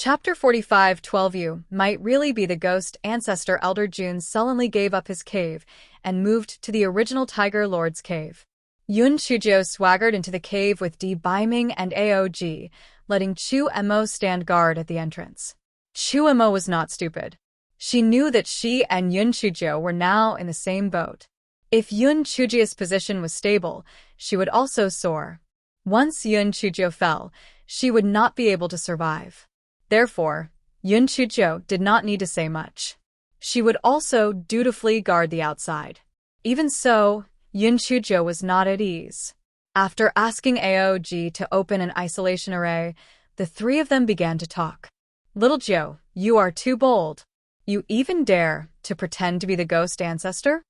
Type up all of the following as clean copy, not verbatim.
Chapter 45 12U might really be the ghost ancestor. Elder Jun sullenly gave up his cave and moved to the original Tiger Lord's cave. Yun Chujo swaggered into the cave with Di Baiming and Aog, letting Chu Emo stand guard at the entrance. Chu Emo was not stupid. She knew that she and Yun Chujo were now in the same boat. If Yun Chujo's position was stable, she would also soar. Once Yun Chujo fell, she would not be able to survive. Therefore, Yun Chujo did not need to say much. She would also dutifully guard the outside. Even so, Yun Chujo was not at ease. After asking Aog to open an isolation array, the three of them began to talk. "Little Jiu, you are too bold. You even dare to pretend to be the ghost ancestor?"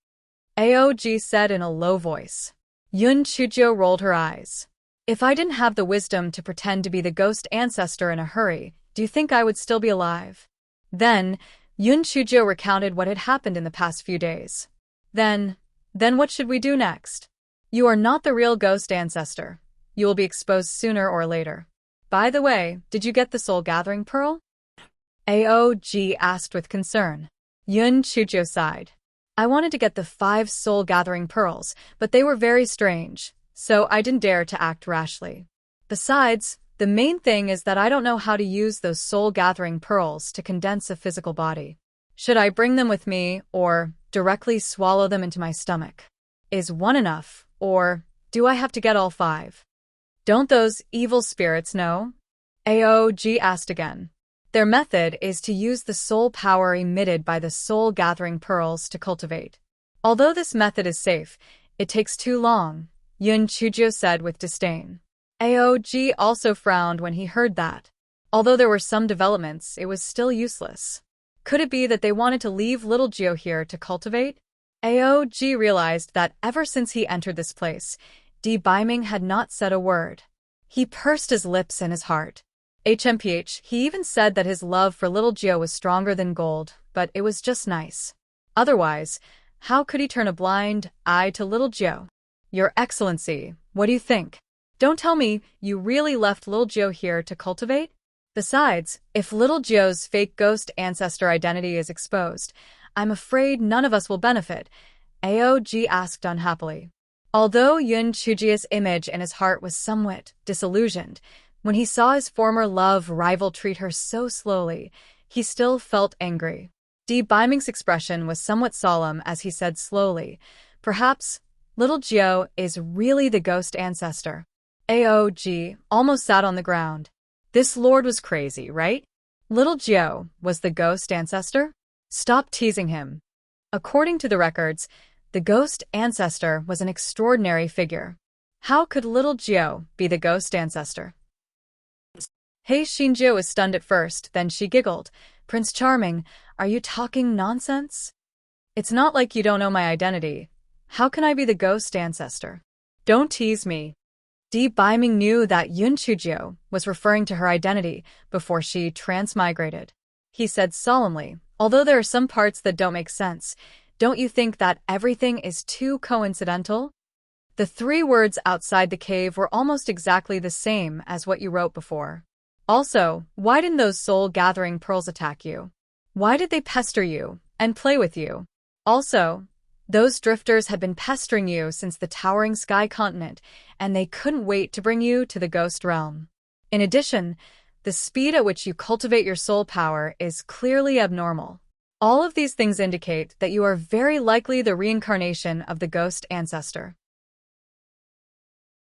Aog said in a low voice. Yun Chujo rolled her eyes. "If I didn't have the wisdom to pretend to be the ghost ancestor in a hurry, do you think I would still be alive?" Then, Yun Chujo recounted what had happened in the past few days. Then what should we do next? You are not the real ghost ancestor. You will be exposed sooner or later. By the way, did you get the soul gathering pearl? Aog asked with concern. Yun Chujo sighed. I wanted to get the 5 soul gathering pearls, but they were very strange, so I didn't dare to act rashly. Besides, the main thing is that I don't know how to use those soul-gathering pearls to condense a physical body. Should I bring them with me, or directly swallow them into my stomach? Is one enough, or do I have to get all 5? Don't those evil spirits know? Aog asked again. Their method is to use the soul power emitted by the soul-gathering pearls to cultivate. Although this method is safe, it takes too long, Yun Chujo said with disdain. Aog also frowned when he heard that. Although there were some developments, it was still useless. Could it be that they wanted to leave little Gio here to cultivate? Aog realized that ever since he entered this place, Di Baiming had not said a word. He pursed his lips and his heart. HMPH, he even said that his love for little Gio was stronger than gold, but it was just nice. Otherwise, how could he turn a blind eye to little Gio? Your Excellency, what do you think? Don't tell me you really left little Gio here to cultivate? Besides, if little Gio's fake ghost ancestor identity is exposed, I'm afraid none of us will benefit, Aog asked unhappily. Although Yun Chuji's image in his heart was somewhat disillusioned, when he saw his former love rival treat her so slowly, he still felt angry. Di Baiming's expression was somewhat solemn as he said slowly, perhaps little Gio is really the ghost ancestor. Aog almost sat on the ground. This lord was crazy, right? Little Gio was the ghost ancestor? Stop teasing him. According to the records, the ghost ancestor was an extraordinary figure. How could little Gio be the ghost ancestor? Hey Shinjo was stunned at first, then she giggled. Prince Charming, are you talking nonsense? It's not like you don't know my identity. How can I be the ghost ancestor? Don't tease me. Di Baiming knew that Yun Chujo was referring to her identity before she transmigrated. He said solemnly, although there are some parts that don't make sense, don't you think that everything is too coincidental? The 3 words outside the cave were almost exactly the same as what you wrote before. Also, why didn't those soul-gathering pearls attack you? Why did they pester you and play with you? Also, those drifters had been pestering you since the towering sky continent, and they couldn't wait to bring you to the ghost realm. In addition, the speed at which you cultivate your soul power is clearly abnormal. All of these things indicate that you are very likely the reincarnation of the ghost ancestor.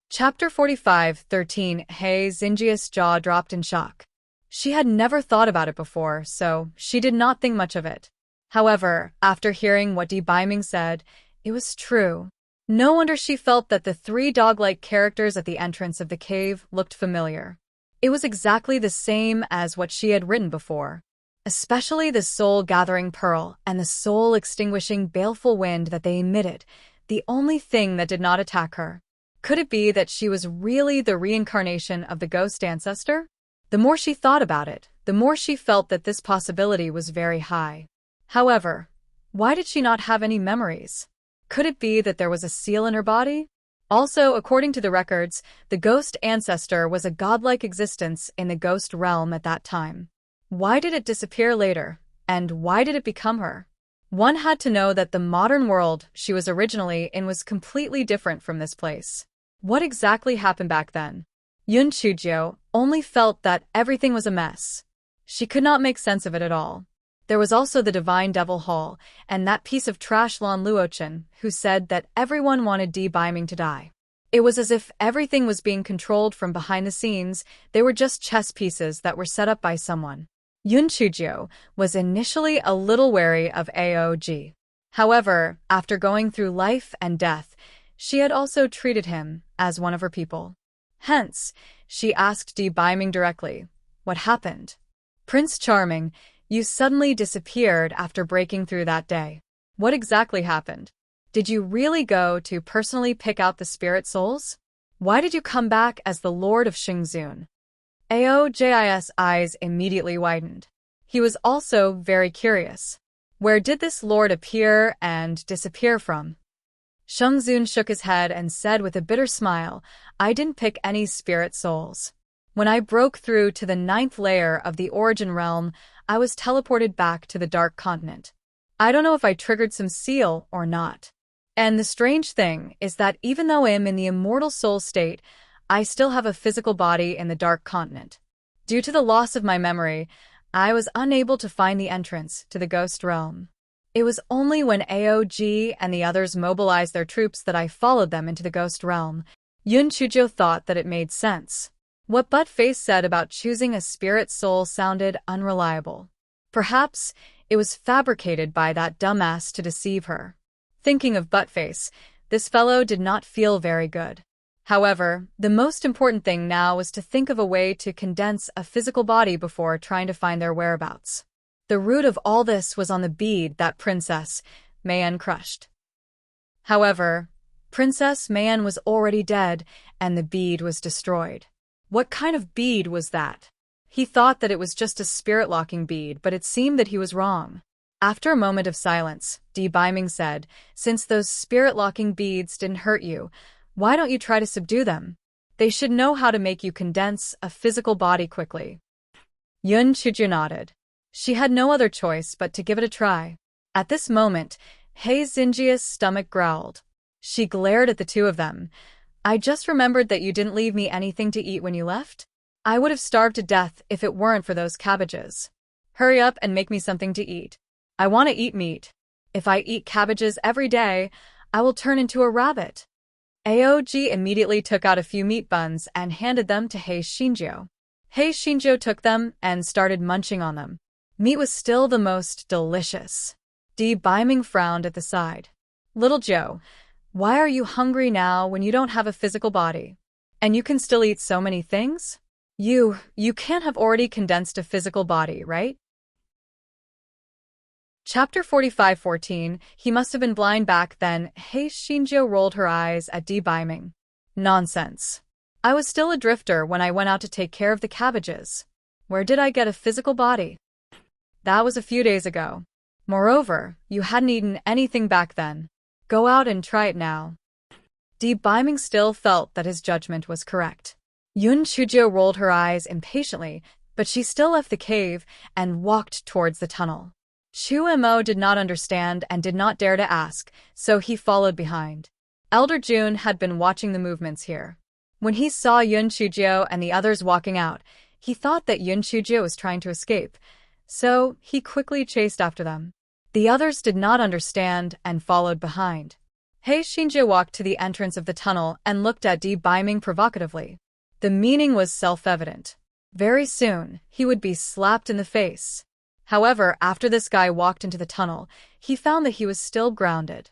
Chapter 45:13 Hey Xinjia's jaw dropped in shock. She had never thought about it before, so she did not think much of it. However, after hearing what Di Baiming said, it was true. No wonder she felt that the 3 dog-like characters at the entrance of the cave looked familiar. It was exactly the same as what she had written before. Especially the soul-gathering pearl and the soul-extinguishing baleful wind that they emitted, the only thing that did not attack her. Could it be that she was really the reincarnation of the ghost ancestor? The more she thought about it, the more she felt that this possibility was very high. However, why did she not have any memories? Could it be that there was a seal in her body? Also, according to the records, the ghost ancestor was a godlike existence in the ghost realm at that time. Why did it disappear later? And why did it become her? One had to know that the modern world she was originally in was completely different from this place. What exactly happened back then? Yun Chujio only felt that everything was a mess. She could not make sense of it at all. There was also the Divine Devil Hall, and that piece of trash Lan Luochen, who said that everyone wanted Di Biming to die. It was as if everything was being controlled from behind the scenes. They were just chess pieces that were set up by someone. Yun Chujio was initially a little wary of AOG. However, after going through life and death, she had also treated him as one of her people. Hence, she asked Di Biming directly, "What happened? Prince Charming, you suddenly disappeared after breaking through that day. What exactly happened? Did you really go to personally pick out the spirit souls? Why did you come back as the Lord of Xingzun?" Aojis eyes immediately widened. He was also very curious. Where did this lord appear and disappear from? Xingzun shook his head and said with a bitter smile, "I didn't pick any spirit souls. When I broke through to the 9th layer of the origin realm, I was teleported back to the Dark Continent. I don't know if I triggered some seal or not. And the strange thing is that even though I'm in the immortal soul state, I still have a physical body in the Dark Continent. Due to the loss of my memory, I was unable to find the entrance to the Ghost Realm. It was only when AOG and the others mobilized their troops that I followed them into the Ghost Realm." Yun Chujio thought that it made sense. What Buttface said about choosing a spirit soul sounded unreliable. Perhaps it was fabricated by that dumbass to deceive her. Thinking of Buttface, this fellow did not feel very good. However, the most important thing now was to think of a way to condense a physical body before trying to find their whereabouts. The root of all this was on the bead that Princess Mayan crushed. However, Princess Mayan was already dead, and the bead was destroyed. What kind of bead was that? He thought that it was just a spirit-locking bead, but it seemed that he was wrong. After a moment of silence, Di Biming said, "Since those spirit-locking beads didn't hurt you, why don't you try to subdue them? They should know how to make you condense a physical body quickly." Yun Chujio nodded. She had no other choice but to give it a try. At this moment, Hei Xinjia's stomach growled. She glared at the two of them. "I just remembered that you didn't leave me anything to eat when you left. I would have starved to death if it weren't for those cabbages. Hurry up and make me something to eat. I want to eat meat. If I eat cabbages every day, I will turn into a rabbit." AOG immediately took out a few meat buns and handed them to Hei Xinjiao. Hei Xinjiao took them and started munching on them. Meat was still the most delicious. Di Biming frowned at the side. "Little Joe, why are you hungry now when you don't have a physical body? And you can still eat so many things? You can't have already condensed a physical body, right?" Chapter 45:14, He must have been blind back then. Hei Xinjiao rolled her eyes at Di Biming. "Nonsense. I was still a drifter when I went out to take care of the cabbages. Where did I get a physical body? That was a few days ago. Moreover, you hadn't eaten anything back then. Go out and try it now." Di Biming still felt that his judgment was correct. Yun Chujio rolled her eyes impatiently, but she still left the cave and walked towards the tunnel. Chu Mo did not understand and did not dare to ask, so he followed behind. Elder Jun had been watching the movements here. When he saw Yun Chujio and the others walking out, he thought that Yun Chujio was trying to escape, so he quickly chased after them. The others did not understand and followed behind. Hei Xinjiao walked to the entrance of the tunnel and looked at Di Biming provocatively. The meaning was self-evident. Very soon, he would be slapped in the face. However, after this guy walked into the tunnel, he found that he was still grounded.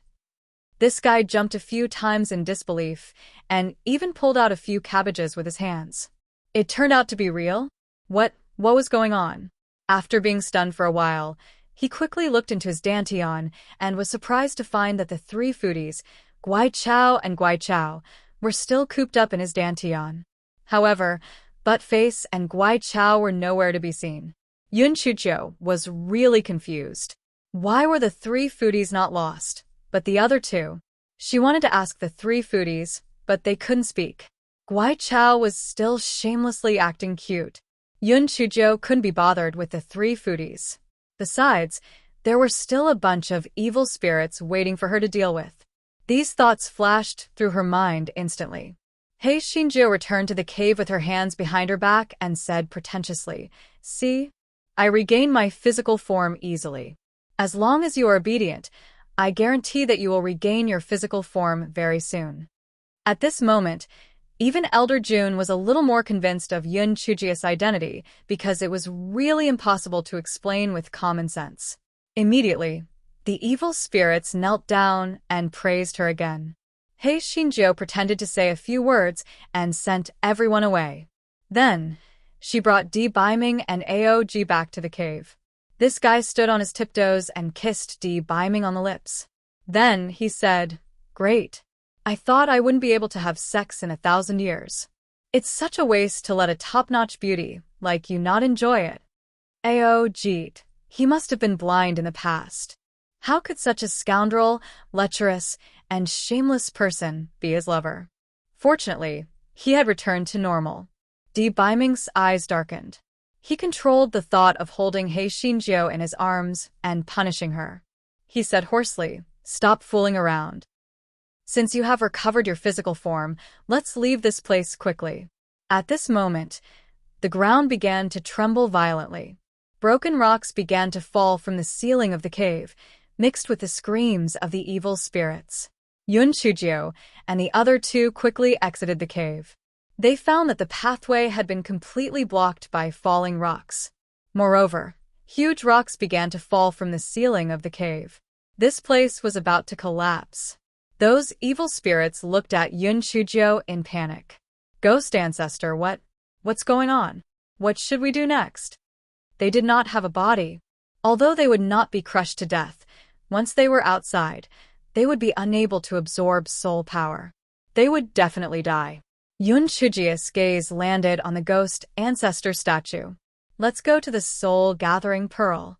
This guy jumped a few times in disbelief and even pulled out a few cabbages with his hands. It turned out to be real? What was going on? After being stunned for a while, he quickly looked into his dantian and was surprised to find that the three foodies, Guai Chao and Guai Chao, were still cooped up in his dantian. However, Buttface and Guai Chao were nowhere to be seen. Yun Chujio was really confused. Why were the three foodies not lost, but the other two? She wanted to ask the three foodies, but they couldn't speak. Guai Chao was still shamelessly acting cute. Yun Chujo couldn't be bothered with the three foodies. Besides, there were still a bunch of evil spirits waiting for her to deal with. These thoughts flashed through her mind instantly. Hei Xinjiu returned to the cave with her hands behind her back and said pretentiously, "See? I regain my physical form easily. As long as you are obedient, I guarantee that you will regain your physical form very soon." At this moment, even Elder June was a little more convinced of Yun Chujia's identity because it was really impossible to explain with common sense. Immediately, the evil spirits knelt down and praised her again. Hei Xinjiu pretended to say a few words and sent everyone away. Then, she brought Di Biming and Aog back to the cave. This guy stood on his tiptoes and kissed Di Biming on the lips. Then he said, "Great. I thought I wouldn't be able to have sex in 1,000 years. It's such a waste to let a top-notch beauty like you not enjoy it." Aog, he must have been blind in the past. How could such a scoundrel, lecherous, and shameless person be his lover? Fortunately, he had returned to normal. Di Biming's eyes darkened. He controlled the thought of holding Hei Xinjiu in his arms and punishing her. He said hoarsely, "Stop fooling around. Since you have recovered your physical form, let's leave this place quickly." At this moment, the ground began to tremble violently. Broken rocks began to fall from the ceiling of the cave, mixed with the screams of the evil spirits. Yun Chujiu and the other two quickly exited the cave. They found that the pathway had been completely blocked by falling rocks. Moreover, huge rocks began to fall from the ceiling of the cave. This place was about to collapse. Those evil spirits looked at Yun Chujiu in panic. "Ghost ancestor, what's going on? What should we do next?" They did not have a body. Although they would not be crushed to death, once they were outside, they would be unable to absorb soul power. They would definitely die. Yun Chujia's gaze landed on the ghost ancestor statue. "Let's go to the soul-gathering pearl."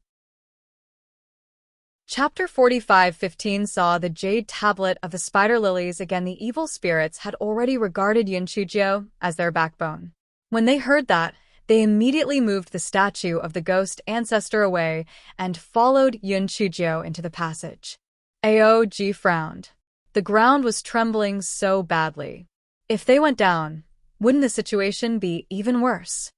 Chapter 45:15 saw the jade tablet of the spider lilies. Again, the evil spirits had already regarded Yun Chujiu as their backbone. When they heard that, they immediately moved the statue of the ghost ancestor away and followed Yun Chujiu into the passage. Aog frowned. The ground was trembling so badly. If they went down, wouldn't the situation be even worse?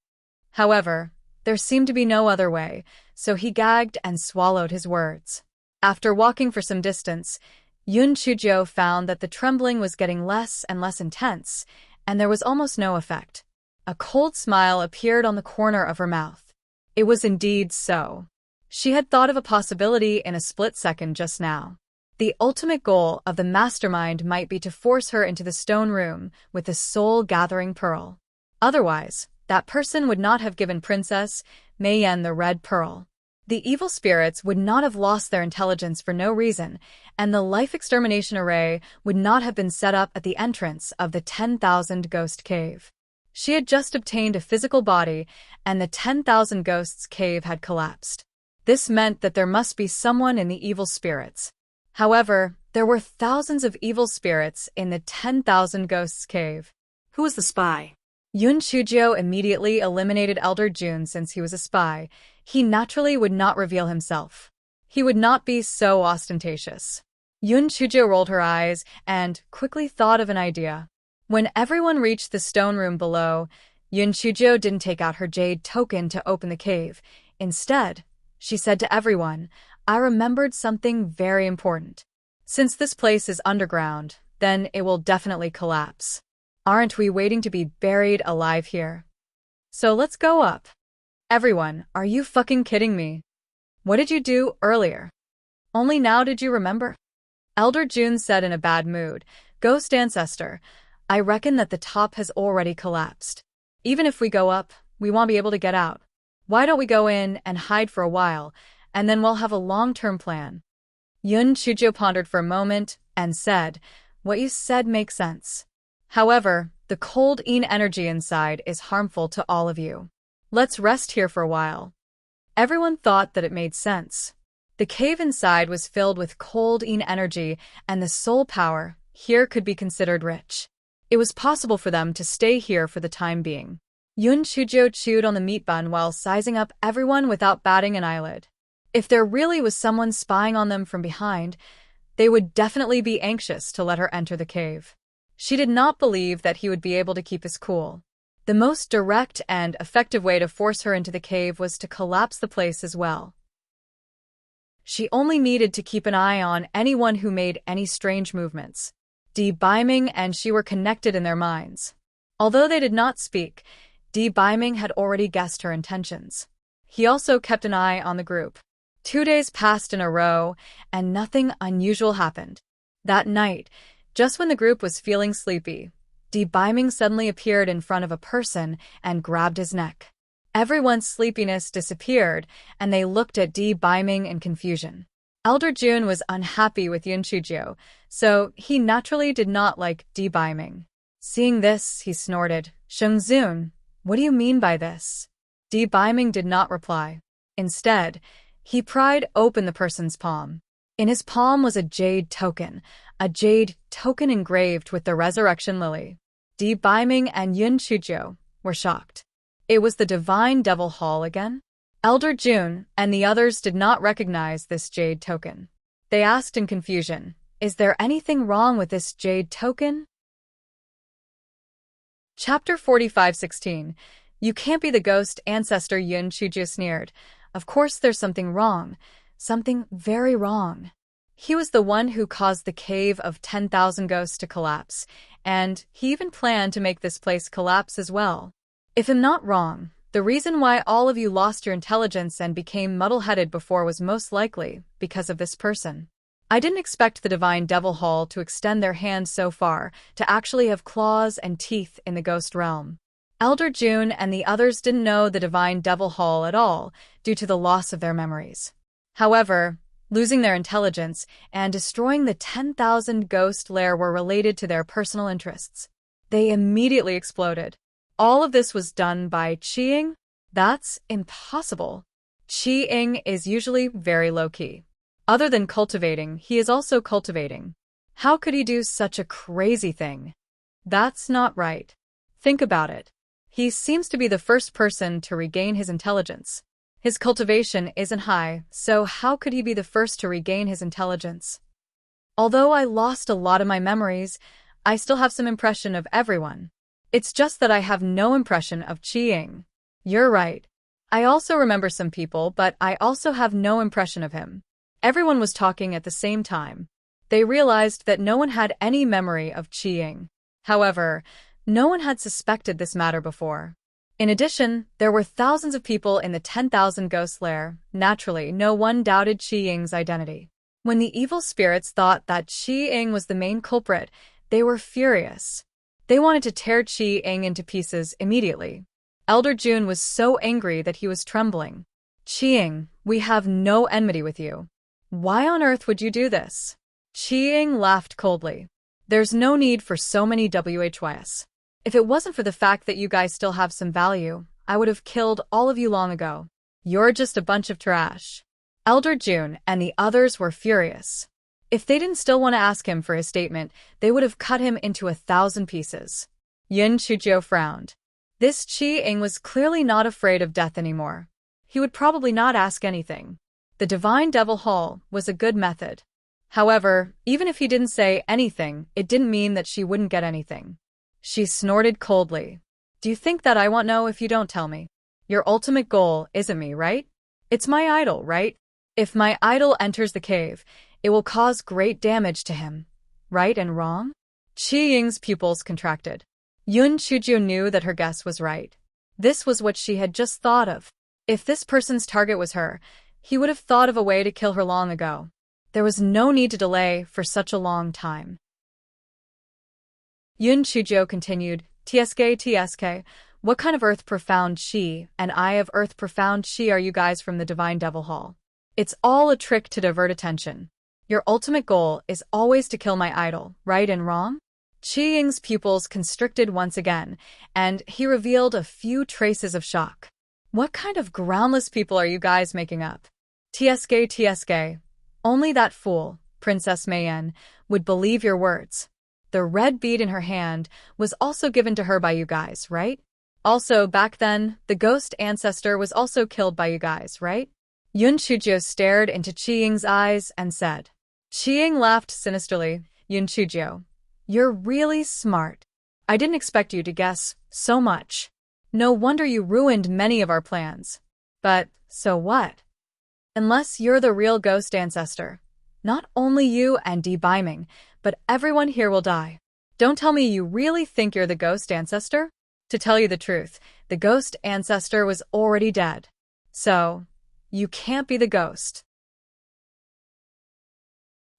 However, there seemed to be no other way, so he gagged and swallowed his words. After walking for some distance, Yun Chujiu found that the trembling was getting less and less intense, and there was almost no effect. A cold smile appeared on the corner of her mouth. It was indeed so. She had thought of a possibility in a split second just now. The ultimate goal of the mastermind might be to force her into the stone room with the soul-gathering pearl. Otherwise, that person would not have given Princess Mei Yan the red pearl. The evil spirits would not have lost their intelligence for no reason, and the life extermination array would not have been set up at the entrance of the 10,000 Ghost Cave. She had just obtained a physical body, and the 10,000 Ghosts Cave had collapsed. This meant that there must be someone in the evil spirits. However, there were thousands of evil spirits in the 10,000 Ghosts Cave. Who was the spy? Yun Chujiu immediately eliminated Elder June since he was a spy. He naturally would not reveal himself. He would not be so ostentatious. Yun Chujiu rolled her eyes and quickly thought of an idea. When everyone reached the stone room below, Yun Chujiu didn't take out her jade token to open the cave. Instead, she said to everyone, "I remembered something very important. Since this place is underground, then it will definitely collapse. Aren't we waiting to be buried alive here? So let's go up." Everyone, are you fucking kidding me? What did you do earlier? Only now did you remember? Elder June said in a bad mood, "Ghost ancestor, I reckon that the top has already collapsed. Even if we go up, we won't be able to get out. Why don't we go in and hide for a while, and then we'll have a long-term plan?" Yun Chujiu pondered for a moment and said, "What you said makes sense. However, the cold energy inside is harmful to all of you. Let's rest here for a while." Everyone thought that it made sense. The cave inside was filled with cold energy, and the soul power here could be considered rich. It was possible for them to stay here for the time being. Yun Chuzhou chewed on the meat bun while sizing up everyone without batting an eyelid. If there really was someone spying on them from behind, they would definitely be anxious to let her enter the cave. She did not believe that he would be able to keep his cool. The most direct and effective way to force her into the cave was to collapse the place as well. She only needed to keep an eye on anyone who made any strange movements. Di Baiming and she were connected in their minds. Although they did not speak, Di Baiming had already guessed her intentions. He also kept an eye on the group. 2 days passed in a row, and nothing unusual happened. That night, just when the group was feeling sleepy, Di Baiming suddenly appeared in front of a person and grabbed his neck. Everyone's sleepiness disappeared, and they looked at Di Baiming in confusion. Elder Jun was unhappy with Yun Chuzhou, so he naturally did not like Di Baiming. Seeing this, he snorted, "Shengzun, what do you mean by this?" Di Baiming did not reply. Instead, he pried open the person's palm. In his palm was a jade token engraved with the resurrection lily. Di Baiming and Yun Chuzhou were shocked. It was the Divine Devil Hall again? Elder Jun and the others did not recognize this jade token. They asked in confusion, "Is there anything wrong with this jade token?" Chapter 45:16. You can't be the ghost ancestor, Yun Chuzhou sneered. Of course there's something wrong. Something very wrong. He was the one who caused the cave of 10,000 ghosts to collapse, and he even planned to make this place collapse as well. If I'm not wrong, the reason why all of you lost your intelligence and became muddle-headed before was most likely because of this person. I didn't expect the Divine Devil Hall to extend their hand so far, to actually have claws and teeth in the ghost realm. Elder Jun and the others didn't know the Divine Devil Hall at all, due to the loss of their memories. However, losing their intelligence and destroying the 10,000 ghost lair were related to their personal interests. They immediately exploded. All of this was done by Qi. That's impossible. Qi is usually very low-key. Other than cultivating, he is also cultivating. How could he do such a crazy thing? That's not right. Think about it. He seems to be the first person to regain his intelligence. His cultivation isn't high, so how could he be the first to regain his intelligence? Although I lost a lot of my memories, I still have some impression of everyone. It's just that I have no impression of Qi. You're right. I also remember some people, but I also have no impression of him. Everyone was talking at the same time. They realized that no one had any memory of Qi. However, no one had suspected this matter before. In addition, there were thousands of people in the 10,000 ghost lair. Naturally, no one doubted Qi identity. When the evil spirits thought that Qi was the main culprit, they were furious. They wanted to tear Qi into pieces immediately. Elder Jun was so angry that he was trembling. Qi, we have no enmity with you. Why on earth would you do this? Qi laughed coldly. There's no need for so many WHYs. If it wasn't for the fact that you guys still have some value, I would have killed all of you long ago. You're just a bunch of trash. Elder Jun and the others were furious. If they didn't still want to ask him for his statement, they would have cut him into 1,000 pieces. Yun Chuzhou frowned. This Qi was clearly not afraid of death anymore. He would probably not ask anything. The Divine Devil Hall was a good method. However, even if he didn't say anything, it didn't mean that she wouldn't get anything. She snorted coldly. Do you think that I won't know if you don't tell me? Your ultimate goal isn't me, right? It's my idol, right? If my idol enters the cave, it will cause great damage to him. Right and wrong? Qi pupils contracted. Yun Chuzhou knew that her guess was right. This was what she had just thought of. If this person's target was her, he would have thought of a way to kill her long ago. There was no need to delay for such a long time. Yun Chuzhou continued, TSK, what kind of earth profound Qi and eye of earth profound Qi are you guys from the Divine Devil Hall? It's all a trick to divert attention. Your ultimate goal is always to kill my idol, right and wrong? Qi pupils constricted once again, and he revealed a few traces of shock. What kind of groundless people are you guys making up? TSK, only that fool, Princess Mayen, would believe your words. The red bead in her hand was also given to her by you guys, right? Also, back then, the ghost ancestor was also killed by you guys, right? Yun Chujio stared into Qi-Ying's eyes and said. Qi-Ying laughed sinisterly. Yun Chujio, you're really smart. I didn't expect you to guess so much. No wonder you ruined many of our plans. But, so what? Unless you're the real ghost ancestor, not only you and Di Biming, but everyone here will die. Don't tell me you really think you're the ghost ancestor? To tell you the truth, the ghost ancestor was already dead. So, you can't be the ghost.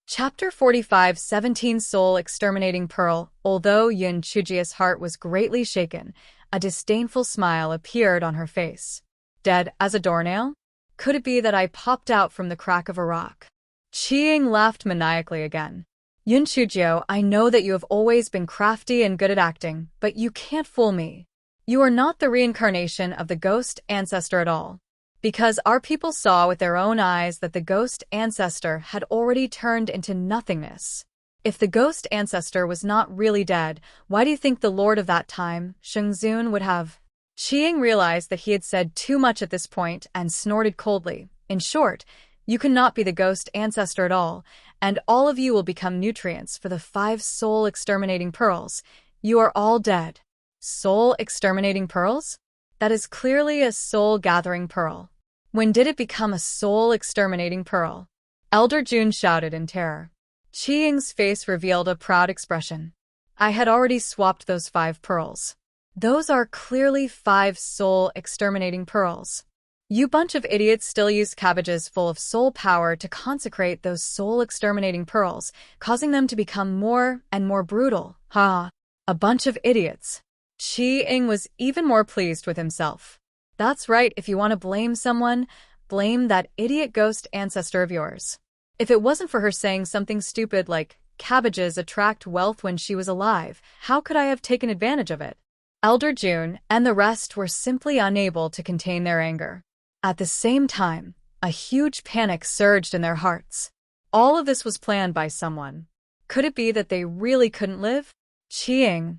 Chapter 45 17 Soul Exterminating Pearl. Although Yun Chujio's heart was greatly shaken, a disdainful smile appeared on her face. Dead as a doornail? Could it be that I popped out from the crack of a rock? Qi-Ying laughed maniacally again. Yun Chujio, I know that you have always been crafty and good at acting, but you can't fool me. You are not the reincarnation of the ghost ancestor at all. Because our people saw with their own eyes that the ghost ancestor had already turned into nothingness. If the ghost ancestor was not really dead, why do you think the lord of that time, Shengzun, would have? Qi-Ying realized that he had said too much at this point and snorted coldly. In short, you cannot be the ghost ancestor at all, and all of you will become nutrients for the 5 soul-exterminating pearls. You are all dead. Soul-exterminating pearls? That is clearly a soul-gathering pearl. When did it become a soul-exterminating pearl? Elder June shouted in terror. Qi-Ying's face revealed a proud expression. I had already swapped those 5 pearls. Those are clearly 5 soul-exterminating pearls. You bunch of idiots still use cabbages full of soul power to consecrate those soul-exterminating pearls, causing them to become more and more brutal. Ha! A bunch of idiots. Qi-Ying was even more pleased with himself. That's right, if you want to blame someone, blame that idiot ghost ancestor of yours. If it wasn't for her saying something stupid like, cabbages attract wealth when she was alive, how could I have taken advantage of it? Elder June and the rest were simply unable to contain their anger. At the same time, a huge panic surged in their hearts. All of this was planned by someone. Could it be that they really couldn't live? Qi-Ying,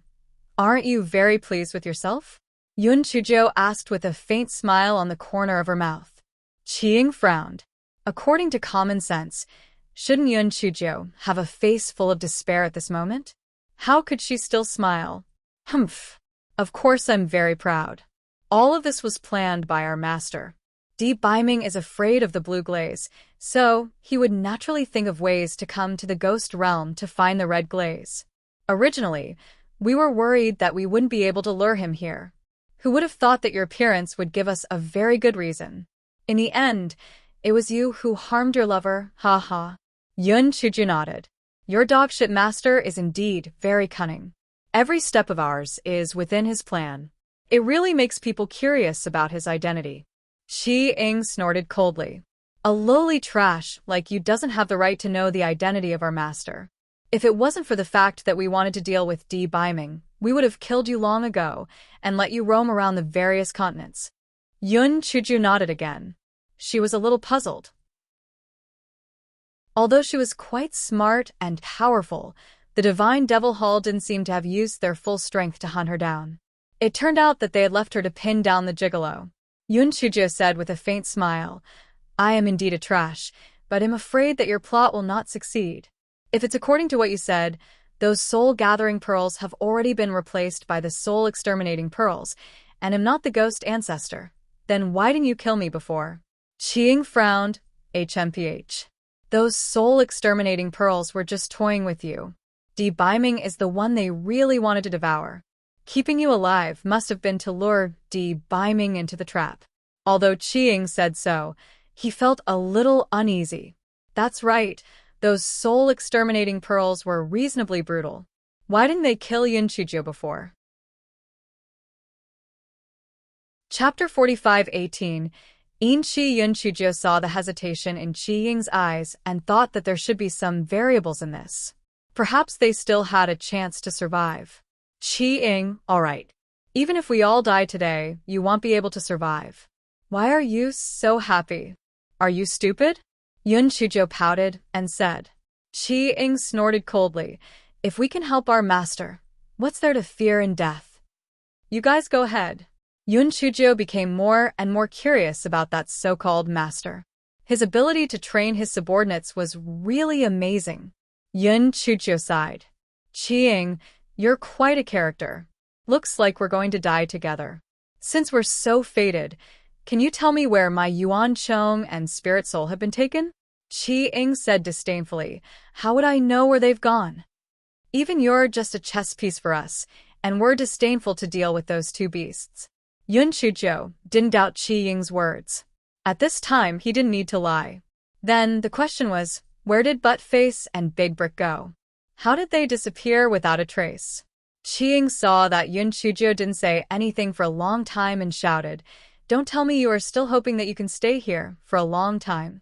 aren't you very pleased with yourself? Yun Chujio asked with a faint smile on the corner of her mouth. Qi-Ying frowned. According to common sense, shouldn't Yun Chujio have a face full of despair at this moment? How could she still smile? Humph. Of course I'm very proud. All of this was planned by our master. Di Biming is afraid of the blue glaze, so he would naturally think of ways to come to the ghost realm to find the red glaze. Originally, we were worried that we wouldn't be able to lure him here. Who would have thought that your appearance would give us a very good reason? In the end, it was you who harmed your lover, ha ha. Yun Chujio nodded. Your dogship master is indeed very cunning. Every step of ours is within his plan. It really makes people curious about his identity. Qi-Ying snorted coldly. A lowly trash like you doesn't have the right to know the identity of our master. If it wasn't for the fact that we wanted to deal with Di Biming, we would have killed you long ago and let you roam around the various continents. Yun Chujio nodded again. She was a little puzzled. Although she was quite smart and powerful, the divine devil hull didn't seem to have used their full strength to hunt her down. It turned out that they had left her to pin down the gigolo. Yun Chujio said with a faint smile, I am indeed a trash, but am afraid that your plot will not succeed. If it's according to what you said, those soul-gathering pearls have already been replaced by the soul-exterminating pearls, and am not the ghost ancestor. Then why didn't you kill me before? Qi-Ying frowned, HMPH. Those soul-exterminating pearls were just toying with you. Di Biming is the one they really wanted to devour. Keeping you alive must have been to lure Di Biming into the trap. Although Qi-Ying said so, he felt a little uneasy. That's right, those soul-exterminating pearls were reasonably brutal. Why didn't they kill Yun Chujio before? Chapter 45:18 Yun Chujio saw the hesitation in Qi-Ying's eyes and thought that there should be some variables in this. Perhaps they still had a chance to survive. Qi-Ying, all right. Even if we all die today, you won't be able to survive. Why are you so happy? Are you stupid? Yun Chujio pouted and said. Qi-Ying snorted coldly. If we can help our master, what's there to fear in death? You guys go ahead. Yun Chuzhou became more and more curious about that so-called master. His ability to train his subordinates was really amazing. Yun Chuzhou sighed. Qiying, you're quite a character. Looks like we're going to die together. Since we're so fated, can you tell me where my Yuan Chong and Spirit Soul have been taken? Qiying said disdainfully. How would I know where they've gone? Even you're just a chess piece for us, and we're disdainful to deal with those two beasts. Yun Chuzhou didn't doubt Qiying's words. At this time, he didn't need to lie. Then the question was, where did Buttface and Big Brick go? How did they disappear without a trace? Qiying saw that Yun Chuzhou didn't say anything for a long time and shouted, "Don't tell me you are still hoping that you can stay here for a long time."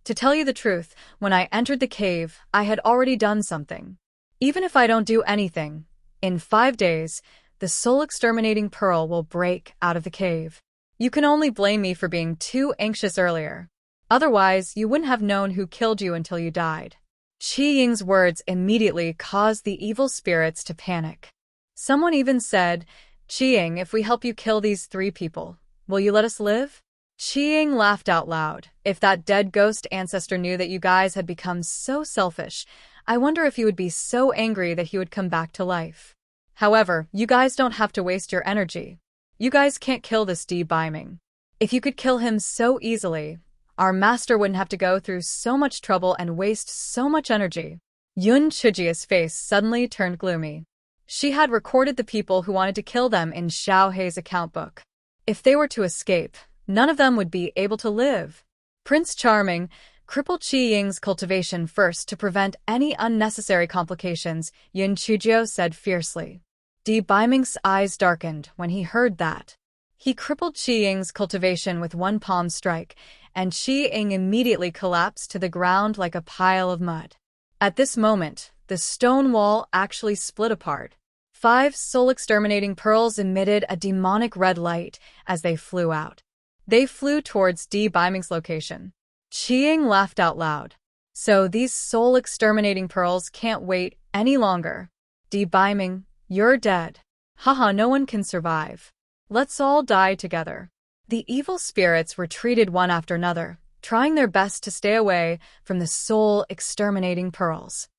To tell you the truth, when I entered the cave, I had already done something. Even if I don't do anything, in 5 days, the soul-exterminating pearl will break out of the cave. You can only blame me for being too anxious earlier. Otherwise, you wouldn't have known who killed you until you died. Qiying's words immediately caused the evil spirits to panic. Someone even said, "Qiying, if we help you kill these 3 people, will you let us live?" Qiying laughed out loud. If that dead ghost ancestor knew that you guys had become so selfish, I wonder if he would be so angry that he would come back to life. However, you guys don't have to waste your energy. You guys can't kill this Biming. If you could kill him so easily, our master wouldn't have to go through so much trouble and waste so much energy. Yun Chuzhou's face suddenly turned gloomy. She had recorded the people who wanted to kill them in Xiao Hei's account book. If they were to escape, none of them would be able to live. Prince Charming, cripple Qiying's cultivation first to prevent any unnecessary complications, Yun Chuzhou said fiercely. Biming's eyes darkened when he heard that. He crippled Qiying's cultivation with one palm strike, and Qiying immediately collapsed to the ground like a pile of mud. At this moment, the stone wall actually split apart. 5 soul-exterminating pearls emitted a demonic red light as they flew out. They flew towards Biming's location. Qiying laughed out loud. So these soul-exterminating pearls can't wait any longer. Biming, you're dead. Haha, no one can survive. Let's all die together. The evil spirits retreated one after another, trying their best to stay away from the soul-exterminating pearls.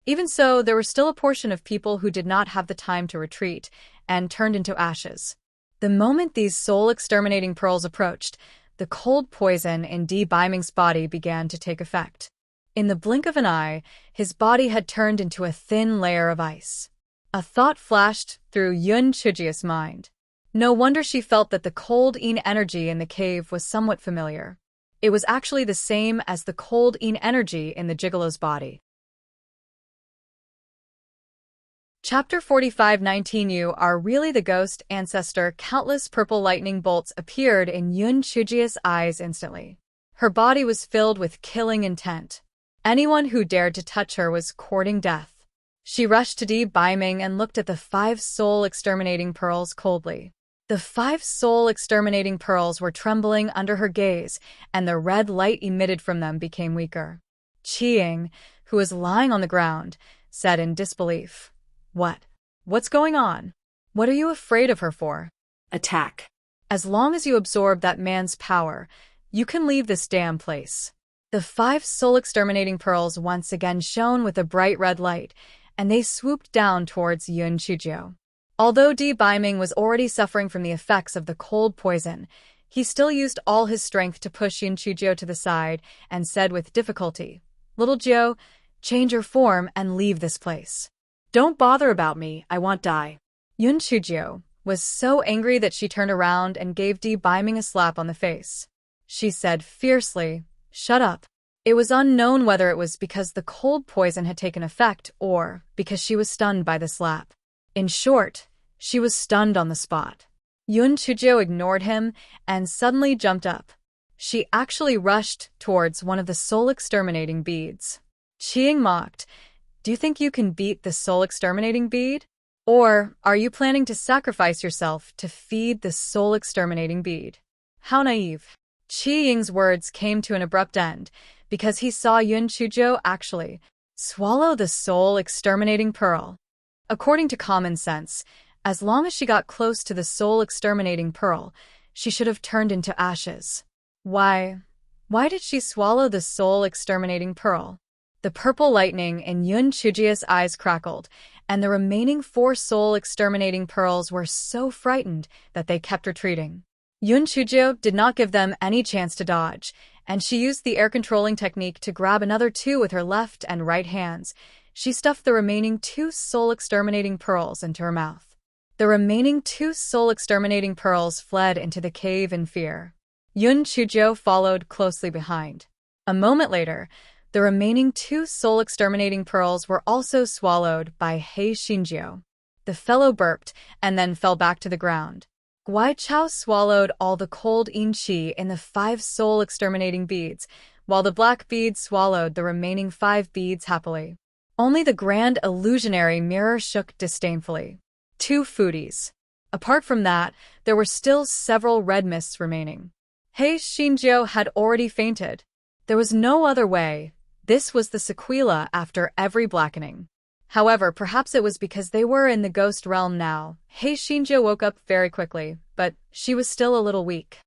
Even so, there were still a portion of people who did not have the time to retreat and turned into ashes. The moment these soul-exterminating pearls approached, the cold poison in Biming's body began to take effect. In the blink of an eye, his body had turned into a thin layer of ice. A thought flashed through Yun Chuzhou's mind. No wonder she felt that the cold energy in the cave was somewhat familiar. It was actually the same as the cold energy in the gigolo's body. Chapter 45-19. You are really the ghost ancestor. Countless purple lightning bolts appeared in Yun Chuzhou's eyes instantly. Her body was filled with killing intent. Anyone who dared to touch her was courting death. She rushed to Biming and looked at the 5 soul-exterminating pearls coldly. The 5 soul-exterminating pearls were trembling under her gaze, and the red light emitted from them became weaker. Qiying, who was lying on the ground, said in disbelief, What's going on? What are you afraid of her for? Attack. As long as you absorb that man's power, you can leave this damn place. The 5 soul-exterminating pearls once again shone with a bright red light, and they swooped down towards Yun Chuzhou. Although Biming was already suffering from the effects of the cold poison, he still used all his strength to push Yun Chuzhou to the side and said with difficulty, "Little Zhou, change your form and leave this place. Don't bother about me, I won't die." Yun Chuzhou was so angry that she turned around and gave Biming a slap on the face. She said fiercely, "Shut up." It was unknown whether it was because the cold poison had taken effect or because she was stunned by the slap. In short, she was stunned on the spot. Yun Chuzhou ignored him and suddenly jumped up. She actually rushed towards one of the soul-exterminating beads. Qiying mocked, "Do you think you can beat the soul-exterminating bead? Or are you planning to sacrifice yourself to feed the soul-exterminating bead?" How naive. Qiying's words came to an abrupt end because he saw Yun Chuzhou actually swallow the soul-exterminating pearl. According to common sense, As long as she got close to the soul-exterminating pearl, she should have turned into ashes. Why did she swallow the soul-exterminating pearl? The purple lightning in Yun Chujia's eyes crackled, and the remaining 4 soul-exterminating pearls were so frightened that they kept retreating. Yun Chujio did not give them any chance to dodge, and she used the air-controlling technique to grab another 2 with her left and right hands. She stuffed the remaining 2 soul-exterminating pearls into her mouth. The remaining 2 soul-exterminating pearls fled into the cave in fear. Yun Chujio followed closely behind. A moment later, the remaining 2 soul-exterminating pearls were also swallowed by He Xinjiu. The fellow burped and then fell back to the ground. Guai Chao swallowed all the cold yin qi in the 5 soul-exterminating beads, while the black bead swallowed the remaining 5 beads happily. Only the grand illusionary mirror shook disdainfully. 2 foodies. Apart from that, there were still several red mists remaining. He Xinjiu had already fainted. There was no other way. This was the sequela after every blackening. However, perhaps it was because they were in the ghost realm now. He Xinjiu woke up very quickly, but she was still a little weak.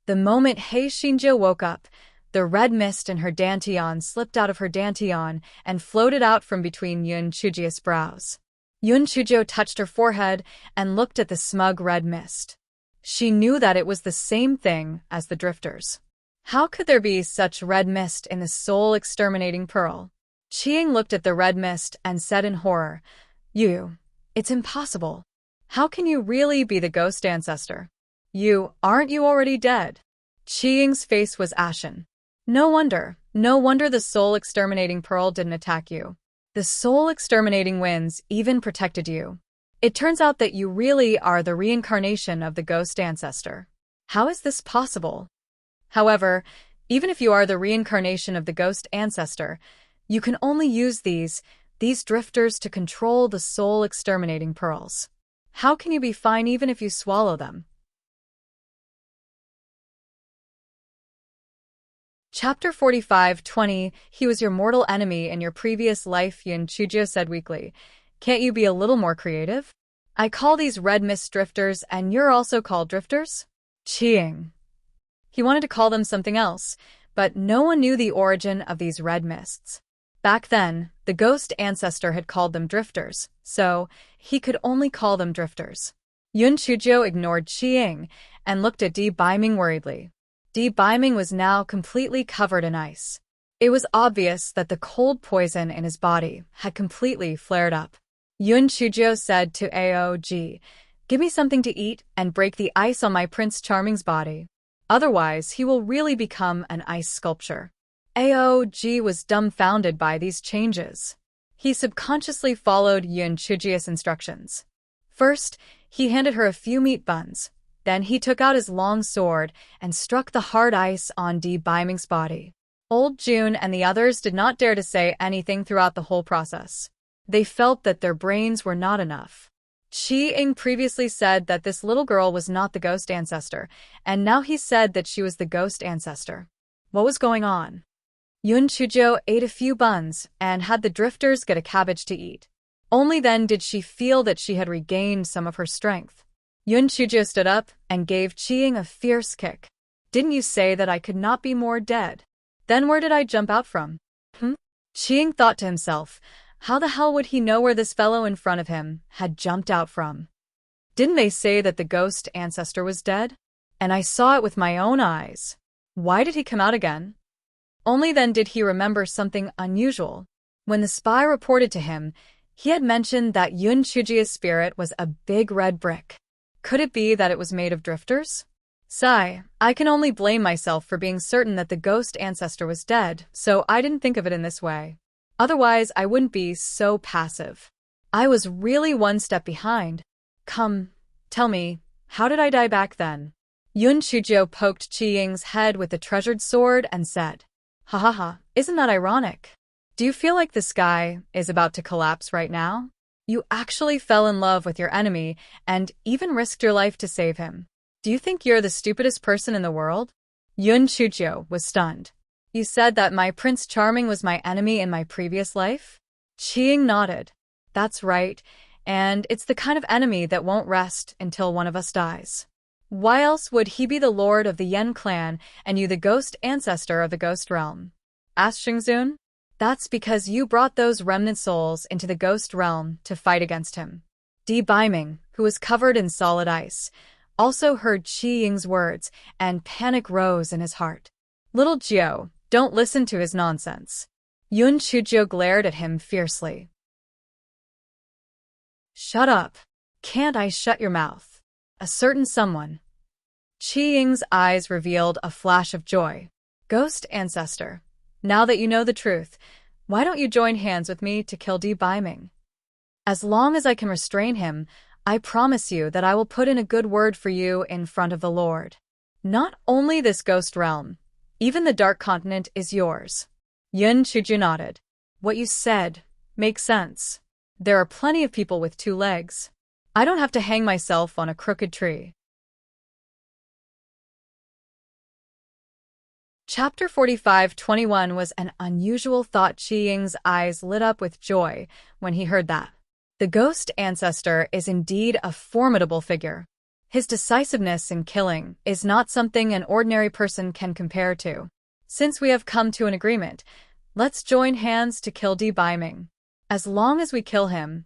The moment He Xinjiu woke up, the red mist in her dantian slipped out of her dantian and floated out from between Yun Chujia's brows. Yun Chujio touched her forehead and looked at the smug red mist. She knew that it was the same thing as the drifters. How could there be such red mist in the soul-exterminating pearl? Qiang looked at the red mist and said in horror, It's impossible. How can you really be the ghost ancestor? Aren't you already dead? Qiang's face was ashen. No wonder the soul-exterminating pearl didn't attack you. The soul-exterminating winds even protected you. It turns out that you really are the reincarnation of the ghost ancestor. How is this possible? However, even if you are the reincarnation of the ghost ancestor, you can only use these drifters to control the soul-exterminating pearls. How can you be fine even if you swallow them? Chapter 45:20 He was your mortal enemy in your previous life, Yun Chujio said weakly. Can't you be a little more creative? I call these red mist drifters, and you're also called drifters? Qiang. He wanted to call them something else, but no one knew the origin of these red mists. Back then, the ghost ancestor had called them drifters, so he could only call them drifters. Yun Chujio ignored Qiang and looked at Di Baiming worriedly. Di Baiming was now completely covered in ice. It was obvious that the cold poison in his body had completely flared up. Yun Chujio said to Aog, Give me something to eat and break the ice on my Prince Charming's body. Otherwise, he will really become an ice sculpture. Aog was dumbfounded by these changes. He subconsciously followed Yun Chujio's instructions. First, he handed her a few meat buns. Then he took out his long sword and struck the hard ice on Di Baiming's body. Old June and the others did not dare to say anything throughout the whole process. They felt that their brains were not enough. Qiang previously said that this little girl was not the ghost ancestor, and now he said that she was the ghost ancestor. What was going on? Yun Chujio ate a few buns and had the drifters get a cabbage to eat. Only then did she feel that she had regained some of her strength. Yun Chujio stood up and gave Qiang a fierce kick. Didn't you say that I could not be more dead? Then where did I jump out from? Qiang thought to himself, how the hell would he know where this fellow in front of him had jumped out from? Didn't they say that the ghost ancestor was dead? And I saw it with my own eyes. Why did he come out again? Only then did he remember something unusual. When the spy reported to him, he had mentioned that Yun Chujio's spirit was a big red brick. Could it be that it was made of drifters? Sigh, I can only blame myself for being certain that the ghost ancestor was dead, so I didn't think of it in this way. Otherwise, I wouldn't be so passive. I was really one step behind. Come, tell me, how did I die back then? Yun Chujio poked Qiang's head with the treasured sword and said, Ha ha ha, isn't that ironic? Do you feel like the sky is about to collapse right now? You actually fell in love with your enemy and even risked your life to save him. Do you think you're the stupidest person in the world? Yun Chujio was stunned. You said that my Prince Charming was my enemy in my previous life? Qiang nodded. That's right, and it's the kind of enemy that won't rest until one of us dies. Why else would he be the lord of the Yen clan and you the ghost ancestor of the ghost realm? Asked Xingzun. That's because you brought those remnant souls into the ghost realm to fight against him. Di Baiming, who was covered in solid ice, also heard Qi Ying's words, and panic rose in his heart. Little Jiao, don't listen to his nonsense. Yun Chujiu glared at him fiercely. Shut up. Can't I shut your mouth? A certain someone. Qi Ying's eyes revealed a flash of joy. Ghost ancestor, now that you know the truth, why don't you join hands with me to kill Di Baiming? As long as I can restrain him, I promise you that I will put in a good word for you in front of the Lord. Not only this ghost realm, even the Dark Continent is yours. Yun Chuju nodded. What you said makes sense. There are plenty of people with 2 legs. I don't have to hang myself on a crooked tree. Chapter 45:21 was an unusual thought. Qi Ying's eyes lit up with joy when he heard that. The ghost ancestor is indeed a formidable figure. His decisiveness in killing is not something an ordinary person can compare to. Since we have come to an agreement, let's join hands to kill Di Baiming. As long as we kill him,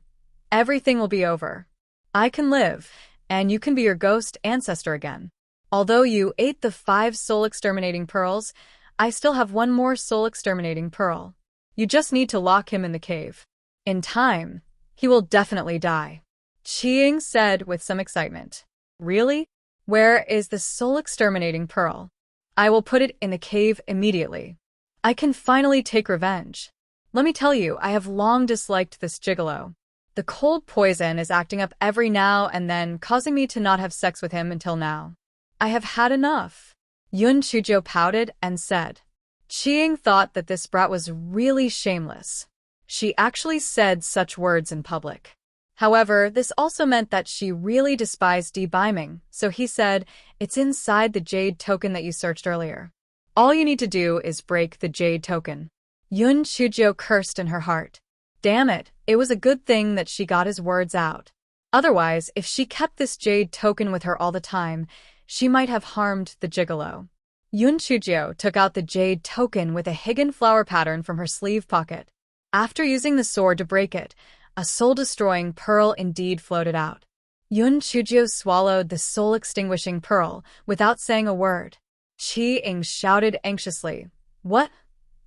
everything will be over. I can live, and you can be your ghost ancestor again. Although you ate the 5 soul-exterminating pearls, I still have 1 more soul-exterminating pearl. You just need to lock him in the cave. In time, he will definitely die. Qi Ying said with some excitement. Really? Where is the soul-exterminating pearl? I will put it in the cave immediately. I can finally take revenge. Let me tell you, I have long disliked this gigolo. The cold poison is acting up every now and then, causing me to not have sex with him until now. I have had enough. Yun Chujiu pouted and said. Qi Ying thought that this brat was really shameless. She actually said such words in public. However, this also meant that she really despised Di Baiming, so he said, it's inside the jade token that you searched earlier. All you need to do is break the jade token. Yun Chujiu cursed in her heart. Damn it, it was a good thing that she got his words out. Otherwise, if she kept this jade token with her all the time, she might have harmed the gigolo. Yun Chujiu took out the jade token with a hidden flower pattern from her sleeve pocket. After using the sword to break it, a soul-destroying pearl indeed floated out. Yun Chujiu swallowed the soul-extinguishing pearl without saying a word. Qi Ying shouted anxiously, What?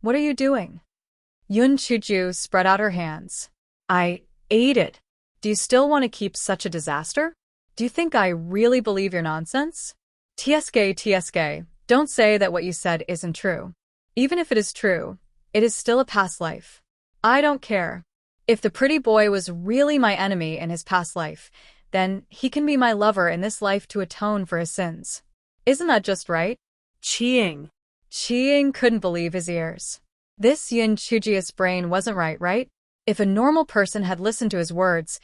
What are you doing? Yun Chujiu spread out her hands. I ate it. Do you still want to keep such a disaster? Do you think I really believe your nonsense? TSK, don't say that what you said isn't true. Even if it is true, it is still a past life. I don't care. If the pretty boy was really my enemy in his past life, then he can be my lover in this life to atone for his sins. Isn't that just right? Qi Ying couldn't believe his ears. This Yun Chujiu's brain wasn't right? If a normal person had listened to his words,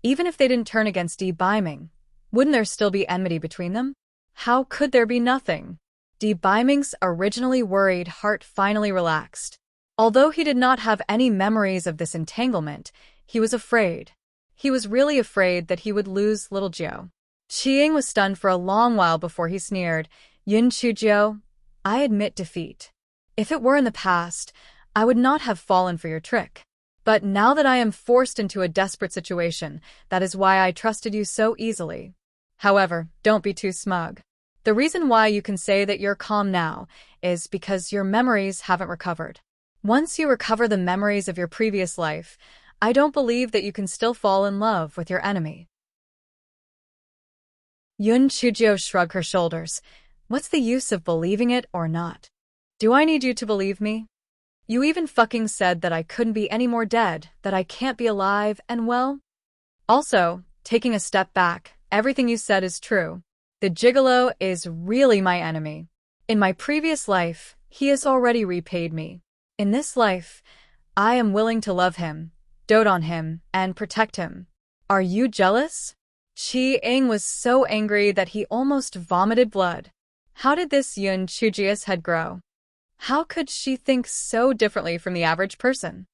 even if they didn't turn against Di Baiming, wouldn't there still be enmity between them? How could there be nothing? Di Baiming's originally worried heart finally relaxed. Although he did not have any memories of this entanglement, he was afraid. He was really afraid that he would lose little Jiao. Qi Ying was stunned for a long while before he sneered, Yun Chujiu, I admit defeat. If it were in the past, I would not have fallen for your trick. But now that I am forced into a desperate situation, that is why I trusted you so easily. However, don't be too smug. The reason why you can say that you're calm now is because your memories haven't recovered. Once you recover the memories of your previous life, I don't believe that you can still fall in love with your enemy. Yun Chujiu shrugged her shoulders. What's the use of believing it or not? Do I need you to believe me? You even fucking said that I couldn't be any more dead, that I can't be alive and well? Also, taking a step back, everything you said is true. The gigolo is really my enemy. In my previous life, he has already repaid me. In this life, I am willing to love him, dote on him, and protect him. Are you jealous? Qi Ying was so angry that he almost vomited blood. How did this Yun Chujiu's head grow? How could she think so differently from the average person?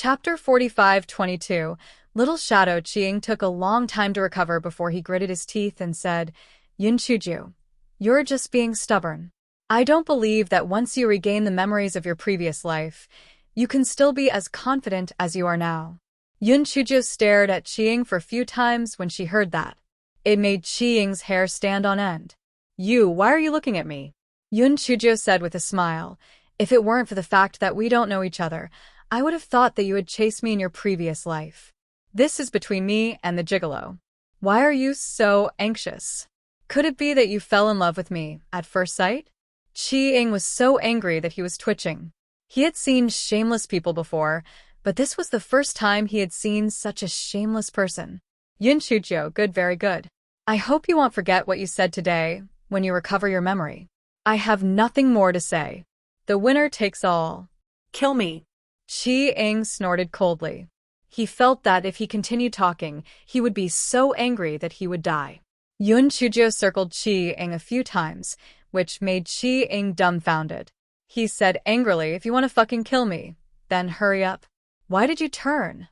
Chapter 45-22. Little Shadow Chiang took a long time to recover before he gritted his teeth and said, Yun Chuju, you're just being stubborn. I don't believe that once you regain the memories of your previous life, you can still be as confident as you are now. Yun Chuju stared at Chiang for a few times when she heard that. It made Chiang's hair stand on end. Why are you looking at me? Yun Chuju said with a smile. If it weren't for the fact that we don't know each other, I would have thought that you had chased me in your previous life. This is between me and the gigolo. Why are you so anxious? Could it be that you fell in love with me at first sight? Chiang was so angry that he was twitching. He had seen shameless people before, but this was the first time he had seen such a shameless person. Yun Chujo, good, very good. I hope you won't forget what you said today when you recover your memory. I have nothing more to say. The winner takes all. Kill me. Chiang snorted coldly. He felt that if he continued talking, he would be so angry that he would die. Yun Chujo circled Chiang a few times, which made Chiang dumbfounded. He said angrily, if you want to fucking kill me, then hurry up. Why did you turn?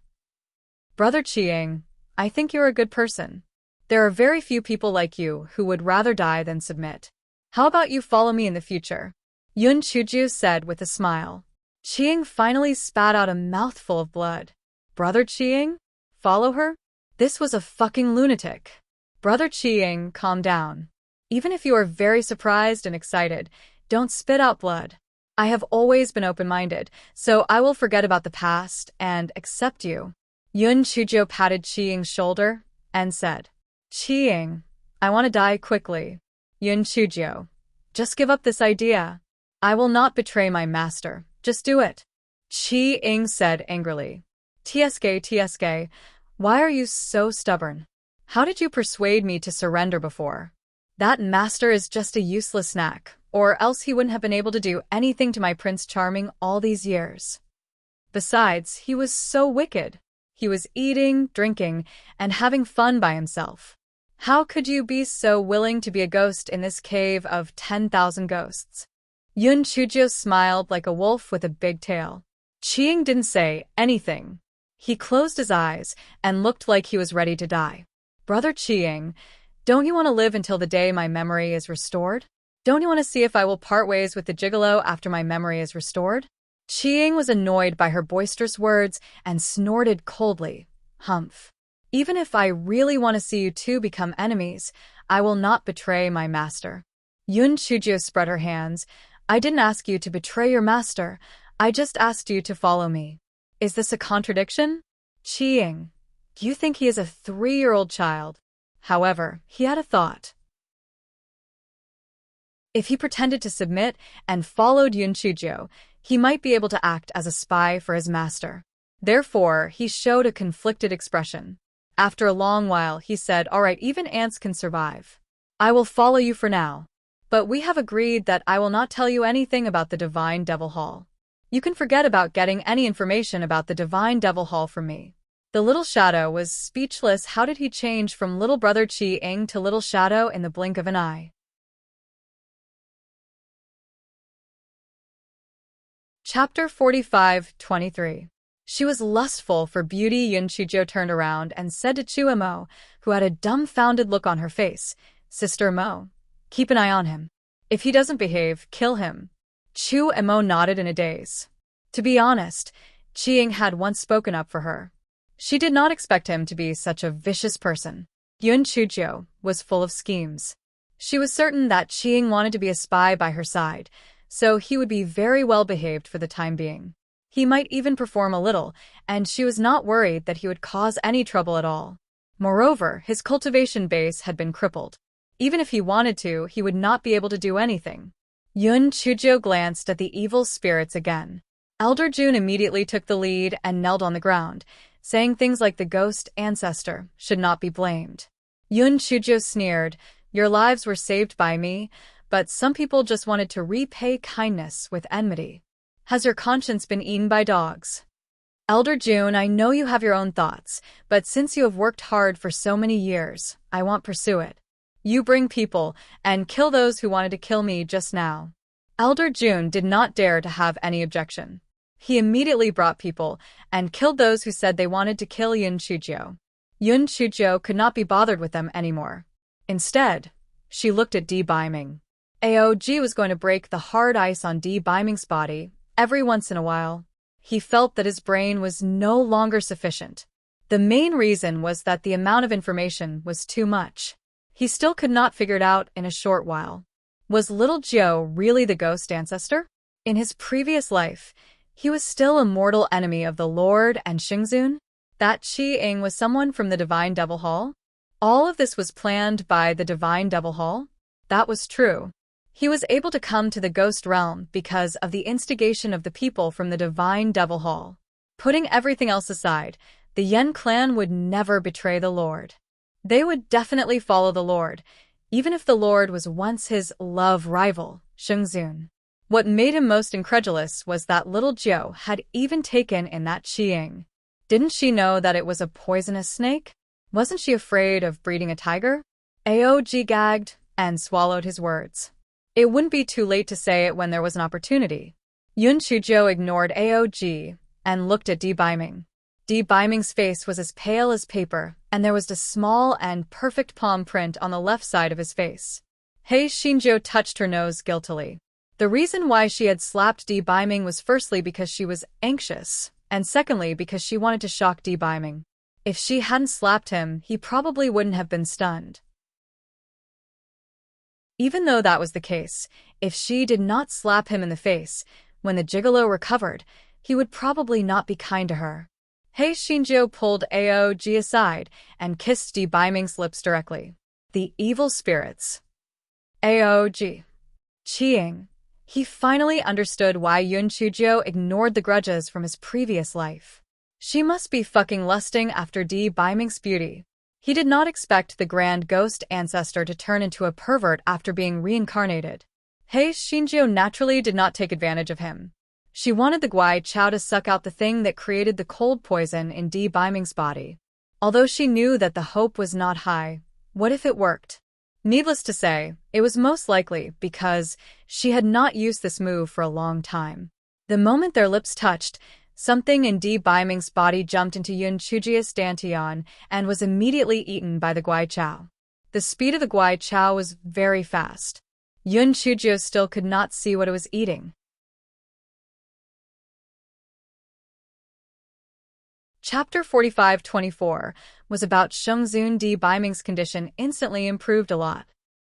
Brother Chiang, I think you're a good person. There are very few people like you who would rather die than submit. How about you follow me in the future? Yun Chuju said with a smile. Chiang finally spat out a mouthful of blood. Brother Chiang? Follow her? This was a fucking lunatic. Brother Chiang, calm down. Even if you are very surprised and excited, don't spit out blood. I have always been open-minded, so I will forget about the past and accept you. Yun Chujo patted Chiang's shoulder and said, Chiang, I want to die quickly. Yun Chujo, just give up this idea. I will not betray my master. Just do it. Chiang said angrily. TSK, why are you so stubborn? How did you persuade me to surrender before? That master is just a useless snack, or else he wouldn't have been able to do anything to my Prince Charming all these years. Besides, he was so wicked. He was eating, drinking, and having fun by himself. How could you be so willing to be a ghost in this cave of 10,000 ghosts? Yun Chujo smiled like a wolf with a big tail. Chiang didn't say anything. He closed his eyes and looked like he was ready to die. Brother Chiang, don't you want to live until the day my memory is restored? Don't you want to see if I will part ways with the gigolo after my memory is restored? Chiang was annoyed by her boisterous words and snorted coldly. Humph. Even if I really want to see you two become enemies, I will not betray my master. Yun Chujo spread her hands. I didn't ask you to betray your master. I just asked you to follow me. Is this a contradiction? Chiang, do you think he is a 3-year-old child? However, he had a thought. If he pretended to submit and followed Yun Chujo, he might be able to act as a spy for his master. Therefore, he showed a conflicted expression. After a long while, he said, all right, even ants can survive. I will follow you for now. But we have agreed that I will not tell you anything about the Divine Devil Hall. You can forget about getting any information about the Divine Devil Hall from me. The little shadow was speechless. How did he change from little brother Chiang to little shadow in the blink of an eye? Chapter 45-23. She was lustful for beauty. Yun Chujo turned around and said to Chua Mo, who had a dumbfounded look on her face, Sister Mo, keep an eye on him. If he doesn't behave, kill him. Chu and Mo nodded in a daze. To be honest, Chiang had once spoken up for her. She did not expect him to be such a vicious person. Yun Chujo was full of schemes. She was certain that Chiang wanted to be a spy by her side, so he would be very well behaved for the time being. He might even perform a little, and she was not worried that he would cause any trouble at all. Moreover, his cultivation base had been crippled. Even if he wanted to, he would not be able to do anything. Yun Chujo glanced at the evil spirits again. Elder June immediately took the lead and knelt on the ground, saying things like the ghost ancestor should not be blamed. Yun Chujo sneered, your lives were saved by me, but some people just wanted to repay kindness with enmity. Has your conscience been eaten by dogs? Elder June, I know you have your own thoughts, but since you have worked hard for so many years, I won't pursue it. You bring people and kill those who wanted to kill me just now. Elder June did not dare to have any objection. He immediately brought people and killed those who said they wanted to kill Yun Chuzhou. Yun Chuzhou could not be bothered with them anymore. Instead, she looked at Di Baiming. Aog was going to break the hard ice on Di Baiming's body every once in a while. He felt that his brain was no longer sufficient. The main reason was that the amount of information was too much. He still could not figure it out in a short while. Was little Jiu really the ghost ancestor? In his previous life, he was still a mortal enemy of the Lord and Xingzun? That Qi Ying was someone from the Divine Devil Hall? All of this was planned by the Divine Devil Hall? That was true. He was able to come to the ghost realm because of the instigation of the people from the Divine Devil Hall. Putting everything else aside, the Yen clan would never betray the Lord. They would definitely follow the Lord, even if the Lord was once his love rival, Xingzun. What made him most incredulous was that little Jiu had even taken in that Qi Ying. Didn't she know that it was a poisonous snake? Wasn't she afraid of breeding a tiger? Aog gagged and swallowed his words. It wouldn't be too late to say it when there was an opportunity. Yun Chuzhou ignored Aog and looked at Di Baiming. Di Baiming's face was as pale as paper, and there was a small and perfect palm print on the left side of his face. Hei Xinzhou touched her nose guiltily. The reason why she had slapped Di Baiming was firstly because she was anxious, and secondly because she wanted to shock Di Baiming. If she hadn't slapped him, he probably wouldn't have been stunned. Even though that was the case, if she did not slap him in the face, when the gigolo recovered, he would probably not be kind to her. Hei Xinzhou pulled Aog aside and kissed Di Baiming's lips directly. The evil spirits. Aog. Qi Ying. He finally understood why Yun Chuzhou ignored the grudges from his previous life. She must be fucking lusting after Di Baiming's beauty. He did not expect the grand ghost ancestor to turn into a pervert after being reincarnated. Hei Xinzhou naturally did not take advantage of him. She wanted the Guai Chao to suck out the thing that created the cold poison in Di Baiming's body. Although she knew that the hope was not high, what if it worked? Needless to say, it was most likely because she had not used this move for a long time. The moment their lips touched, something in Di Baiming's body jumped into Yun Chuzhou's dantian and was immediately eaten by the Guai Chao. The speed of the Guai Chao was very fast. Yun Chuzhou still could not see what it was eating. Chapter 45-24 was about Xingzun. Di Baiming's condition instantly improved a lot.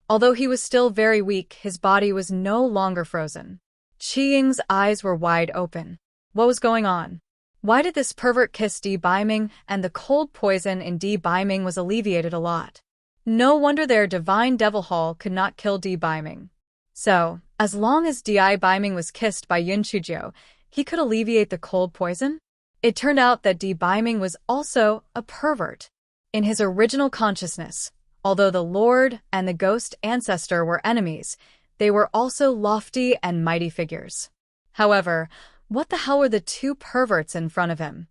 Although he was still very weak, his body was no longer frozen. Qi Ying's eyes were wide open. What was going on? Why did this pervert kiss Di Baiming, and the cold poison in Di Baiming was alleviated a lot? No wonder their Divine Devil Hall could not kill Di Baiming. So, as long as Di Baiming was kissed by Yun Chuzhou, he could alleviate the cold poison? It turned out that Di Baiming was also a pervert. In his original consciousness, although the Lord and the ghost ancestor were enemies, they were also lofty and mighty figures. However, what the hell were the two perverts in front of him?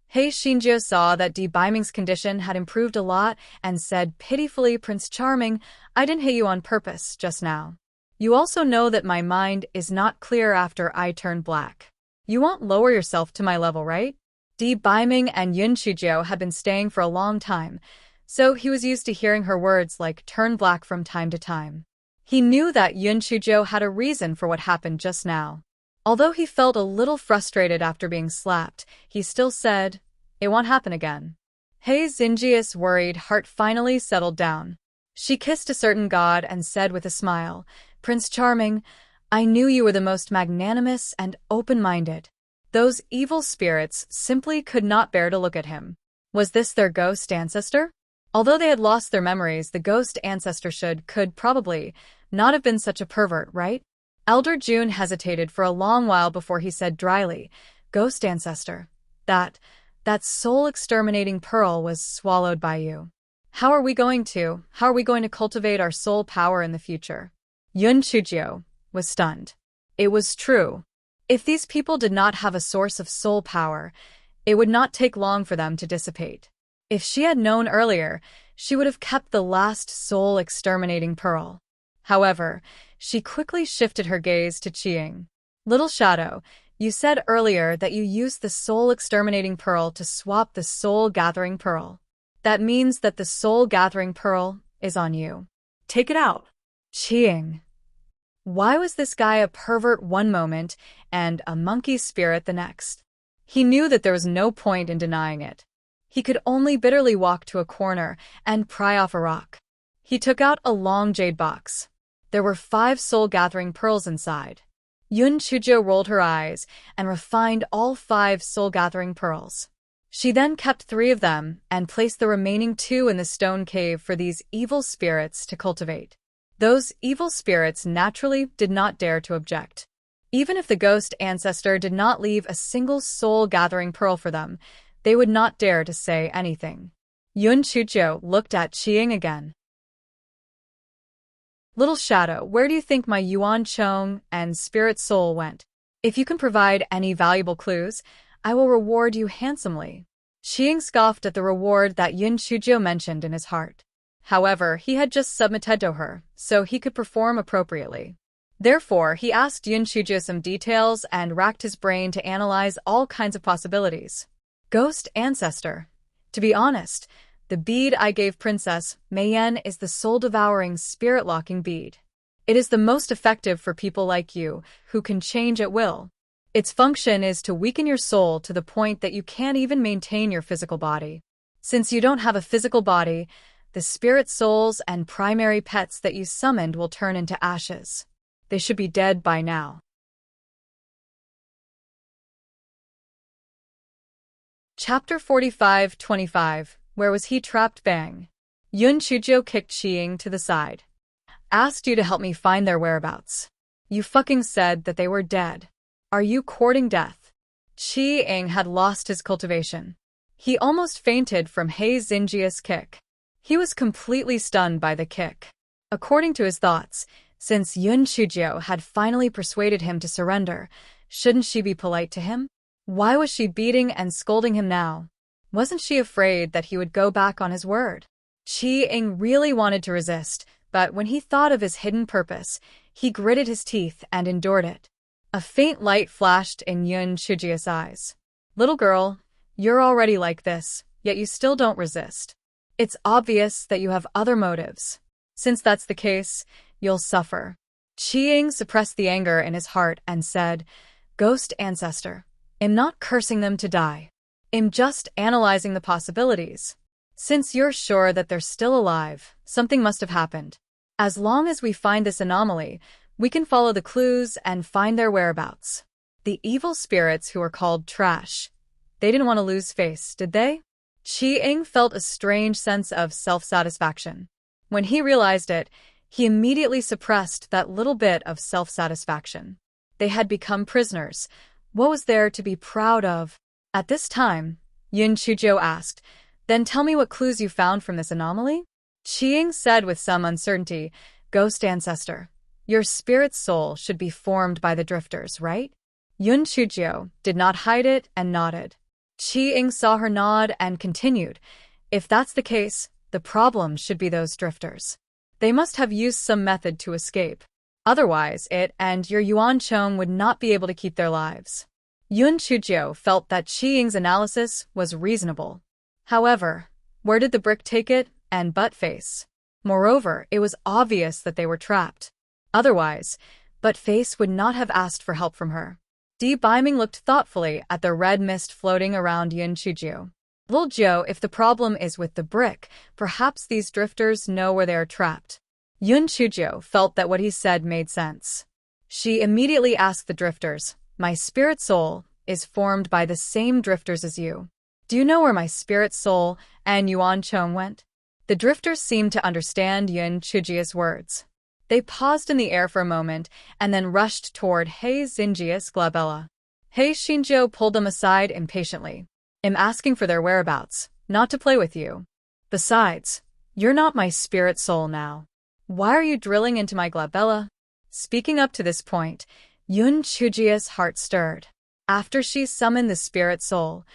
Hei Xinzhou saw that Di Baiming's condition had improved a lot and said pitifully, "Prince Charming, I didn't hit you on purpose just now. You also know that my mind is not clear after I turned black. You won't lower yourself to my level, right?" Di Baiming and Yun Chuzhou had been staying for a long time, so he was used to hearing her words like turn black from time to time. He knew that Yun Chuzhou had a reason for what happened just now. Although he felt a little frustrated after being slapped, he still said, "It won't happen again." Hei Xinzhia's worried heart finally settled down. She kissed a certain god and said with a smile, "Prince Charming, I knew you were the most magnanimous and open-minded." Those evil spirits simply could not bear to look at him. Was this their ghost ancestor? Although they had lost their memories, the ghost ancestor could probably not have been such a pervert, right? Elder June hesitated for a long while before he said dryly, "Ghost ancestor, that soul-exterminating pearl was swallowed by you. How are we going to cultivate our soul power in the future?" Yun Chuzhou was stunned. It was true. If these people did not have a source of soul power, it would not take long for them to dissipate. If she had known earlier, she would have kept the last soul-exterminating pearl. However, she quickly shifted her gaze to Qi Ying. "Little Shadow, You said earlier that you used the soul-exterminating pearl to swap the soul-gathering pearl. That means that the soul-gathering pearl is on you. Take it out. Qing. Why was this guy a pervert one moment and a monkey spirit the next? He knew that there was no point in denying it. He could only bitterly walk to a corner and pry off a rock. He took out a long jade box. There were 5 soul-gathering pearls inside. Yun Chujo rolled her eyes and refined all 5 soul-gathering pearls. She then kept 3 of them and placed the remaining 2 in the stone cave for these evil spirits to cultivate. Those evil spirits naturally did not dare to object. Even if the ghost ancestor did not leave a single soul-gathering pearl for them, they would not dare to say anything. Yun Chujo looked at Qing again. Little Shadow, where do you think my Yuan Chong and spirit soul went? If you can provide any valuable clues, I will reward you handsomely. Qing scoffed at the reward that Yun Chujo mentioned in his heart. However, he had just submitted to her, so he could perform appropriately. Therefore, he asked Yun Chujo some details and racked his brain to analyze all kinds of possibilities. Ghost ancestor. To be honest, the bead I gave Princess Mayenne is the soul-devouring, spirit-locking bead. It is the most effective for people like you, who can change at will. Its function is to weaken your soul to the point that you can't even maintain your physical body. Since you don't have a physical body, the spirit souls and primary pets that you summoned will turn into ashes. They should be dead by now. Chapter 45-25. Where was he trapped? Bang. Yun Chujo kicked Qing to the side. Asked you to help me find their whereabouts. You fucking said that they were dead. Are you courting death? Qing had lost his cultivation. He almost fainted from He Xinjia's kick. He was completely stunned by the kick. According to his thoughts, since Yun Chujo had finally persuaded him to surrender, shouldn't she be polite to him? Why was she beating and scolding him now? Wasn't she afraid that he would go back on his word? Qing really wanted to resist, but when he thought of his hidden purpose, he gritted his teeth and endured it. A faint light flashed in Yun Chujo's eyes. Little girl, you're already like this, yet you still don't resist. It's obvious that you have other motives. Since that's the case, you'll suffer. Qing suppressed the anger in his heart and said, Ghost ancestor, I'm not cursing them to die. I'm just analyzing the possibilities. Since you're sure that they're still alive, something must have happened. As long as we find this anomaly, we can follow the clues and find their whereabouts. The evil spirits who are called trash. They didn't want to lose face, did they? Qing felt a strange sense of self-satisfaction. When he realized it, he immediately suppressed that little bit of self-satisfaction. They had become prisoners. What was there to be proud of? At this time, Yun Chujo asked, Then tell me what clues you found from this anomaly? Qing said with some uncertainty, Ghost ancestor, your spirit soul should be formed by the drifters, right? Yun Chujo did not hide it and nodded. Qing saw her nod and continued, If that's the case, the problem should be those drifters. They must have used some method to escape. Otherwise, it and your Yuan Chong would not be able to keep their lives. Yun Chujo felt that Qing's analysis was reasonable. However, where did the brick take it and Buttface? Moreover, it was obvious that they were trapped. Otherwise, Buttface would not have asked for help from her. Di Biming looked thoughtfully at the red mist floating around Yun Chujo. Little Joe, if the problem is with the brick, perhaps these drifters know where they are trapped. Yun Chujo felt that what he said made sense. She immediately asked the drifters, My spirit soul is formed by the same drifters as you. Do you know where my spirit soul and Yuan Chong went? The drifters seemed to understand Yun Chujo's words. They paused in the air for a moment and then rushed toward He Xinjia's glabella. He Xinjiu pulled them aside impatiently. I'm asking for their whereabouts, not to play with you. Besides, you're not my spirit soul now. Why are you drilling into my glabella? Speaking up to this point, Yun Chujo's heart stirred. After she summoned the spirit soul,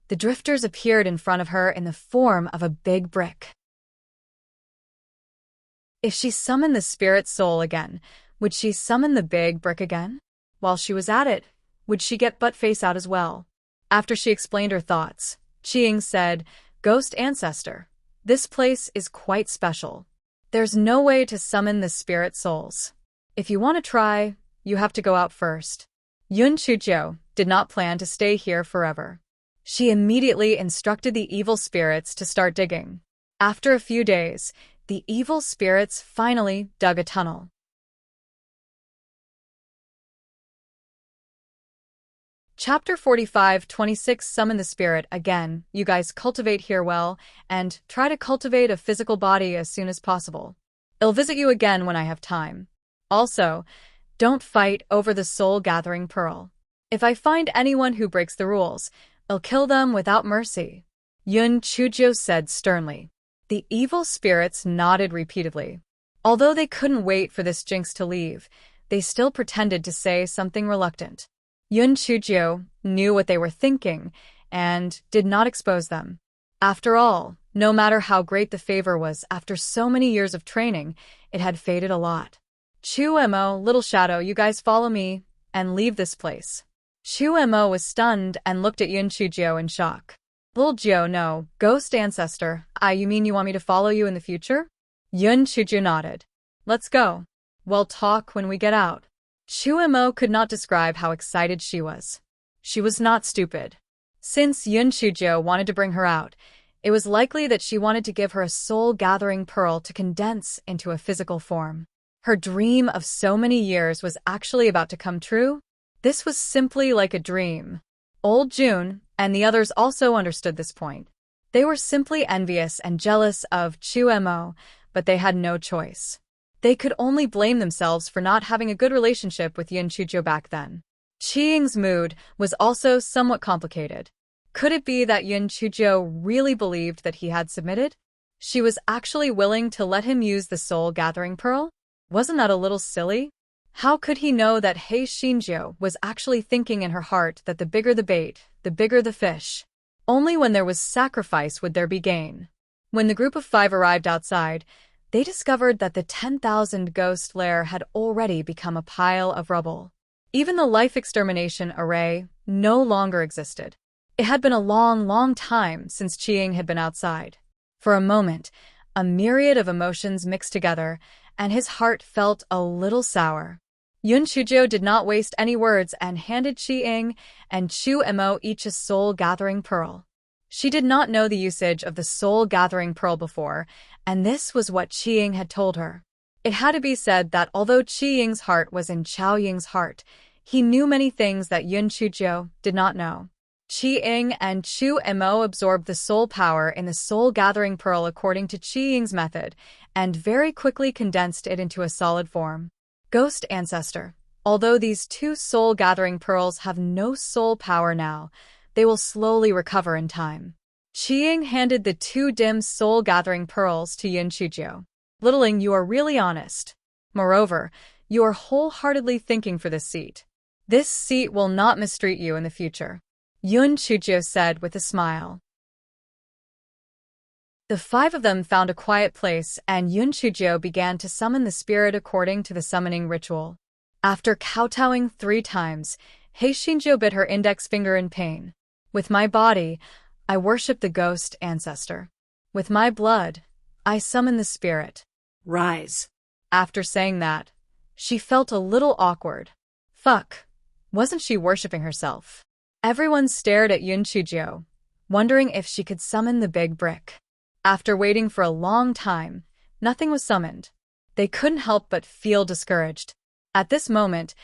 the drifters appeared in front of her in the form of a big brick. If she summoned the spirit soul again, would she summon the big brick again? While she was at it, Would she get Buttface out as well? After she explained her thoughts, Qiying said, "Ghost ancestor, this place is quite special. There's no way to summon the spirit souls. If you want to try, you have to go out first." Yun Chujiu did not plan to stay here forever. She immediately instructed the evil spirits to start digging. After a few days, the evil spirits finally dug a tunnel. Chapter 45:26 Summon the spirit again. You guys cultivate here well, and try to cultivate a physical body as soon as possible. I'll visit you again when I have time. Also, don't fight over the soul gathering pearl. If I find anyone who breaks the rules, I'll kill them without mercy. Yun Chujiu said sternly. The evil spirits nodded repeatedly. Although they couldn't wait for this jinx to leave, they still pretended to say something reluctant. Yun Chujiu knew what they were thinking and did not expose them. After all, no matter how great the favor was after so many years of training, it had faded a lot. Chu Mo, Little Shadow, you guys follow me and leave this place. Chu Mo was stunned and looked at Yun Chujiu in shock. Little Jiu, no, ghost ancestor, you mean you want me to follow you in the future? Yun Chujiu nodded. Let's go. We'll talk when we get out. Chu Mo could not describe how excited she was. She was not stupid. Since Yun Chujiu wanted to bring her out, it was likely that she wanted to give her a soul-gathering pearl to condense into a physical form. Her dream of so many years was actually about to come true. This was simply like a dream. Old June and the others also understood this point. They were simply envious and jealous of Chu Mo, but they had no choice. They could only blame themselves for not having a good relationship with Yun Chujiu back then. Qiying's mood was also somewhat complicated. Could it be that Yun Chujiu really believed that he had submitted? She was actually willing to let him use the soul-gathering pearl? Wasn't that a little silly? How could he know that He Xinjiu was actually thinking in her heart that the bigger the bait, the bigger the fish? Only when there was sacrifice would there be gain. When the group of 5 arrived outside, they discovered that the 10,000 ghost lair had already become a pile of rubble. Even the life extermination array no longer existed. It had been a long, long time since Qiying had been outside. For a moment, a myriad of emotions mixed together, and his heart felt a little sour. Yun Chujiu did not waste any words and handed Qiying and Chu Mo each a soul-gathering pearl. She did not know the usage of the soul-gathering pearl before, and this was what Qiying had told her. It had to be said that although Qiying's heart was in Chao Ying's heart, he knew many things that Yun Chujiu did not know. Qiying and Chu Mo absorbed the soul power in the soul-gathering pearl according to Qiying's method, and very quickly condensed it into a solid form. Ghost ancestor. Although these 2 soul-gathering pearls have no soul power now, they will slowly recover in time. Qiying handed the 2 dim soul-gathering pearls to Yun Chujiu. Littling, you are really honest. Moreover, you are wholeheartedly thinking for this seat. This seat will not mistreat you in the future. Yun Chujiu said with a smile. The 5 of them found a quiet place, and Yun Chujiu began to summon the spirit according to the summoning ritual. After kowtowing 3 times, He Xinjiu bit her index finger in pain. With my body, I worship the ghost ancestor. With my blood, I summon the spirit. Rise. After saying that, she felt a little awkward. Fuck. Wasn't she worshipping herself? Everyone stared at Yun Chujiu, wondering if she could summon the big brick. After waiting for a long time, nothing was summoned. They couldn't help but feel discouraged. At this moment,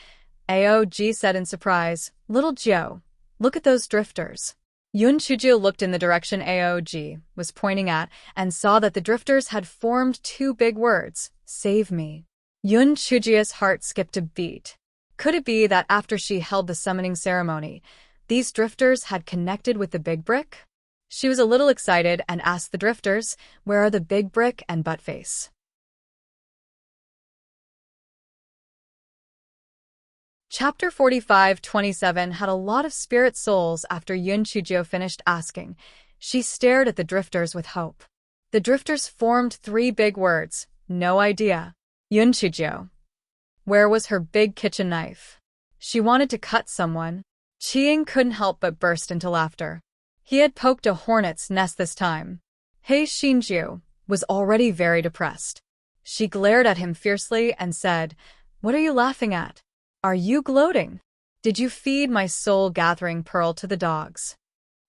Aog said in surprise, Little Jiu, look at those drifters. Yun Chujiu looked in the direction Aog was pointing at and saw that the drifters had formed 2 big words, save me. Yun Chujiu's heart skipped a beat. Could it be that after she held the summoning ceremony, these drifters had connected with the big brick? She was a little excited and asked the drifters, where are the big brick and Buttface? Chapter 45:27 had a lot of spirit souls after Yun Chujiu finished asking. She stared at the drifters with hope. The drifters formed 3 big words, no idea. Yun Chujiu. Where was her big kitchen knife? She wanted to cut someone, Qiying couldn't help but burst into laughter. He had poked a hornet's nest this time. He Xinjiu was already very depressed. She glared at him fiercely and said, "What are you laughing at? Are you gloating? Did you feed my soul-gathering pearl to the dogs?"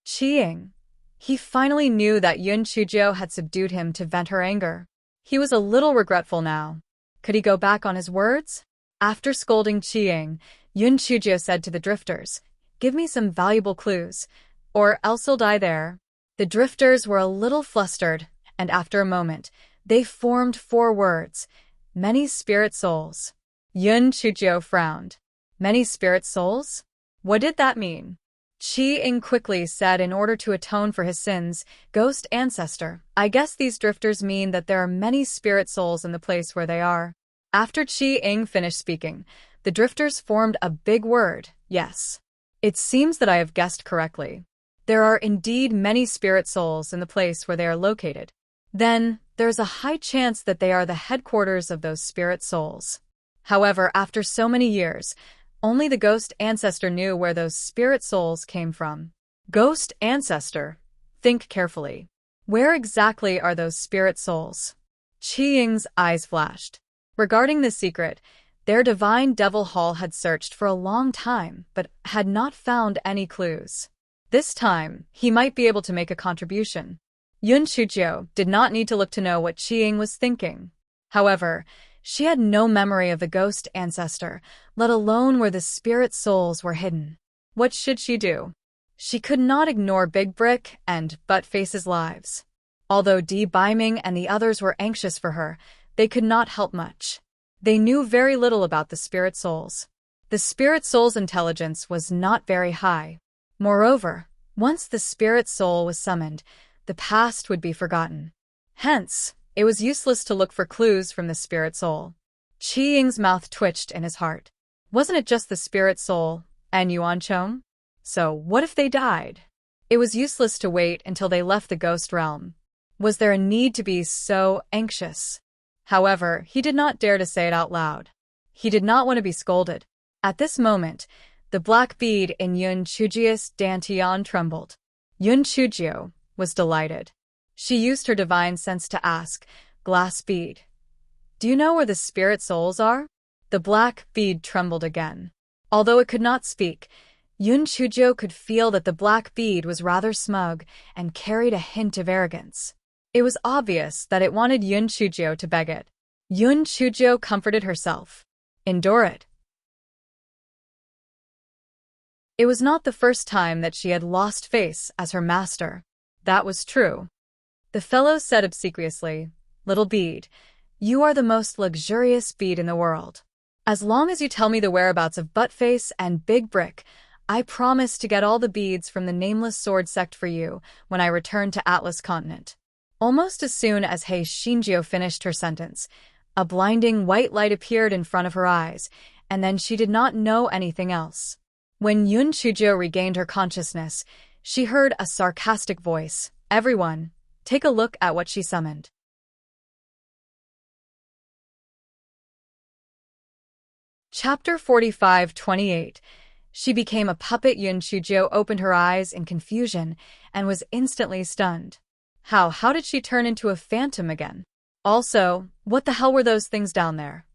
Qiying. He finally knew that Yun Chujiu had subdued him to vent her anger. He was a little regretful now. Could he go back on his words? After scolding Qiying, Yun Chujiu said to the drifters, "Give me some valuable clues, or else I'll die there." The drifters were a little flustered, and after a moment, they formed 4 words: many spirit souls. Yun Chujiu frowned. Many spirit souls? What did that mean? Qiying quickly said in order to atone for his sins, "Ghost ancestor, I guess these drifters mean that there are many spirit souls in the place where they are." After Qiying finished speaking, the drifters formed a big word, "Yes. It seems that I have guessed correctly. There are indeed many spirit souls in the place where they are located. Then, there is a high chance that they are the headquarters of those spirit souls." However, after so many years, only the ghost ancestor knew where those spirit souls came from. Ghost ancestor? Think carefully. Where exactly are those spirit souls? Qiying's eyes flashed. Regarding this secret, their divine devil hall had searched for a long time, but had not found any clues. This time, he might be able to make a contribution. Yun Chujiu did not need to look to know what Qiying was thinking. However, she had no memory of the ghost ancestor, let alone where the spirit souls were hidden. What should she do? She could not ignore Big Brick and Buttface's lives. Although Dee Biming and the others were anxious for her, they could not help much. They knew very little about the spirit souls. The spirit soul's intelligence was not very high. Moreover, once the spirit soul was summoned, the past would be forgotten. Hence, it was useless to look for clues from the spirit soul. Qiying's mouth twitched in his heart. Wasn't it just the spirit soul and Yuan Chong? So what if they died? It was useless to wait until they left the ghost realm. Was there a need to be so anxious? However, he did not dare to say it out loud. He did not want to be scolded. At this moment, the black bead in Yun Chujiu's dantian trembled. Yun Chujiu was delighted. She used her divine sense to ask, "Glass bead, do you know where the spirit souls are?" The black bead trembled again. Although it could not speak, Yun Chujiu could feel that the black bead was rather smug and carried a hint of arrogance. It was obvious that it wanted Yun Chujiu to beg it. Yun Chujiu comforted herself. Endure it. It was not the first time that she had lost face as her master. That was true. The fellow said obsequiously, "Little bead, you are the most luxurious bead in the world. As long as you tell me the whereabouts of Buttface and Big Brick, I promise to get all the beads from the Nameless Sword sect for you when I return to Atlas Continent." Almost as soon as He Xinjiu finished her sentence, a blinding white light appeared in front of her eyes, and then she did not know anything else. When Yun Chujiu regained her consciousness, she heard a sarcastic voice, "Everyone, take a look at what she summoned." Chapter 45-28. She became a puppet. Yun Chujiu opened her eyes in confusion and was instantly stunned. How did she turn into a phantom again? Also, what the hell were those things down there?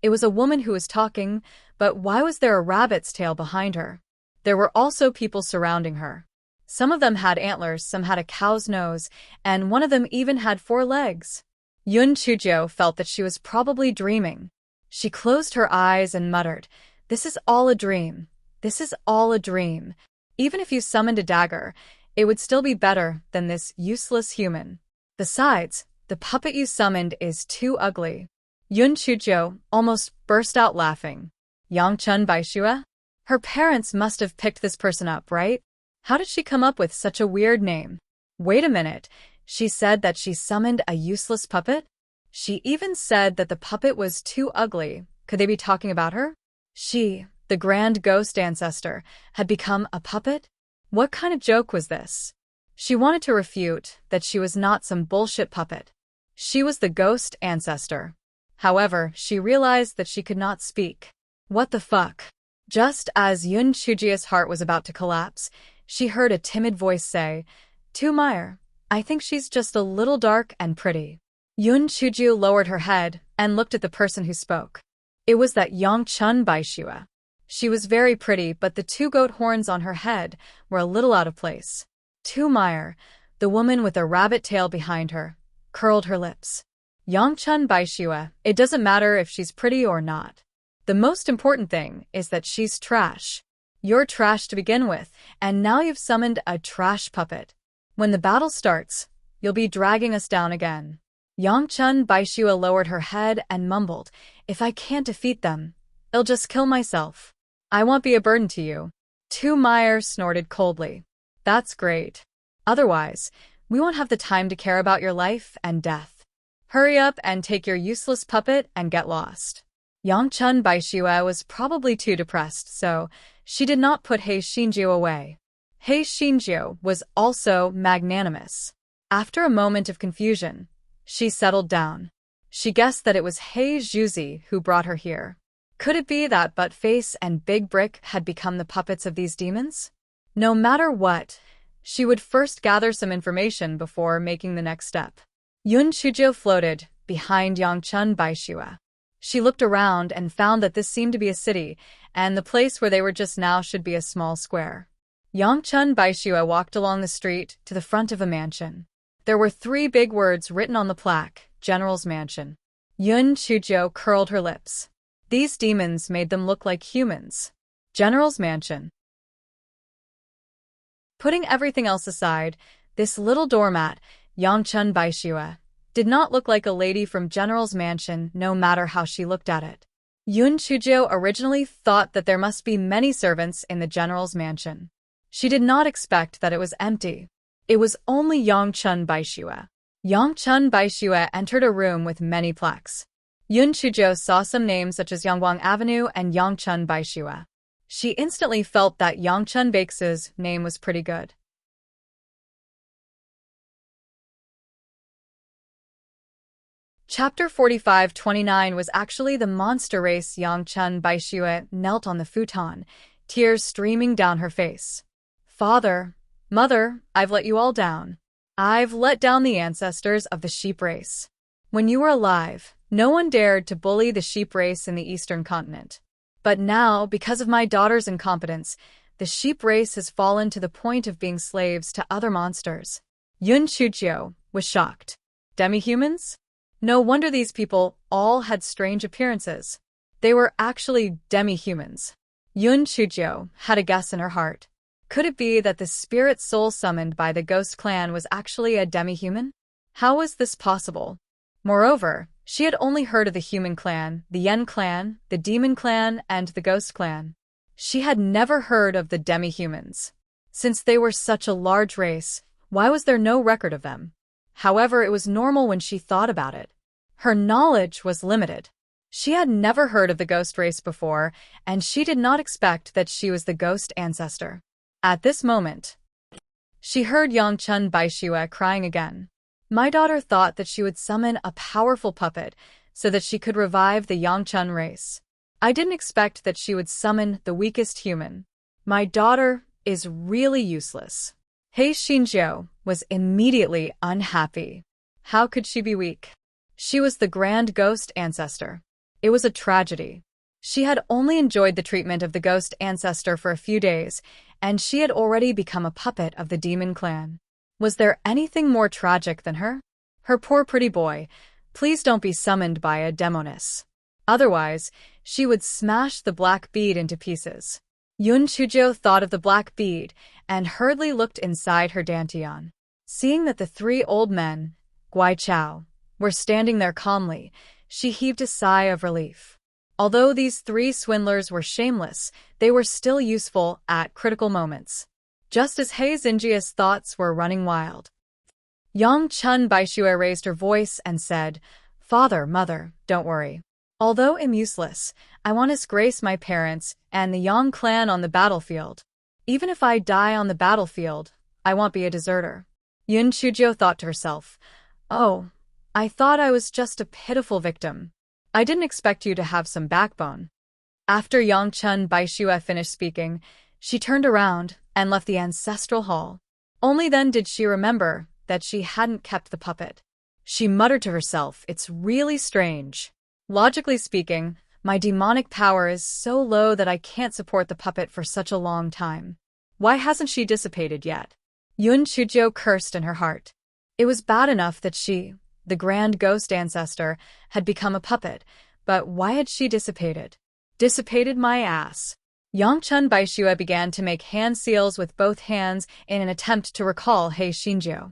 It was a woman who was talking, but why was there a rabbit's tail behind her? There were also people surrounding her. Some of them had antlers, some had a cow's nose, and one of them even had 4 legs. Yun Chujiu felt that she was probably dreaming. She closed her eyes and muttered, "This is all a dream. This is all a dream. Even if you summoned a dagger, it would still be better than this useless human. Besides, the puppet you summoned is too ugly." Yun Chujiu almost burst out laughing. Yangchun Baishua? Her parents must have picked this person up, right? How did she come up with such a weird name? Wait a minute, she said that she summoned a useless puppet? She even said that the puppet was too ugly. Could they be talking about her? She, the grand ghost ancestor, had become a puppet? What kind of joke was this? She wanted to refute that she was not some bullshit puppet. She was the ghost ancestor. However, she realized that she could not speak. What the fuck? Just as Yun Chujia's heart was about to collapse, she heard a timid voice say, "Tu Meyer, I think she's just a little dark and pretty." Yun Chuju lowered her head and looked at the person who spoke. It was that Yongchun Baishua. She was very pretty, but the two goat horns on her head were a little out of place. Tu Meyer, the woman with a rabbit tail behind her, curled her lips. Yongchun Baishua, it doesn't matter if she's pretty or not. The most important thing is that she's trash. You're trash to begin with, and now you've summoned a trash puppet. When the battle starts, you'll be dragging us down again. Yongchun Baishua lowered her head and mumbled, "If I can't defeat them, I'll just kill myself. I won't be a burden to you." Tu Meyer snorted coldly. "That's great. Otherwise, we won't have the time to care about your life and death. Hurry up and take your useless puppet and get lost." Yongchun Baishua was probably too depressed, so she did not put He Xinjiu away. He Xinjiu was also magnanimous. After a moment of confusion, she settled down. She guessed that it was He Zhuzi who brought her here. Could it be that Buttface and Big Brick had become the puppets of these demons? No matter what, she would first gather some information before making the next step. Yun Chujiu floated behind Yongchun Baishua. She looked around and found that this seemed to be a city, and the place where they were just now should be a small square. Yongchun Baishua walked along the street to the front of a mansion. There were 3 big words written on the plaque, General's Mansion. Yun Chujiu curled her lips. These demons made them look like humans. General's Mansion. Putting everything else aside, this little doormat, Yongchun Baishua, did not look like a lady from General's Mansion no matter how she looked at it. Yun Chujiu originally thought that there must be many servants in the General's Mansion. She did not expect that it was empty. It was only Yongchun Baishua. Yongchun Baishua entered a room with many plaques. Yun Chujiu saw some names such as Yongguang Avenue and Yongchun Baishua. She instantly felt that Yongchun Baix's name was pretty good. Chapter 45-29 was actually the monster race. Yongchun Baishua knelt on the futon, tears streaming down her face. "Father, Mother, I've let you all down. I've let down the ancestors of the sheep race. When you were alive, no one dared to bully the sheep race in the Eastern continent. But now, because of my daughter's incompetence, the sheep race has fallen to the point of being slaves to other monsters." Yun Chujiu was shocked. Demi-humans? No wonder these people all had strange appearances. They were actually demi-humans. Yun Chujiu had a guess in her heart. Could it be that the spirit soul summoned by the ghost clan was actually a demi-human? How was this possible? Moreover, she had only heard of the human clan, the yen clan, the demon clan, and the ghost clan. She had never heard of the demi-humans. Since they were such a large race, why was there no record of them? However, it was normal when she thought about it. Her knowledge was limited. She had never heard of the ghost race before, and she did not expect that she was the ghost ancestor. At this moment, she heard Yongchun Baishua crying again. "My daughter thought that she would summon a powerful puppet so that she could revive the Yongchun race. I didn't expect that she would summon the weakest human. My daughter is really useless." He Xinjiu was immediately unhappy. How could she be weak? She was the grand ghost ancestor. It was a tragedy. She had only enjoyed the treatment of the ghost ancestor for a few days, and she had already become a puppet of the demon clan. Was there anything more tragic than her? Her poor pretty boy, please don't be summoned by a demoness. Otherwise, she would smash the black bead into pieces. Yun Chujiu thought of the black bead and hurriedly looked inside her dantian. Seeing that the 3 old men, Guai Chao, were standing there calmly, she heaved a sigh of relief. Although these 3 swindlers were shameless, they were still useful at critical moments. Just as He Xinjia's thoughts were running wild, Yongchun Baishua raised her voice and said, "Father, Mother, don't worry. Although I'm useless, I want to grace my parents and the Yang clan on the battlefield. Even if I die on the battlefield, I won't be a deserter." Yun Chujiu thought to herself, "Oh, I thought I was just a pitiful victim. I didn't expect you to have some backbone." After Yangchun Baishue finished speaking, she turned around and left the ancestral hall. Only then did she remember that she hadn't kept the puppet. She muttered to herself, "It's really strange. Logically speaking, my demonic power is so low that I can't support the puppet for such a long time. Why hasn't she dissipated yet?" Yun Chujiu cursed in her heart. It was bad enough that she, the grand ghost ancestor, had become a puppet, but why had she dissipated? Dissipated my ass. Yangchun Baishue began to make hand seals with both hands in an attempt to recall He Xinjiu.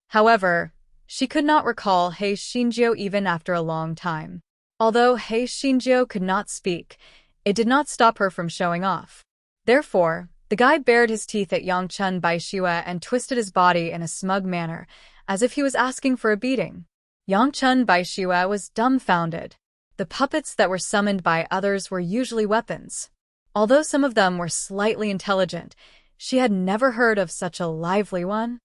However, she could not recall He Xinjiu even after a long time. Although He Xinjiu could not speak, it did not stop her from showing off. Therefore, the guy bared his teeth at Yangchun Baishue and twisted his body in a smug manner, as if he was asking for a beating. Yangchun Baishue was dumbfounded. The puppets that were summoned by others were usually weapons. Although some of them were slightly intelligent, she had never heard of such a lively one.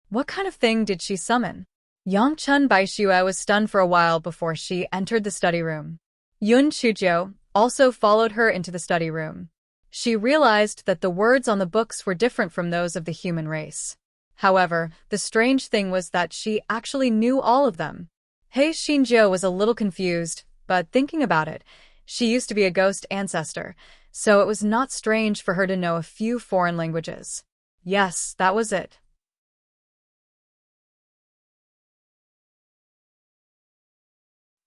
What kind of thing did she summon? Yangchun Baishue was stunned for a while before she entered the study room. Yun Chujiu also followed her into the study room. She realized that the words on the books were different from those of the human race. However, the strange thing was that she actually knew all of them. He Xinjiu was a little confused, but thinking about it, she used to be a ghost ancestor, so it was not strange for her to know a few foreign languages. Yes, that was it.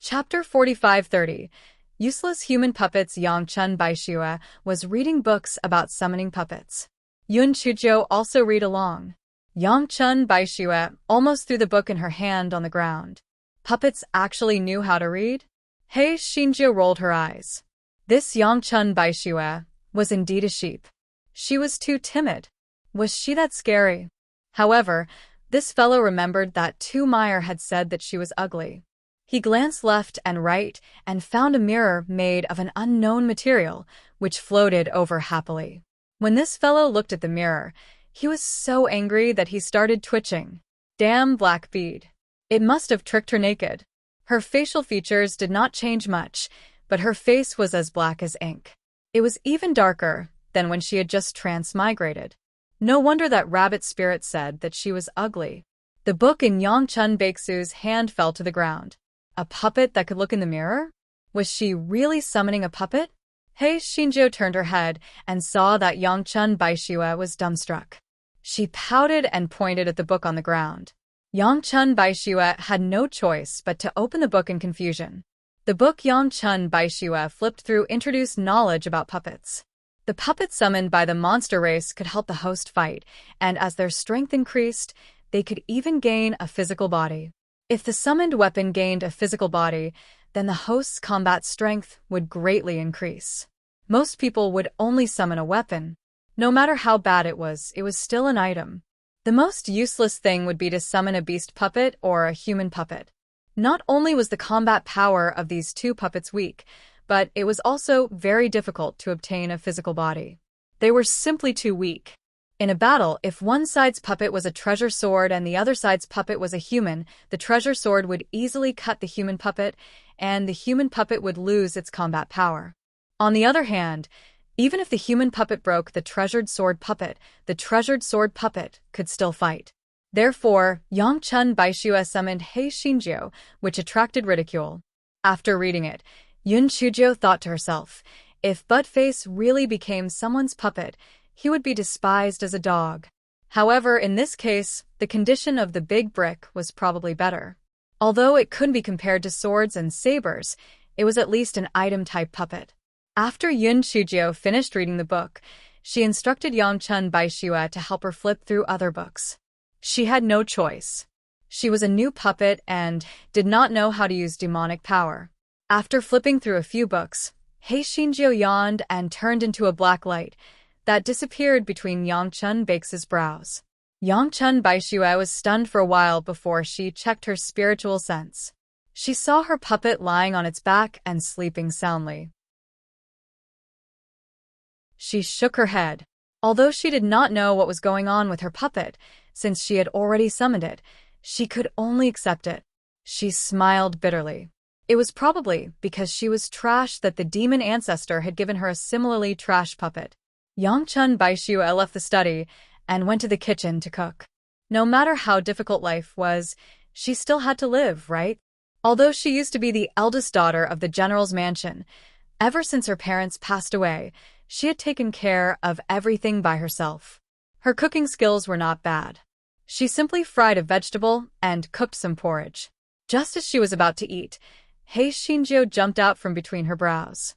Chapter 45-30. Useless Human Puppets. Yangchun Baishue was reading books about summoning puppets. Yun Chujiu also read along. Yangchun Baishue almost threw the book in her hand on the ground. Puppets actually knew how to read? He Xinjiu rolled her eyes. This Yangchun Baishue was indeed a sheep. She was too timid. Was she that scary? However, this fellow remembered that Tu Meyer had said that she was ugly. He glanced left and right and found a mirror made of an unknown material, which floated over happily. When this fellow looked at the mirror, he was so angry that he started twitching. Damn black bead. It must have tricked her naked. Her facial features did not change much, but her face was as black as ink. It was even darker than when she had just transmigrated. No wonder that rabbit spirit said that she was ugly. The book in Yangchun Baixu's hand fell to the ground. A puppet that could look in the mirror? Was she really summoning a puppet? He Xinjiu turned her head and saw that Yangchun Baishue was dumbstruck. She pouted and pointed at the book on the ground. Yangchun Baishue had no choice but to open the book in confusion. The book Yangchun Baishue flipped through introduced knowledge about puppets. The puppets summoned by the monster race could help the host fight, and as their strength increased, they could even gain a physical body. If the summoned weapon gained a physical body, then the host's combat strength would greatly increase. Most people would only summon a weapon. No matter how bad it was still an item. The most useless thing would be to summon a beast puppet or a human puppet. Not only was the combat power of these two puppets weak, but it was also very difficult to obtain a physical body. They were simply too weak. In a battle, if one side's puppet was a treasure sword and the other side's puppet was a human, the treasure sword would easily cut the human puppet, and the human puppet would lose its combat power. On the other hand, even if the human puppet broke the treasured sword puppet could still fight. Therefore, Yangchun Baishue summoned He Xinjiu, which attracted ridicule. After reading it, Yun Chujiu thought to herself, if Buttface really became someone's puppet, he would be despised as a dog. However, in this case, the condition of the big brick was probably better. Although it couldn't be compared to swords and sabers, it was at least an item-type puppet. After Yun Chujiu finished reading the book, she instructed Yangchun Baishue to help her flip through other books. She had no choice. She was a new puppet and did not know how to use demonic power. After flipping through a few books, He Xinjiu yawned and turned into a black light that disappeared between Yangchun Baixu's brows. Yangchun Baishue was stunned for a while before she checked her spiritual sense. She saw her puppet lying on its back and sleeping soundly. She shook her head. Although she did not know what was going on with her puppet, since she had already summoned it, she could only accept it. She smiled bitterly. It was probably because she was trash that the demon ancestor had given her a similarly trash puppet. Yangchun Baixue left the study and went to the kitchen to cook. No matter how difficult life was, she still had to live, right? Although she used to be the eldest daughter of the general's mansion, ever since her parents passed away, she had taken care of everything by herself. Her cooking skills were not bad. She simply fried a vegetable and cooked some porridge. Just as she was about to eat, Hei Xinjiu jumped out from between her brows.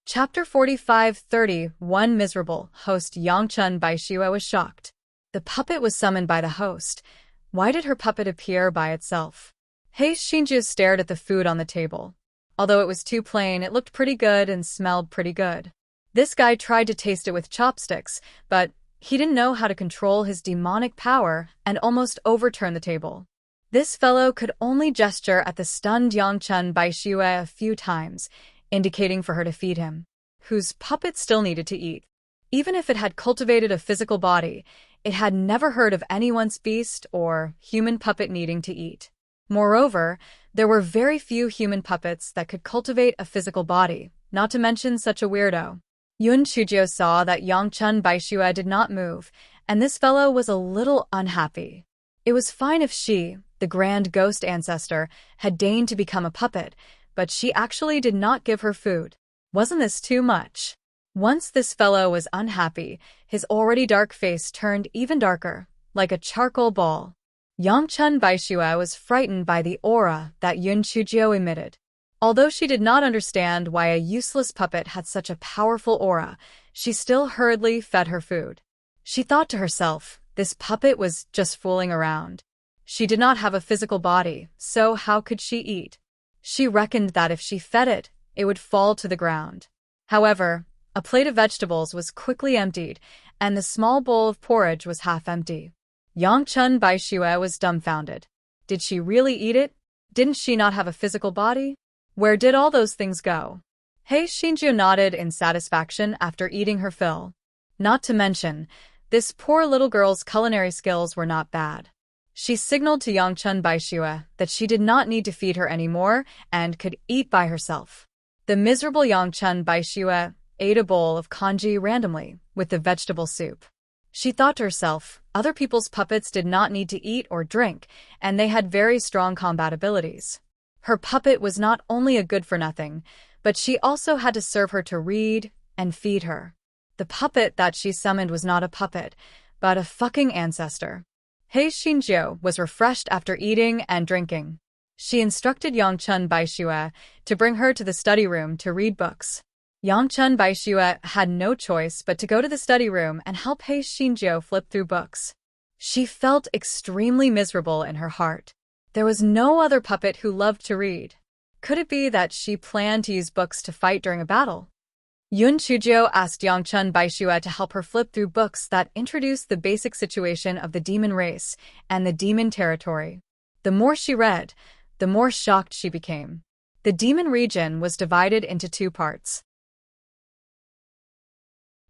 Chapter 45:30 One miserable host. Yangchun Baixue was shocked. The puppet was summoned by the host. Why did her puppet appear by itself? Hei Xinjiu stared at the food on the table. Although it was too plain, it looked pretty good and smelled pretty good. This guy tried to taste it with chopsticks, but he didn't know how to control his demonic power and almost overturned the table. This fellow could only gesture at the stunned Yangchun Baixue a few times, indicating for her to feed him, whose puppet still needed to eat. Even if it had cultivated a physical body, it had never heard of anyone's beast or human puppet needing to eat. Moreover, there were very few human puppets that could cultivate a physical body, not to mention such a weirdo. Yun Chujio saw that Yangchun Baixue did not move, and this fellow was a little unhappy. It was fine if she, the grand ghost ancestor, had deigned to become a puppet, but she actually did not give her food. Wasn't this too much? Once this fellow was unhappy, his already dark face turned even darker, like a charcoal ball. Yangchun Baixue was frightened by the aura that Yun Chujio emitted. Although she did not understand why a useless puppet had such a powerful aura, she still hurriedly fed her food. She thought to herself, this puppet was just fooling around. She did not have a physical body, so how could she eat? She reckoned that if she fed it, it would fall to the ground. However, a plate of vegetables was quickly emptied, and the small bowl of porridge was half empty. Yangchun Baixue was dumbfounded. Did she really eat it? Didn't she not have a physical body? Where did all those things go? Hei Xinjiu nodded in satisfaction after eating her fill. Not to mention, this poor little girl's culinary skills were not bad. She signaled to Yangchun Baixue that she did not need to feed her anymore and could eat by herself. The miserable Yangchun Baixue ate a bowl of congee randomly with the vegetable soup. She thought to herself, other people's puppets did not need to eat or drink, and they had very strong combat abilities. Her puppet was not only a good-for-nothing, but she also had to serve her to read and feed her. The puppet that she summoned was not a puppet, but a fucking ancestor. Hei Xinjiu was refreshed after eating and drinking. She instructed Yangchun Baixue to bring her to the study room to read books. Yangchun Baixue had no choice but to go to the study room and help Hei Xinjiu flip through books. She felt extremely miserable in her heart. There was no other puppet who loved to read. Could it be that she planned to use books to fight during a battle? Yun Chujio asked Yangchun Baixue to help her flip through books that introduced the basic situation of the demon race and the demon territory. The more she read, the more shocked she became. The demon region was divided into two parts.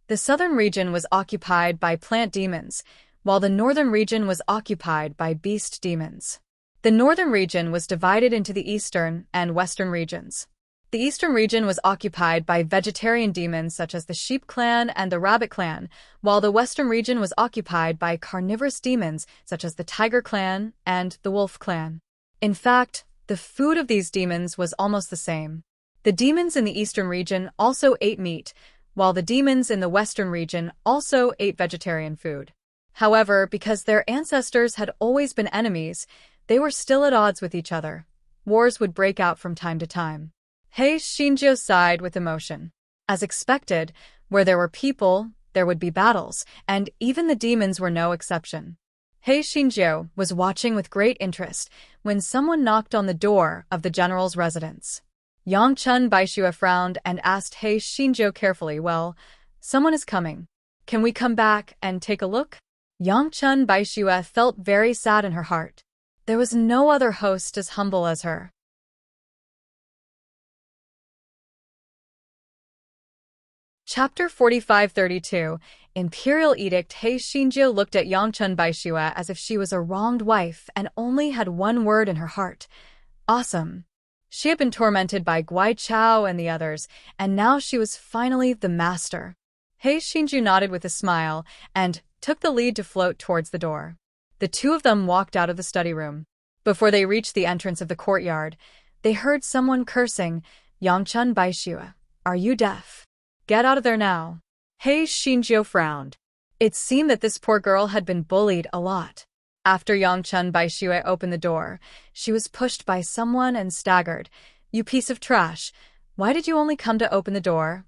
The southern region was occupied by plant demons, while the northern region was occupied by beast demons. The northern region was divided into the eastern and western regions. The eastern region was occupied by vegetarian demons such as the sheep clan and the rabbit clan, while the western region was occupied by carnivorous demons such as the tiger clan and the wolf clan. In fact, the food of these demons was almost the same. The demons in the eastern region also ate meat, while the demons in the western region also ate vegetarian food. However, because their ancestors had always been enemies, they were still at odds with each other. Wars would break out from time to time. Hei Xinjiu sighed with emotion. As expected, where there were people, there would be battles, and even the demons were no exception. Hei Xinjiu was watching with great interest when someone knocked on the door of the general's residence. Yangchun Baixue frowned and asked Hei Xinjiu carefully, "Well, someone is coming. Can we come back and take a look?" Yangchun Baixue felt very sad in her heart. There was no other host as humble as her. Chapter 45:32 Imperial Edict. He Xinjiu looked at Yangchun Baixue as if she was a wronged wife and only had one word in her heart. Awesome. She had been tormented by Guai Chao and the others, and now she was finally the master. He Xinjiu nodded with a smile and took the lead to float towards the door. The two of them walked out of the study room. Before they reached the entrance of the courtyard, they heard someone cursing, "Yangchun Baixue, are you deaf? Get out of there now." He Xinjiu frowned. It seemed that this poor girl had been bullied a lot. After Yangchun Baixue opened the door, she was pushed by someone and staggered. "You piece of trash. Why did you only come to open the door?"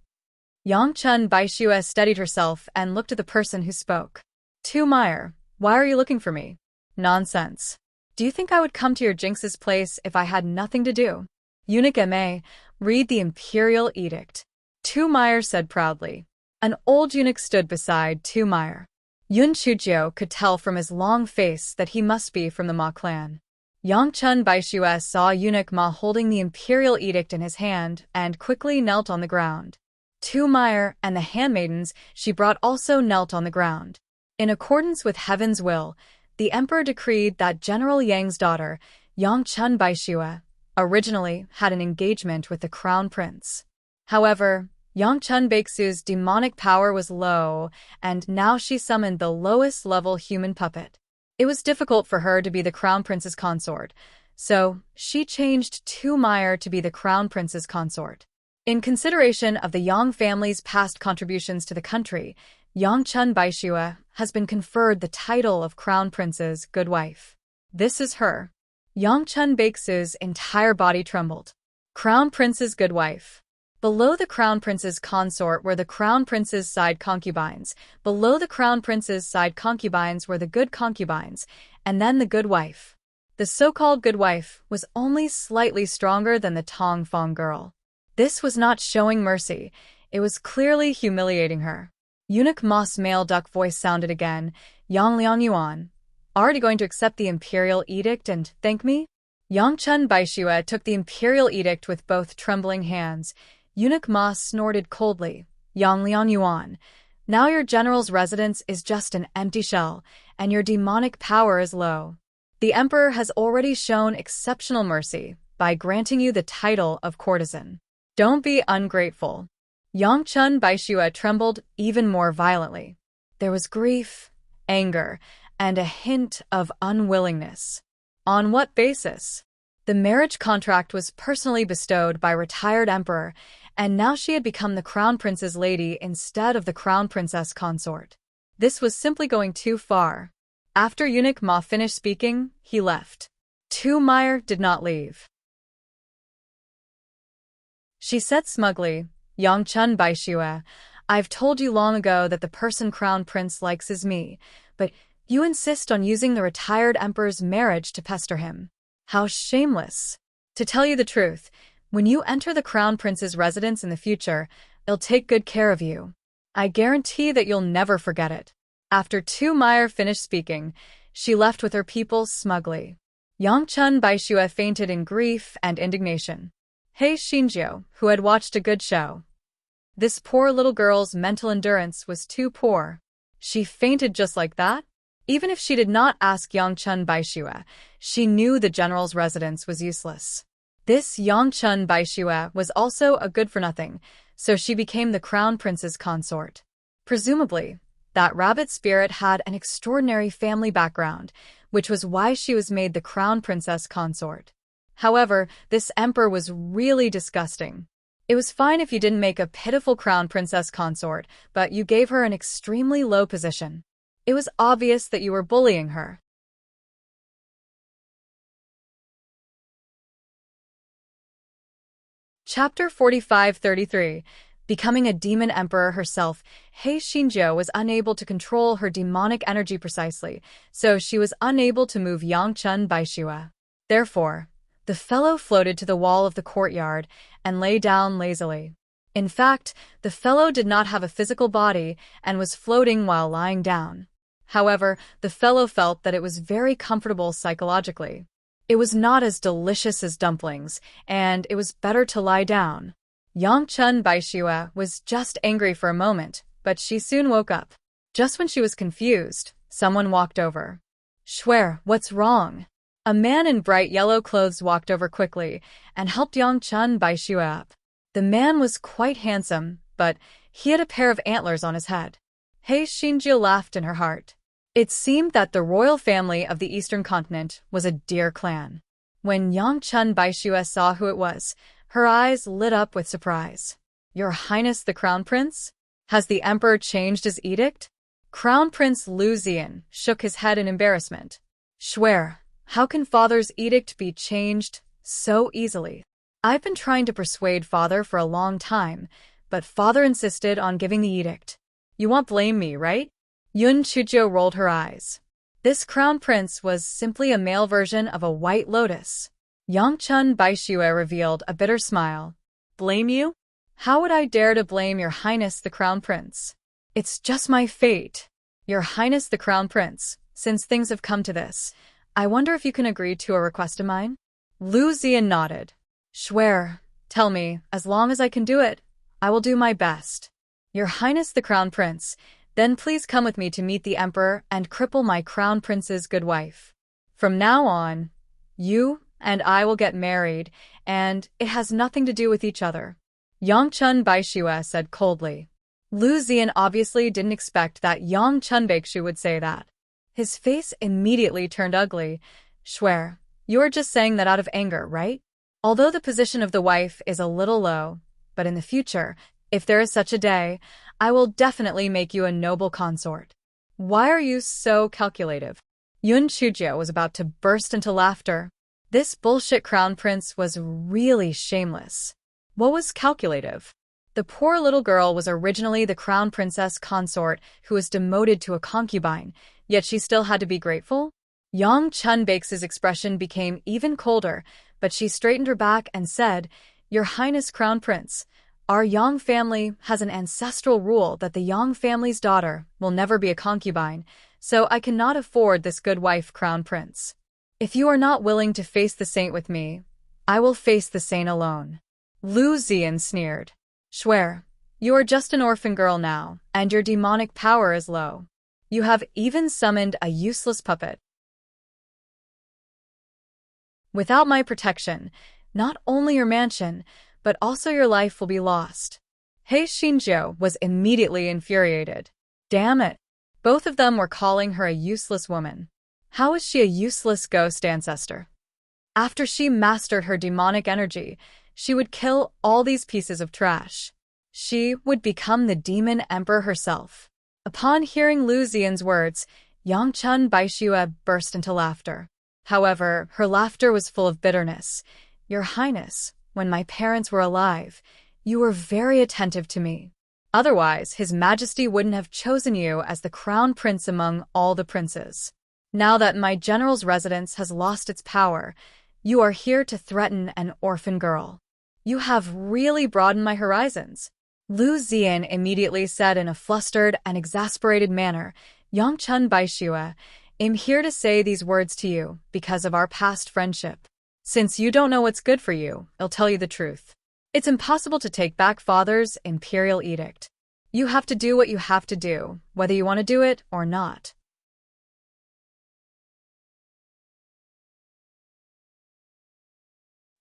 Yangchun Baixue steadied herself and looked at the person who spoke. "Tu Meyer, why are you looking for me?" "Nonsense. Do you think I would come to your Jinx's place if I had nothing to do?" "Eunuch Ma, read the Imperial Edict," Tu Meyer said proudly. An old eunuch stood beside Tu Meyer. Yun Chujiu could tell from his long face that he must be from the Ma clan. Yangchun Baixue saw Eunuch Ma holding the Imperial Edict in his hand and quickly knelt on the ground. Tu Meyer and the handmaidens she brought also knelt on the ground. In accordance with heaven's will, the emperor decreed that General Yang's daughter, Yangchun Baixue, originally had an engagement with the crown prince. However, Yangchun Baixue's demonic power was low, and now she summoned the lowest-level human puppet. It was difficult for her to be the crown prince's consort, so she changed Tu Meyer to be the crown prince's consort. In consideration of the Yang family's past contributions to the country, Yangchun Baixue has been conferred the title of crown prince's good wife. This is her. Yangchun Baixue's entire body trembled. Crown prince's good wife. Below the crown prince's consort were the crown prince's side concubines, below the crown prince's side concubines were the good concubines, and then the good wife. The so-called good wife was only slightly stronger than the Tong Fong girl. This was not showing mercy, it was clearly humiliating her. Eunuch Ma's male duck voice sounded again, "Yang Liang Yuan, are you going to accept the Imperial Edict and thank me?" Yangchun Baixue took the Imperial Edict with both trembling hands. Eunuch Ma snorted coldly, "Yang Liang Yuan, now your general's residence is just an empty shell, and your demonic power is low. The emperor has already shown exceptional mercy by granting you the title of courtesan. Don't be ungrateful." Yangchun Baixue trembled even more violently. There was grief, anger, and a hint of unwillingness. On what basis? The marriage contract was personally bestowed by retired emperor, and now she had become the crown prince's lady instead of the crown princess consort. This was simply going too far. After Eunuch Ma finished speaking, he left. Tu Meyer did not leave. She said smugly, "Yangchun Baixue, I've told you long ago that the person crown prince likes is me, but you insist on using the retired emperor's marriage to pester him. How shameless. To tell you the truth, when you enter the crown prince's residence in the future, he'll take good care of you. I guarantee that you'll never forget it." After Tu Meyer finished speaking, she left with her people smugly. Yangchun Baixue fainted in grief and indignation. He Xinjiu, who had watched a good show. This poor little girl's mental endurance was too poor. She fainted just like that? Even if she did not ask Yangchun Baixue, she knew the general's residence was useless. This Yangchun Baixue was also a good-for-nothing, so she became the crown prince's consort. Presumably, that rabbit spirit had an extraordinary family background, which was why she was made the crown princess consort. However, this emperor was really disgusting. It was fine if you didn't make a pitiful crown princess consort, but you gave her an extremely low position. It was obvious that you were bullying her. Chapter 45-33. Becoming a demon emperor herself, He Xinjiu was unable to control her demonic energy precisely, so she was unable to move Yangchun Baixue. Therefore, the fellow floated to the wall of the courtyard and lay down lazily. In fact, the fellow did not have a physical body and was floating while lying down. However, the fellow felt that it was very comfortable psychologically. It was not as delicious as dumplings, and it was better to lie down. Yangchun Baixue was just angry for a moment, but she soon woke up. Just when she was confused, someone walked over. "Swear, what's wrong?" A man in bright yellow clothes walked over quickly and helped Yang Chun Baishu up. The man was quite handsome, but he had a pair of antlers on his head. He Xinjiu laughed in her heart. It seemed that the royal family of the Eastern continent was a dear clan. When Yang Chun Baishu saw who it was, her eyes lit up with surprise. "Your Highness the Crown Prince? Has the Emperor changed his edict?" Crown Prince Lu Zian shook his head in embarrassment. "Swear, how can Father's edict be changed so easily? I've been trying to persuade Father for a long time, but Father insisted on giving the edict. You won't blame me, right?" Yun Chuzhou rolled her eyes. This Crown Prince was simply a male version of a white lotus. Yang Chun Baishu revealed a bitter smile. "Blame you? How would I dare to blame Your Highness the Crown Prince? It's just my fate. Your Highness the Crown Prince, since things have come to this, I wonder if you can agree to a request of mine?" Lu Zian nodded. "Swear, tell me, as long as I can do it, I will do my best." "Your Highness the Crown Prince, then please come with me to meet the Emperor and cripple my Crown Prince's good wife. From now on, you and I will get married, and it has nothing to do with each other," Yang Chun Baishu said coldly. Lu Zian obviously didn't expect that Yang Chun Baishu would say that. His face immediately turned ugly. "Swear, you're just saying that out of anger, right? Although the position of the wife is a little low, but in the future, if there is such a day, I will definitely make you a noble consort. Why are you so calculative?" Yun Chuzhou was about to burst into laughter. This bullshit Crown Prince was really shameless. What was calculative? The poor little girl was originally the Crown Princess consort who was demoted to a concubine, yet she still had to be grateful? Yang Chun Baishu's expression became even colder, but she straightened her back and said, "Your Highness Crown Prince, our Yang family has an ancestral rule that the Yang family's daughter will never be a concubine, so I cannot afford this good wife, Crown Prince. If you are not willing to face the saint with me, I will face the saint alone." Lu Zian sneered. "Swear, you are just an orphan girl now, and your demonic power is low. You have even summoned a useless puppet. Without my protection, not only your mansion, but also your life will be lost." He Xinjiu was immediately infuriated. Damn it! Both of them were calling her a useless woman. How is she a useless ghost ancestor? After she mastered her demonic energy, she would kill all these pieces of trash. She would become the demon emperor herself. Upon hearing Lu Zian's words, Yang Chun Baishu burst into laughter. However, her laughter was full of bitterness. "Your Highness, when my parents were alive, you were very attentive to me. Otherwise, His Majesty wouldn't have chosen you as the crown prince among all the princes. Now that my general's residence has lost its power, you are here to threaten an orphan girl. You have really broadened my horizons." Lu Zian immediately said in a flustered and exasperated manner, "Yang Chun Baishu, I'm here to say these words to you because of our past friendship. Since you don't know what's good for you, I'll tell you the truth. It's impossible to take back Father's imperial edict. You have to do what you have to do, whether you want to do it or not."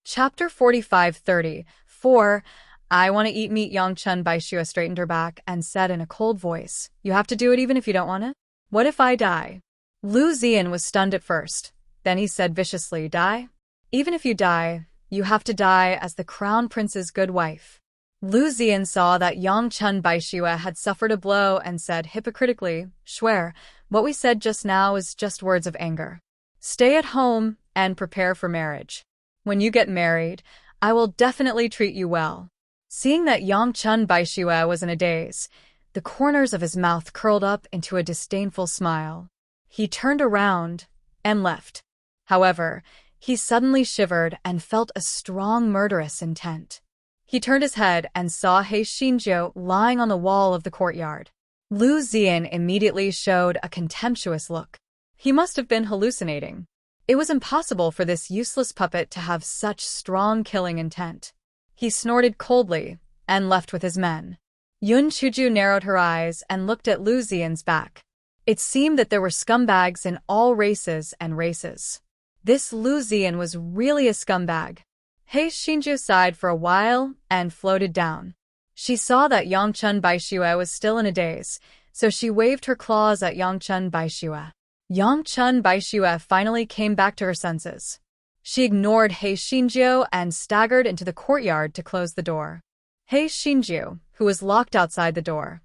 Chapter 45:34. "I want to eat meat." Yang Chun Baishu straightened her back and said in a cold voice, "You have to do it even if you don't want it? What if I die?" Lu Zian was stunned at first. Then he said viciously, "Die? Even if you die, you have to die as the Crown Prince's good wife." Lu Zian saw that Yang Chun Baishu had suffered a blow and said hypocritically, "Swear, what we said just now is just words of anger. Stay at home and prepare for marriage. When you get married, I will definitely treat you well." Seeing that Yang Chun Baishu was in a daze, the corners of his mouth curled up into a disdainful smile. He turned around and left. However, he suddenly shivered and felt a strong murderous intent. He turned his head and saw He Xinjiu lying on the wall of the courtyard. Lu Zian immediately showed a contemptuous look. He must have been hallucinating. It was impossible for this useless puppet to have such strong killing intent. He snorted coldly and left with his men. Yun Chuju narrowed her eyes and looked at Lu Xian's back. It seemed that there were scumbags in all races and races. This Lu Xian was really a scumbag. He Xinju sighed for a while and floated down. She saw that Yangchun Baixue was still in a daze, so she waved her claws at Yangchun Baixue. Yangchun Baixue finally came back to her senses. She ignored He Xinjiu and staggered into the courtyard to close the door. He Xinjiu, who was locked outside the door.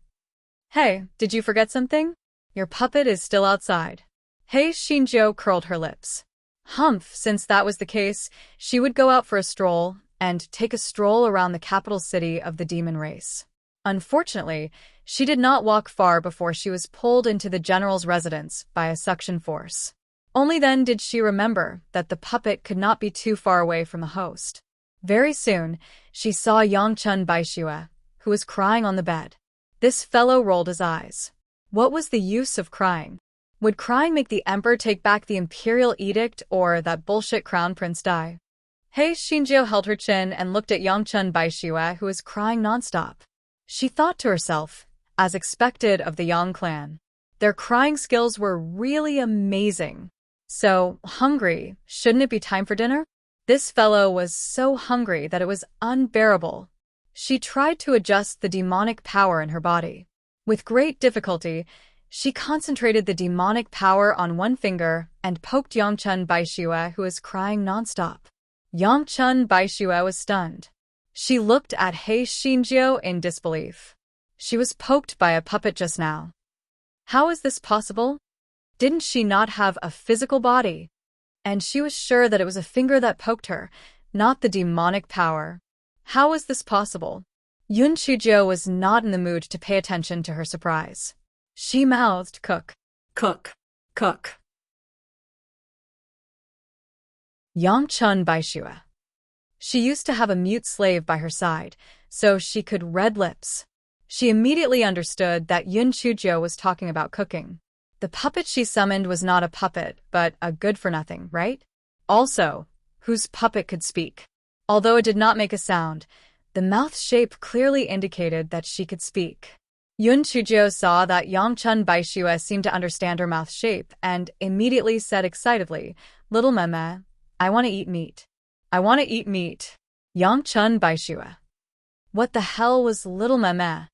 Hey, did you forget something? Your puppet is still outside. He Xinjiu curled her lips. Humph, since that was the case, she would go out for a stroll and take a stroll around the capital city of the demon race. Unfortunately, she did not walk far before she was pulled into the general's residence by a suction force. Only then did she remember that the puppet could not be too far away from the host. Very soon, she saw Yangchun Baixue, who was crying on the bed. This fellow rolled his eyes. What was the use of crying? Would crying make the emperor take back the imperial edict or that bullshit crown prince die? He Xinjiu held her chin and looked at Yangchun Baixue, who was crying nonstop. She thought to herself, as expected of the Yang clan. Their crying skills were really amazing. So, hungry, shouldn't it be time for dinner? This fellow was so hungry that it was unbearable. She tried to adjust the demonic power in her body. With great difficulty, she concentrated the demonic power on one finger and poked Yangchun Baixue, who was crying nonstop. Yangchun Baixue was stunned. She looked at He Xinjiu in disbelief. She was poked by a puppet just now. How is this possible? Didn't she not have a physical body? And she was sure that it was a finger that poked her, not the demonic power. How was this possible? Yun Chujiu was not in the mood to pay attention to her surprise. She mouthed, "Cook, cook, cook." Yangchun Baixue. She used to have a mute slave by her side, so she could read lips. She immediately understood that Yun Chujiu was talking about cooking. The puppet she summoned was not a puppet, but a good-for-nothing, right? Also, whose puppet could speak? Although it did not make a sound, the mouth shape clearly indicated that she could speak. Yun Chujiu saw that Yangchun Baixue seemed to understand her mouth shape and immediately said excitedly, "Little meme, I want to eat meat. I want to eat meat." Yangchun Baixue. What the hell was little meme?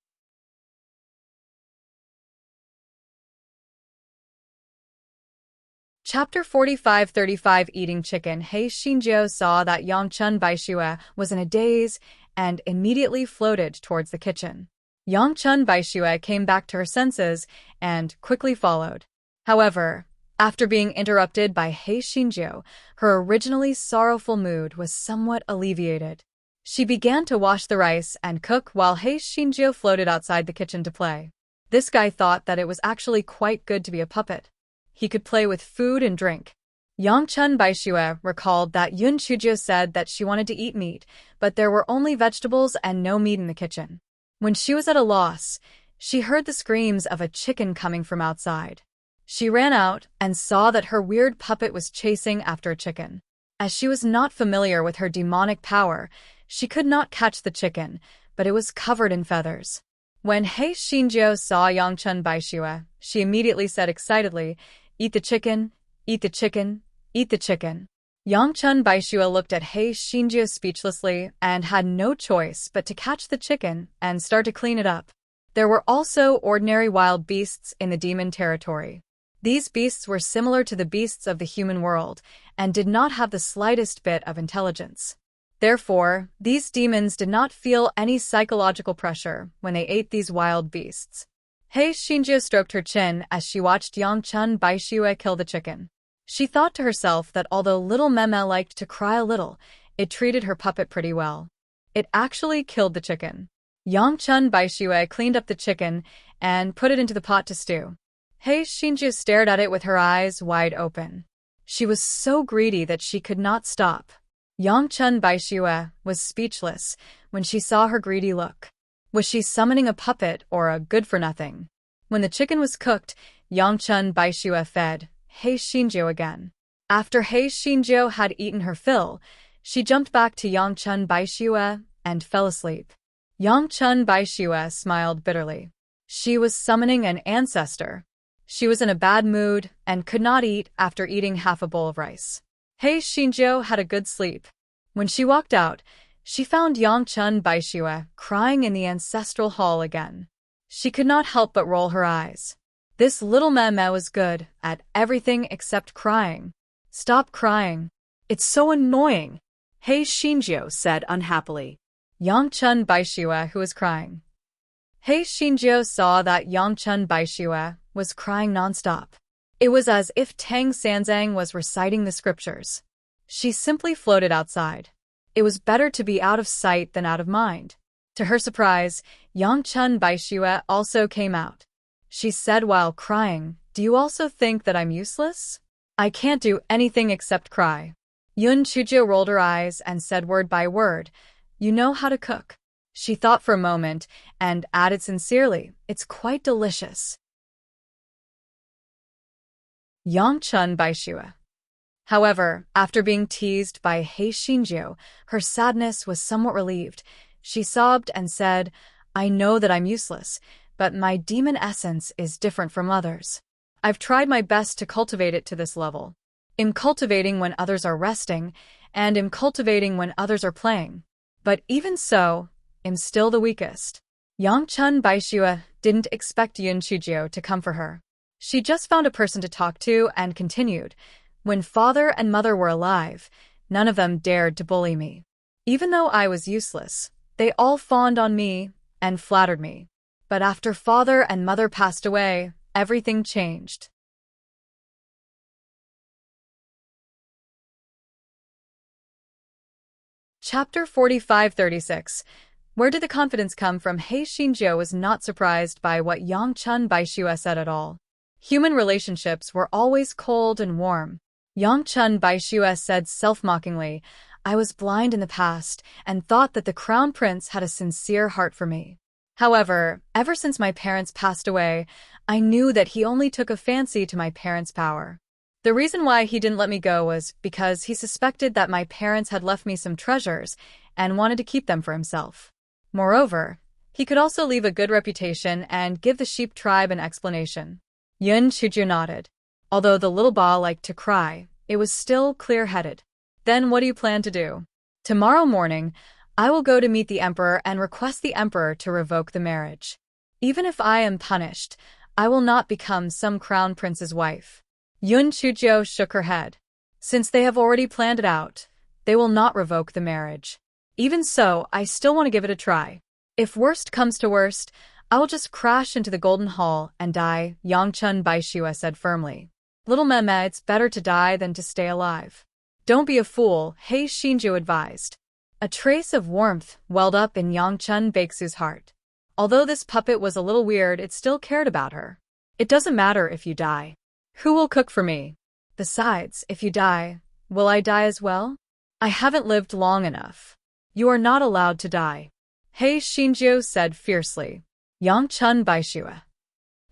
Chapter 45-35 Eating Chicken. He Xinjiu saw that Yangchun Baixue was in a daze and immediately floated towards the kitchen. Yangchun Baixue came back to her senses and quickly followed. However, after being interrupted by He Xinjiu, her originally sorrowful mood was somewhat alleviated. She began to wash the rice and cook while He Xinjiu floated outside the kitchen to play. This guy thought that it was actually quite good to be a puppet. He could play with food and drink. Yangchun Baixue recalled that Yun Chujiu said that she wanted to eat meat, but there were only vegetables and no meat in the kitchen. When she was at a loss, she heard the screams of a chicken coming from outside. She ran out and saw that her weird puppet was chasing after a chicken. As she was not familiar with her demonic power, she could not catch the chicken, but it was covered in feathers. When He Xinjiu saw Yangchun Baixue, she immediately said excitedly, "Eat the chicken, eat the chicken, eat the chicken." Yangchun Baixue looked at He Xinjiu speechlessly and had no choice but to catch the chicken and start to clean it up. There were also ordinary wild beasts in the demon territory. These beasts were similar to the beasts of the human world and did not have the slightest bit of intelligence. Therefore, these demons did not feel any psychological pressure when they ate these wild beasts. He Xinjiu stroked her chin as she watched Yangchun Baixue kill the chicken. She thought to herself that although little Meme liked to cry a little, it treated her puppet pretty well. It actually killed the chicken. Yangchun Baixue cleaned up the chicken and put it into the pot to stew. He Xinjiu stared at it with her eyes wide open. She was so greedy that she could not stop. Yangchun Baixue was speechless when she saw her greedy look. Was she summoning a puppet or a good-for-nothing? When the chicken was cooked, Yangchun Baixue fed He Xinjiu again. After He Xinjiu had eaten her fill, she jumped back to Yangchun Baixue and fell asleep. Yangchun Baixue smiled bitterly. She was summoning an ancestor. She was in a bad mood and could not eat after eating half a bowl of rice. He Xinjiu had a good sleep. When she walked out, she found Yangchun Baixue crying in the ancestral hall again. She could not help but roll her eyes. This little meme was good at everything except crying. Stop crying. It's so annoying, He Xinjiu said unhappily. Yangchun Baixue, who was crying. He Xinjiu saw that Yangchun Baixue was crying nonstop. It was as if Tang Sanzang was reciting the scriptures. She simply floated outside. It was better to be out of sight than out of mind. To her surprise, Yangchun Baixue also came out. She said while crying, "Do you also think that I'm useless? I can't do anything except cry." Yun Chuzhou rolled her eyes and said word by word, "You know how to cook." She thought for a moment and added sincerely, "It's quite delicious." Yangchun Baixue. However, after being teased by He Xinjiu, her sadness was somewhat relieved. She sobbed and said, "I know that I'm useless, but my demon essence is different from others. I've tried my best to cultivate it to this level. I'm cultivating when others are resting, and I'm cultivating when others are playing. But even so, I'm still the weakest." Yangchun Baixue didn't expect Yun Chuzhou to come for her. She just found a person to talk to and continued, "When father and mother were alive, none of them dared to bully me. Even though I was useless, they all fawned on me and flattered me. But after father and mother passed away, everything changed." Chapter 45-36. Where did the confidence come from? He Xinjiu was not surprised by what Yangchun Baixue said at all. Human relationships were always cold and warm. Yangchun Baixue said self-mockingly, "I was blind in the past and thought that the crown prince had a sincere heart for me. However, ever since my parents passed away, I knew that he only took a fancy to my parents' power. The reason why he didn't let me go was because he suspected that my parents had left me some treasures and wanted to keep them for himself. Moreover, he could also leave a good reputation and give the sheep tribe an explanation." Yun Chuzhou nodded. Although the little ba liked to cry, it was still clear-headed. "Then what do you plan to do?" "Tomorrow morning, I will go to meet the emperor and request the emperor to revoke the marriage. Even if I am punished, I will not become some crown prince's wife." Yun Chuzhou shook her head. "Since they have already planned it out, they will not revoke the marriage. Even so, I still want to give it a try. If worst comes to worst, I will just crash into the Golden Hall and die," Yangchun Baixue said firmly. "Little meme, it's better to die than to stay alive." "Don't be a fool," He Xinjiu advised. A trace of warmth welled up in Yangchun Baixue's heart. Although this puppet was a little weird, it still cared about her. "It doesn't matter if you die. Who will cook for me? Besides, if you die, will I die as well? I haven't lived long enough. You are not allowed to die," He Xinjiu said fiercely. Yangchun Baixue.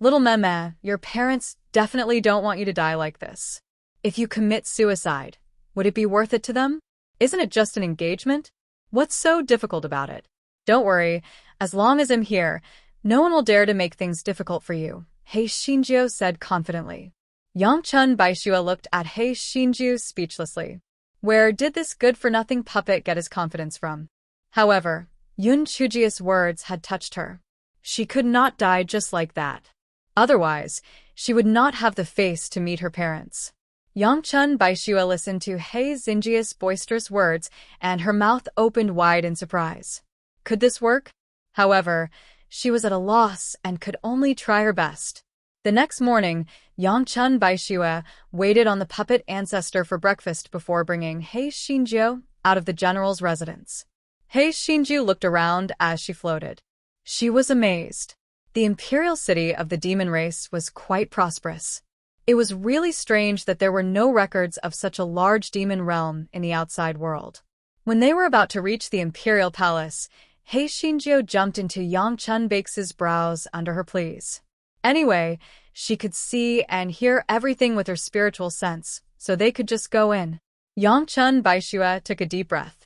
"Little meme, your parents definitely don't want you to die like this. If you commit suicide, would it be worth it to them? Isn't it just an engagement? What's so difficult about it? Don't worry, as long as I'm here, no one will dare to make things difficult for you," He Xinjiu said confidently. Yangchun Baixue looked at He Xinjiu speechlessly. Where did this good-for-nothing puppet get his confidence from? However, Yun Chuzhiu's words had touched her. She could not die just like that. Otherwise, she would not have the face to meet her parents. Yangchun Baixue listened to He Xinjiu's boisterous words, and her mouth opened wide in surprise. Could this work? However, she was at a loss and could only try her best. The next morning, Yangchun Baixue waited on the puppet ancestor for breakfast before bringing He Xinjiu out of the general's residence. He Xinjiu looked around as she floated. She was amazed. The imperial city of the demon race was quite prosperous. It was really strange that there were no records of such a large demon realm in the outside world. When they were about to reach the imperial palace, He Xinjiu jumped into Yangchun Baixue's brows under her pleas. Anyway, she could see and hear everything with her spiritual sense, so they could just go in. Yangchun Baixue took a deep breath.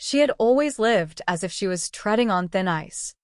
She had always lived as if she was treading on thin ice.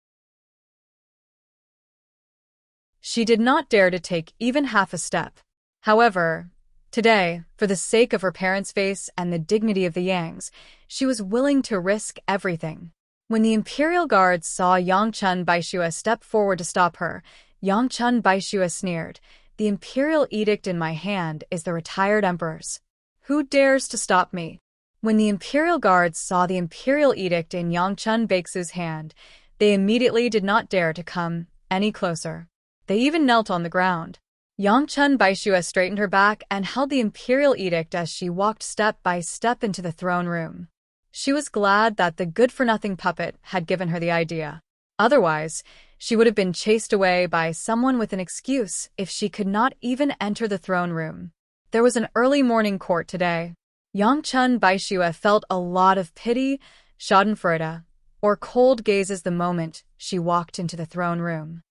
She did not dare to take even half a step. However, today, for the sake of her parents' face and the dignity of the Yangs, she was willing to risk everything. When the Imperial Guards saw Yangchun Baishua step forward to stop her, Yangchun Baishua sneered, "The Imperial Edict in my hand is the retired Emperor's. Who dares to stop me?" When the Imperial Guards saw the Imperial Edict in Yangchun Baishua's hand, they immediately did not dare to come any closer. They even knelt on the ground. Yangchun Baishua straightened her back and held the Imperial Edict as she walked step by step into the throne room. She was glad that the good-for-nothing puppet had given her the idea. Otherwise, she would have been chased away by someone with an excuse if she could not even enter the throne room. There was an early morning court today. Yangchun Baishua felt a lot of pity, schadenfreude, or cold gazes the moment she walked into the throne room.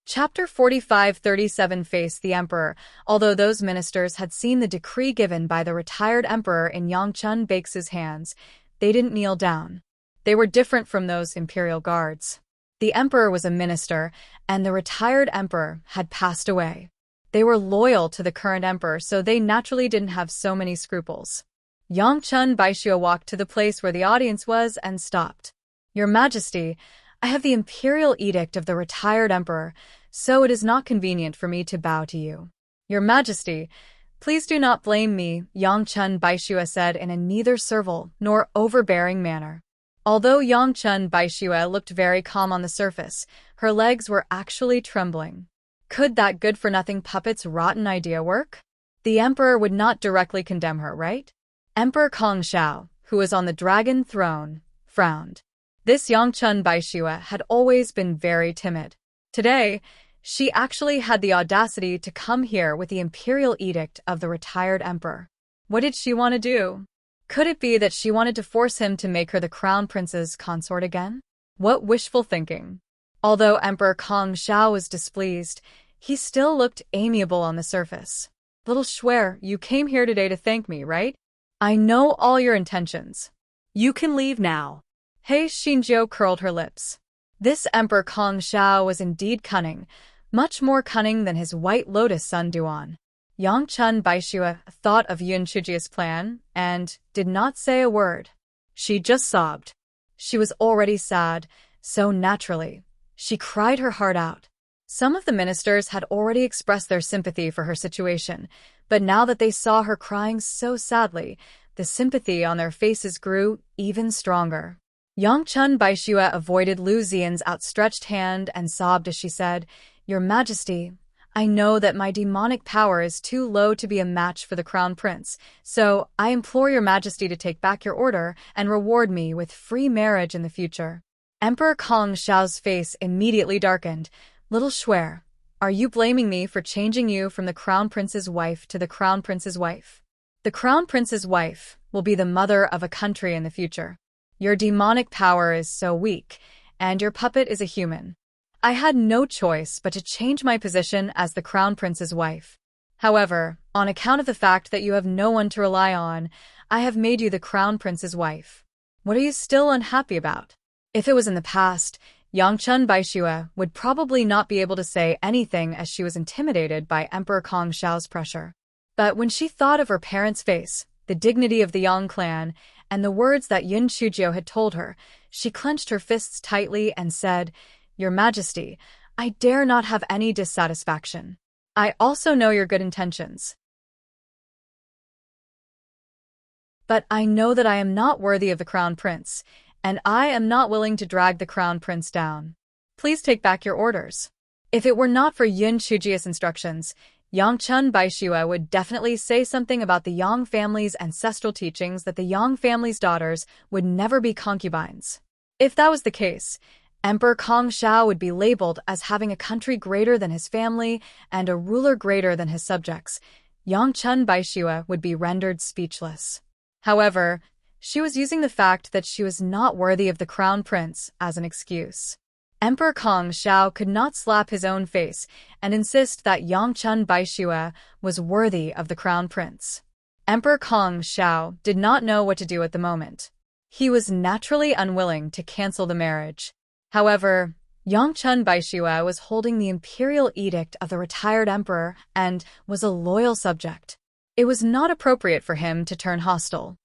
Chapter 45-37 Face the Emperor. Although those ministers had seen the decree given by the retired emperor in Yangchun Baishua's hands, they didn't kneel down. They were different from those imperial guards. The emperor was a minister, and the retired emperor had passed away. They were loyal to the current emperor, so they naturally didn't have so many scruples. Yangchun Baishua walked to the place where the audience was and stopped. "Your Majesty, I have the imperial edict of the retired emperor, so it is not convenient for me to bow to you." "Your Majesty, please do not blame me," Yangchun Baishua said in a neither servile nor overbearing manner. Although Yangchun Baishua looked very calm on the surface, her legs were actually trembling. Could that good-for-nothing puppet's rotten idea work? The emperor would not directly condemn her, right? Emperor Kong Xiao, who was on the dragon throne, frowned. This Yangchun Baishua had always been very timid. Today, she actually had the audacity to come here with the imperial edict of the retired emperor. What did she want to do? Could it be that she wanted to force him to make her the crown prince's consort again? What wishful thinking. Although Emperor Kong Xiao was displeased, he still looked amiable on the surface. "Little Schwer, you came here today to thank me, right? I know all your intentions. You can leave now." He Xinjiu curled her lips. This Emperor Kong Xiao was indeed cunning, much more cunning than his White Lotus son Duan. Yangchun Baishua thought of Yun Chujia's plan and did not say a word. She just sobbed. She was already sad, so naturally, she cried her heart out. Some of the ministers had already expressed their sympathy for her situation, but now that they saw her crying so sadly, the sympathy on their faces grew even stronger. Yangchun Baishua avoided Lu Xian's outstretched hand and sobbed as she said, "Your Majesty, I know that my demonic power is too low to be a match for the crown prince, so I implore your Majesty to take back your order and reward me with free marriage in the future." Emperor Kong Xiao's face immediately darkened. "Little Schwer, are you blaming me for changing you from the crown prince's wife to the crown prince's wife? The crown prince's wife will be the mother of a country in the future. Your demonic power is so weak, and your puppet is a human. I had no choice but to change my position as the crown prince's wife. However, on account of the fact that you have no one to rely on, I have made you the crown prince's wife. What are you still unhappy about?" If it was in the past, Yangchun Baishua would probably not be able to say anything as she was intimidated by Emperor Kong Xiao's pressure. But when she thought of her parents' face, the dignity of the Yang clan, and the words that Yun Chujiu had told her, she clenched her fists tightly and said, "Your Majesty, I dare not have any dissatisfaction. I also know your good intentions. But I know that I am not worthy of the crown prince, and I am not willing to drag the crown prince down. Please take back your orders." If it were not for Yun Chujiu's instructions, Yangchun Baishua would definitely say something about the Yang family's ancestral teachings that the Yang family's daughters would never be concubines. If that was the case, Emperor Kong Xiao would be labeled as having a country greater than his family and a ruler greater than his subjects. Yangchun Baishua would be rendered speechless. However, she was using the fact that she was not worthy of the crown prince as an excuse. Emperor Kong Xiao could not slap his own face and insist that Yangchun Baixue was worthy of the crown prince. Emperor Kong Xiao did not know what to do at the moment. He was naturally unwilling to cancel the marriage. However, Yangchun Baixue was holding the imperial edict of the retired emperor and was a loyal subject. It was not appropriate for him to turn hostile.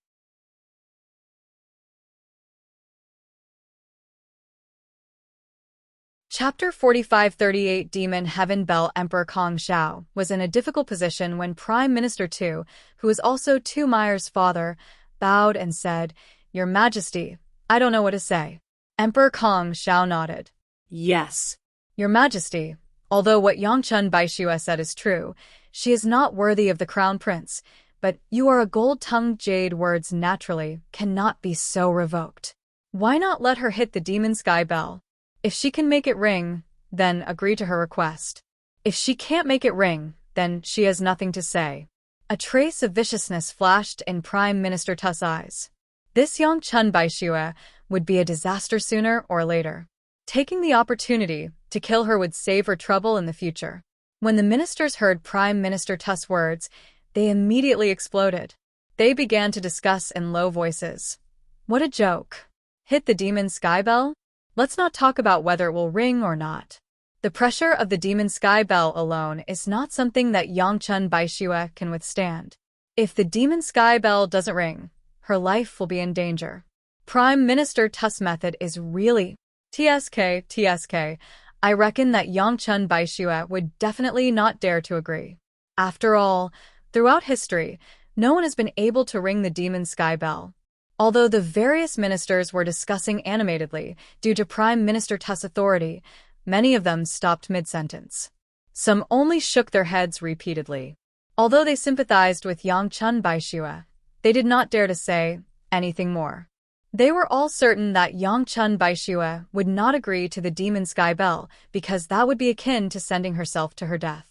Chapter 4538 Demon Heaven Bell Emperor Kong Xiao was in a difficult position when Prime Minister Tu, who was also Tu Meyer's father, bowed and said, "Your Majesty, I don't know what to say." Emperor Kong Xiao nodded. "Yes. Your Majesty, although what Yangchun Baixue said is true, she is not worthy of the crown prince, but you are a gold-tongued jade, words naturally cannot be so revoked. Why not let her hit the demon sky bell? If she can make it ring, then agree to her request. If she can't make it ring, then she has nothing to say." A trace of viciousness flashed in Prime Minister Tu's eyes. This Yangchun Baixue would be a disaster sooner or later. Taking the opportunity to kill her would save her trouble in the future. When the ministers heard Prime Minister Tu's words, they immediately exploded. They began to discuss in low voices. What a joke. Hit the demon sky bell? Let's not talk about whether it will ring or not. The pressure of the demon sky bell alone is not something that Yangchun Baixue can withstand. If the demon sky bell doesn't ring, her life will be in danger. Prime Minister Tu's method is really TSK. I reckon that Yangchun Baixue would definitely not dare to agree. After all, throughout history, no one has been able to ring the demon sky bell. Although the various ministers were discussing animatedly due to Prime Minister Tu's authority, many of them stopped mid-sentence. Some only shook their heads repeatedly. Although they sympathized with Yangchun Baixue, they did not dare to say anything more. They were all certain that Yangchun Baixue would not agree to the demon sky bell because that would be akin to sending herself to her death.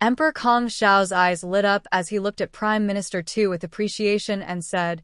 Emperor Kong Xiao's eyes lit up as he looked at Prime Minister Tu with appreciation and said,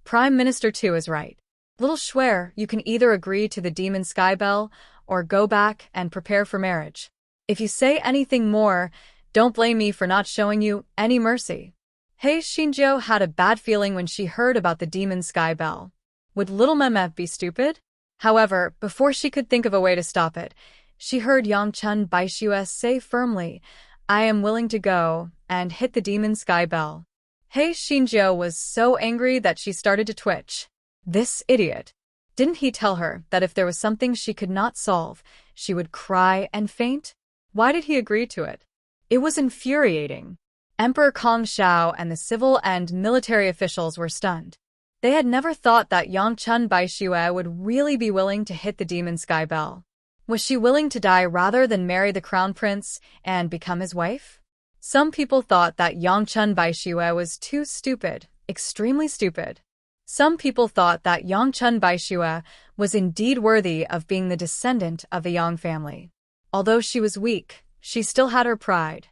"Prime Minister Tu is right. Little Schwer, you can either agree to the demon sky bell or go back and prepare for marriage. If you say anything more, don't blame me for not showing you any mercy." He Xinjiu had a bad feeling when she heard about the demon sky bell. Would little Mehmet be stupid? However, before she could think of a way to stop it, she heard Yangchun Baixue say firmly, "I am willing to go and hit the demon sky bell." He Xinjiu was so angry that she started to twitch. This idiot. Didn't he tell her that if there was something she could not solve, she would cry and faint? Why did he agree to it? It was infuriating. Emperor Kong Xiao and the civil and military officials were stunned. They had never thought that Yangchun Baixue would really be willing to hit the demon sky bell. Was she willing to die rather than marry the crown prince and become his wife? Some people thought that Yangchun Baixue was too stupid, extremely stupid. Some people thought that Yangchun Baixue was indeed worthy of being the descendant of the Yang family. Although she was weak, she still had her pride.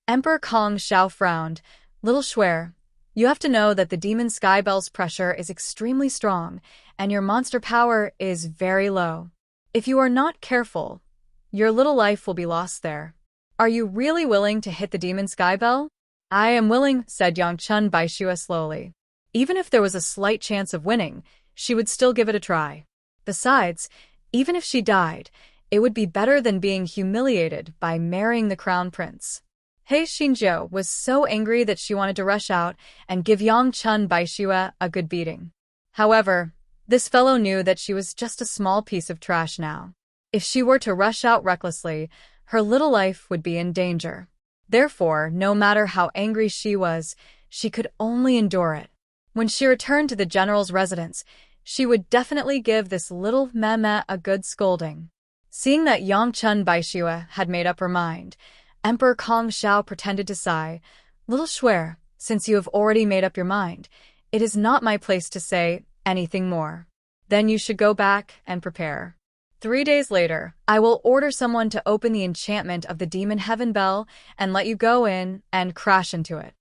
Emperor Kong Xiao frowned. "Little Schwer, you have to know that the demon sky bell's pressure is extremely strong, and your monster power is very low. If you are not careful, your little life will be lost there. Are you really willing to hit the demon sky bell?" "I am willing," said Yangchun Baixue slowly. Even if there was a slight chance of winning, she would still give it a try. Besides, even if she died, it would be better than being humiliated by marrying the crown prince. He Xinjiu was so angry that she wanted to rush out and give Yangchun Baixue a good beating. However, this fellow knew that she was just a small piece of trash now. If she were to rush out recklessly, her little life would be in danger. Therefore, no matter how angry she was, she could only endure it. When she returned to the general's residence, she would definitely give this little Mehmet a good scolding. Seeing that Yangchun Baixue had made up her mind, Emperor Kong Xiao pretended to sigh. "Little Schwer, since you have already made up your mind, it is not my place to say anything more. Then you should go back and prepare. 3 days later, I will order someone to open the enchantment of the demon heaven bell and let you go in and crash into it."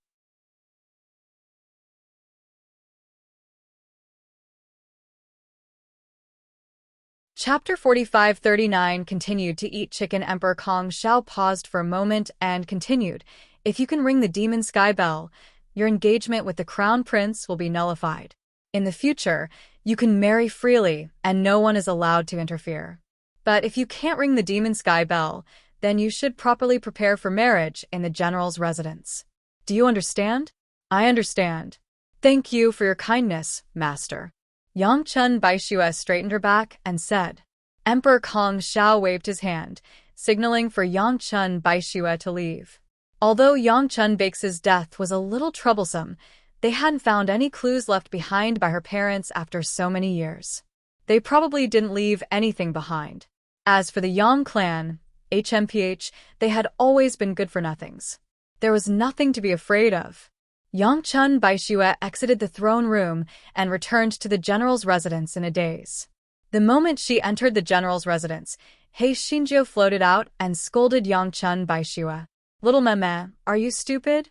Chapter 4539 continued to eat chicken. Emperor Kong Xiao paused for a moment and continued, "If you can ring the demon sky bell, your engagement with the crown prince will be nullified. In the future, you can marry freely and no one is allowed to interfere. But if you can't ring the demon sky bell, then you should properly prepare for marriage in the general's residence. Do you understand?" "I understand. Thank you for your kindness, master." Yang Chun Baixue straightened her back and said. Emperor Kong Xiao waved his hand, signaling for Yang Chun Baixue to leave. Although Yang Chun Baixue's death was a little troublesome, they hadn't found any clues left behind by her parents after so many years. They probably didn't leave anything behind. As for the Yang clan, HMPH, they had always been good-for-nothings. There was nothing to be afraid of. Yang Chun Baixue exited the throne room and returned to the general's residence in a daze. The moment she entered the general's residence, He Xinjiu floated out and scolded Yang Chun Baixue. "Little meme, are you stupid?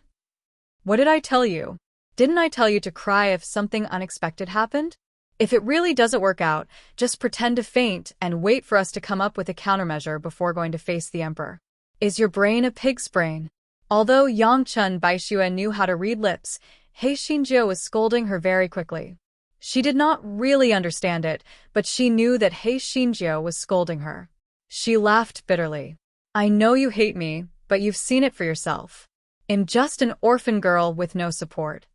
What did I tell you? Didn't I tell you to cry if something unexpected happened? If it really doesn't work out, just pretend to faint and wait for us to come up with a countermeasure before going to face the emperor. Is your brain a pig's brain?" Although Yang Chun Baixue knew how to read lips, He Xinjiu was scolding her very quickly. She did not really understand it, but she knew that He Xinjiu was scolding her. She laughed bitterly. "I know you hate me, but you've seen it for yourself. I'm just an orphan girl with no support.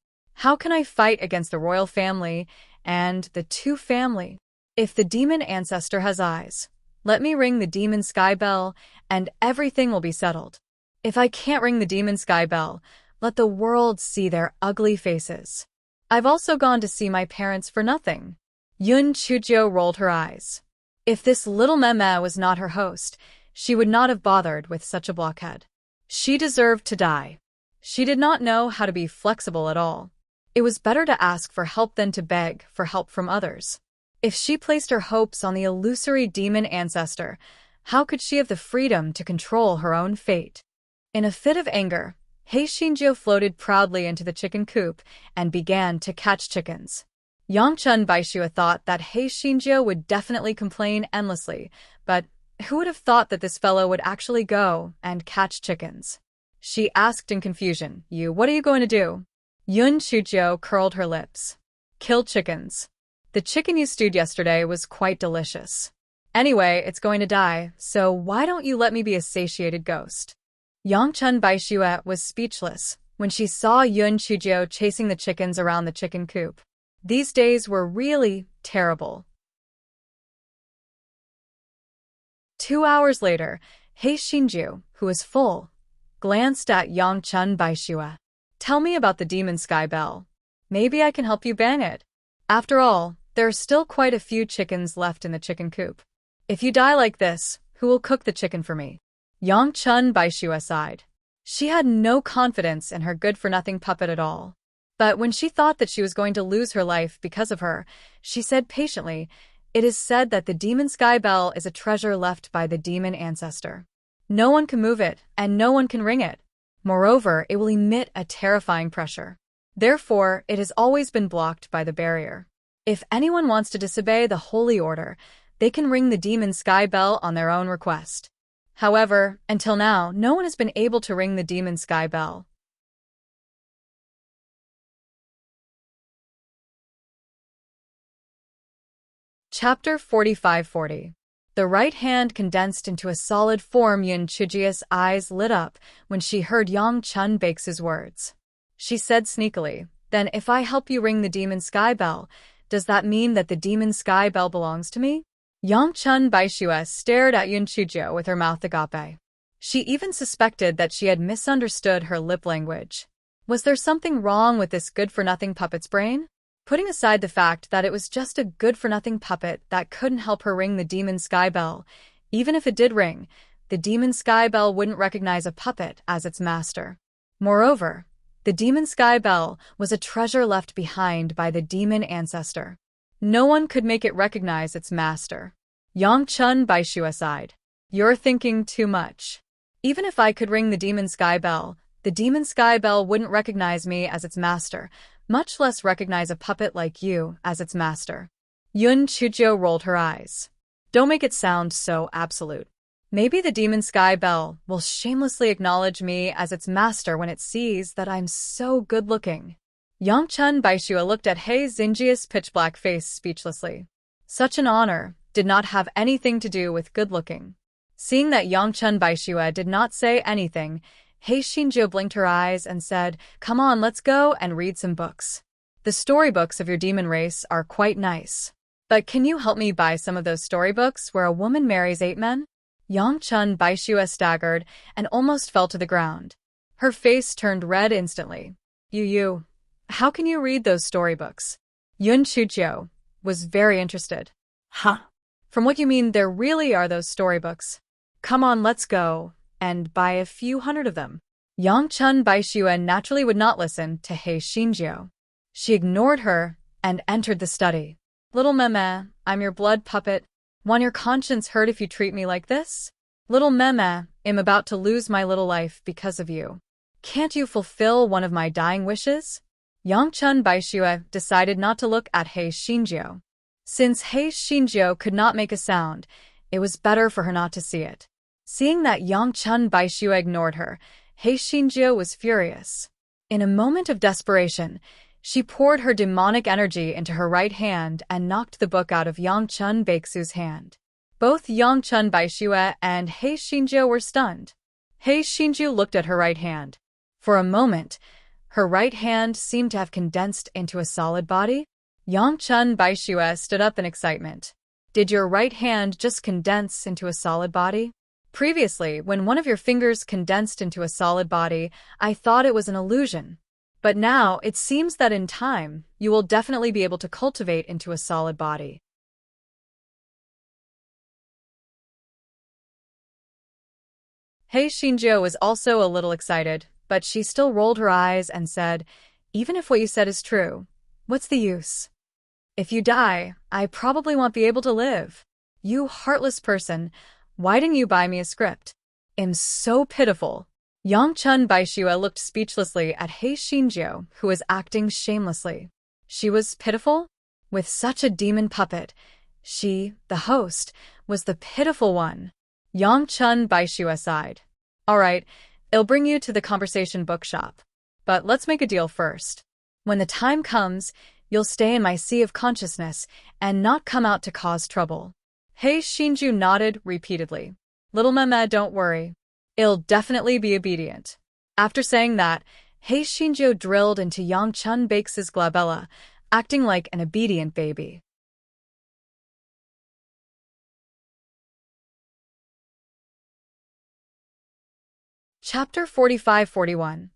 How can I fight against the royal family and the two family? If the demon ancestor has eyes, let me ring the demon sky bell and everything will be settled. If I can't ring the demon sky bell, let the world see their ugly faces. I've also gone to see my parents for nothing." Yun Chujiu rolled her eyes. If this little meme was not her host, she would not have bothered with such a blockhead. She deserved to die. She did not know how to be flexible at all. It was better to ask for help than to beg for help from others. If she placed her hopes on the illusory demon ancestor, how could she have the freedom to control her own fate? In a fit of anger, He Xinjiu floated proudly into the chicken coop and began to catch chickens. Yang Chun Baixue thought that He Xinjiu would definitely complain endlessly, but who would have thought that this fellow would actually go and catch chickens? She asked in confusion, What are you going to do?" Yun Chujiu curled her lips. "Kill chickens. The chicken you stewed yesterday was quite delicious. Anyway, it's going to die, so why don't you let me be a satiated ghost?" Yang Chun Baixue was speechless when she saw Yun Chujiu chasing the chickens around the chicken coop. These days were really terrible. 2 hours later, He Xinjiu, who was full, glanced at Yang Chun Baixue. "Tell me about the demon sky bell. Maybe I can help you bang it. After all, there are still quite a few chickens left in the chicken coop. If you die like this, who will cook the chicken for me?" Yang Chun Baixue sighed. She had no confidence in her good-for-nothing puppet at all. But when she thought that she was going to lose her life because of her, she said patiently, "It is said that the demon sky bell is a treasure left by the demon ancestor. No one can move it, and no one can ring it. Moreover, it will emit a terrifying pressure. Therefore, it has always been blocked by the barrier. If anyone wants to disobey the holy order, they can ring the demon sky bell on their own request. However, until now, no one has been able to ring the demon sky bell." Chapter 4540. The right hand condensed into a solid form. Yun Chujiu's eyes lit up when she heard Yang Chun Baixue's words. She said sneakily, "Then if I help you ring the demon sky bell, does that mean that the demon sky bell belongs to me?" Yang Chun Baixue stared at Yun Chujiu with her mouth agape. She even suspected that she had misunderstood her lip language. Was there something wrong with this good-for-nothing puppet's brain? Putting aside the fact that it was just a good-for-nothing puppet that couldn't help her ring the demon sky bell, even if it did ring, the demon sky bell wouldn't recognize a puppet as its master. Moreover, the demon sky bell was a treasure left behind by the demon ancestor. No one could make it recognize its master. Yang Chun Baixue sighed. "You're thinking too much. Even if I could ring the demon sky bell wouldn't recognize me as its master, much less recognize a puppet like you as its master." Yun Chujiu rolled her eyes. Don't make it sound so absolute. Maybe the demon sky bell will shamelessly acknowledge me as its master when it sees that I'm so good-looking. Yangchun Baishua looked at He Xingjia's pitch-black face speechlessly. Such an honor did not have anything to do with good-looking. Seeing that Yangchun Baishua did not say anything, He Xinjia blinked her eyes and said, "Come on, let's go and read some books. The storybooks of your demon race are quite nice. But can you help me buy some of those storybooks where a woman marries 8 men?" Yangchun Baishua staggered and almost fell to the ground. Her face turned red instantly. How can you read those storybooks? Yun Chujiu was very interested. Huh? From what you mean, there really are those storybooks. Come on, let's go and buy a few hundred of them. Yangchun Baishua naturally would not listen to He Xinjiu. She ignored her and entered the study. Little Meme, I'm your blood puppet. Want your conscience hurt if you treat me like this? Little Meme, I'm about to lose my little life because of you. Can't you fulfill one of my dying wishes? Yangchun Baishua decided not to look at He Xinjiu. Since He Xinjiu could not make a sound, it was better for her not to see it. Seeing that Yangchun Baishua ignored her, He Xinjiu was furious. In a moment of desperation, she poured her demonic energy into her right hand and knocked the book out of Yangchun Baixu's hand. Both Yangchun Baishua and He Xinjiu were stunned. He Xinjiu looked at her right hand. For a moment, her right hand seemed to have condensed into a solid body. Yangchun Baishua stood up in excitement. Did your right hand just condense into a solid body? Previously, when one of your fingers condensed into a solid body, I thought it was an illusion. But now, it seems that in time, you will definitely be able to cultivate into a solid body. He Xinjiu was also a little excited, but she still rolled her eyes and said, "Even if what you said is true, what's the use? If you die, I probably won't be able to live. You heartless person, why didn't you buy me a script? I'm so pitiful." Yangchun Baishua looked speechlessly at He Xinjiu, who was acting shamelessly. She was pitiful? With such a demon puppet, she, the host, was the pitiful one. Yangchun Baishua sighed. "All right, I'll bring you to the conversation bookshop. But let's make a deal first. When the time comes, you'll stay in my sea of consciousness and not come out to cause trouble." He Xinjiu nodded repeatedly. "Little Meme, don't worry. I'll definitely be obedient." After saying that, He Xinjiu drilled into Yangchun Baixu's glabella, acting like an obedient baby. Chapter 45-41.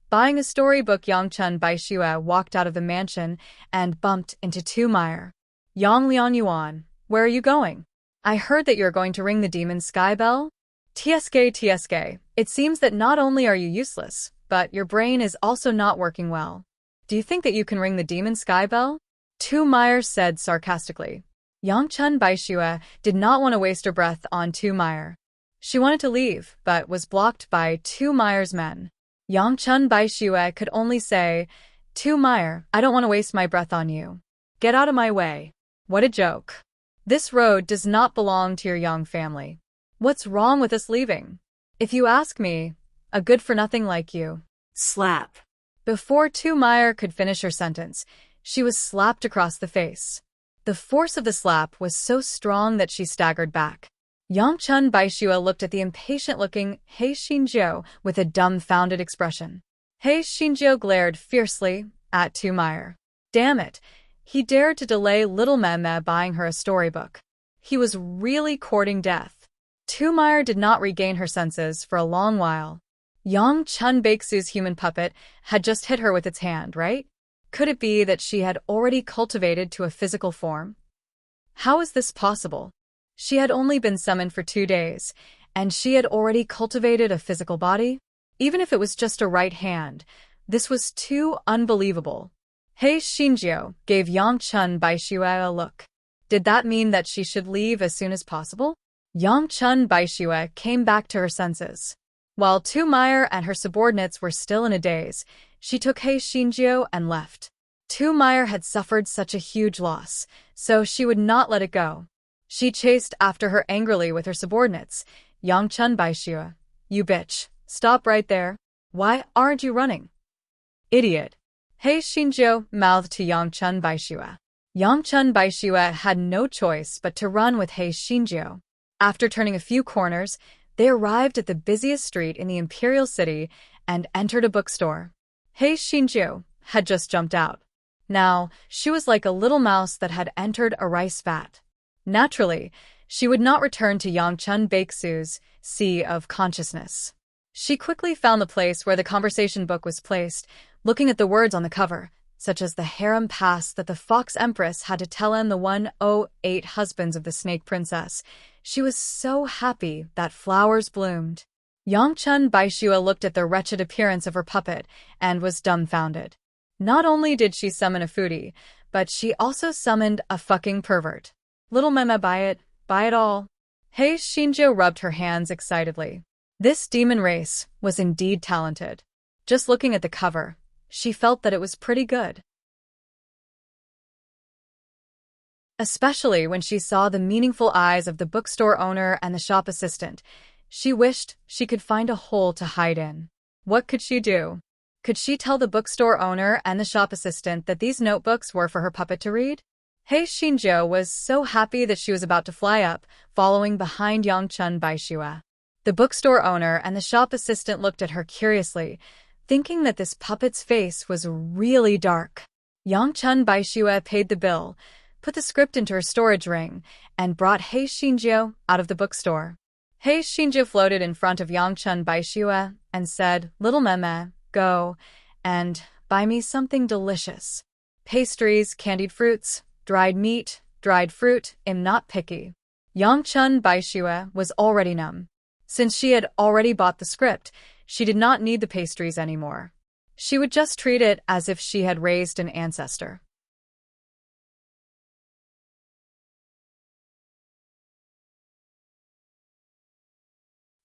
Buying a storybook. Yangchun Baishua walked out of the mansion and bumped into Tu Meyer. "Yang Lian Yuan, where are you going? I heard that you're going to ring the demon sky bell." TSK, it seems that not only are you useless, but your brain is also not working well. Do you think that you can ring the demon sky bell? Tu Meyer said sarcastically. Yangchun Baishua did not want to waste her breath on Tu Meyer. She wanted to leave, but was blocked by Tu Meyer's men. Yangchun Baishua could only say, "Tu Meyer, I don't want to waste my breath on you. Get out of my way." What a joke. This road does not belong to your young family. What's wrong with us leaving? If you ask me, a good-for-nothing like you. Slap. Before Tu Meyer could finish her sentence, she was slapped across the face. The force of the slap was so strong that she staggered back. Yangchun Baishua looked at the impatient-looking He Xinjiu with a dumbfounded expression. He Xinjiu glared fiercely at Tu Meyer. Damn it, he dared to delay little Meme buying her a storybook. He was really courting death. Tu Meyer did not regain her senses for a long while. Yangchun Baixu's human puppet had just hit her with its hand, right? Could it be that she had already cultivated to a physical form? How is this possible? She had only been summoned for 2 days, and she had already cultivated a physical body? Even if it was just a right hand, this was too unbelievable. He Xinjiu gave Yangchun Baishua a look. Did that mean that she should leave as soon as possible? Yangchun Baishua came back to her senses. While Tu Meyer and her subordinates were still in a daze, she took He Xinjiu and left. Tu Meyer had suffered such a huge loss, so she would not let it go. She chased after her angrily with her subordinates. Yangchun Baixue, you bitch, stop right there. Why aren't you running? Idiot. He Xinjiu mouthed to Yangchun Baixue. Yangchun Baixue had no choice but to run with He Xinjiu. After turning a few corners, they arrived at the busiest street in the imperial city and entered a bookstore. He Xinjiu had just jumped out. Now, she was like a little mouse that had entered a rice vat. Naturally, she would not return to Yangchun Baixue's sea of consciousness. She quickly found the place where the conversation book was placed, looking at the words on the cover, such as the harem pass that the Fox Empress had to tell in the 108 husbands of the Snake Princess. She was so happy that flowers bloomed. Yangchun Baixue looked at the wretched appearance of her puppet and was dumbfounded. Not only did she summon a foodie, but she also summoned a fucking pervert. Little meme, buy it all. He Xinjiu rubbed her hands excitedly. This demon race was indeed talented. Just looking at the cover, she felt that it was pretty good. Especially when she saw the meaningful eyes of the bookstore owner and the shop assistant. She wished she could find a hole to hide in. What could she do? Could she tell the bookstore owner and the shop assistant that these notebooks were for her puppet to read? He Xinjiu was so happy that she was about to fly up, following behind Yangchun Baixue. The bookstore owner and the shop assistant looked at her curiously, thinking that this puppet's face was really dark. Yangchun Baixue paid the bill, put the script into her storage ring, and brought He Xinjiu out of the bookstore. He Xinjiu floated in front of Yangchun Baixue and said, "Little meme, go and buy me something delicious. Pastries, candied fruits, dried meat, dried fruit, am not picky." Yangchun Baixue was already numb. Since she had already bought the script, she did not need the pastries anymore. She would just treat it as if she had raised an ancestor.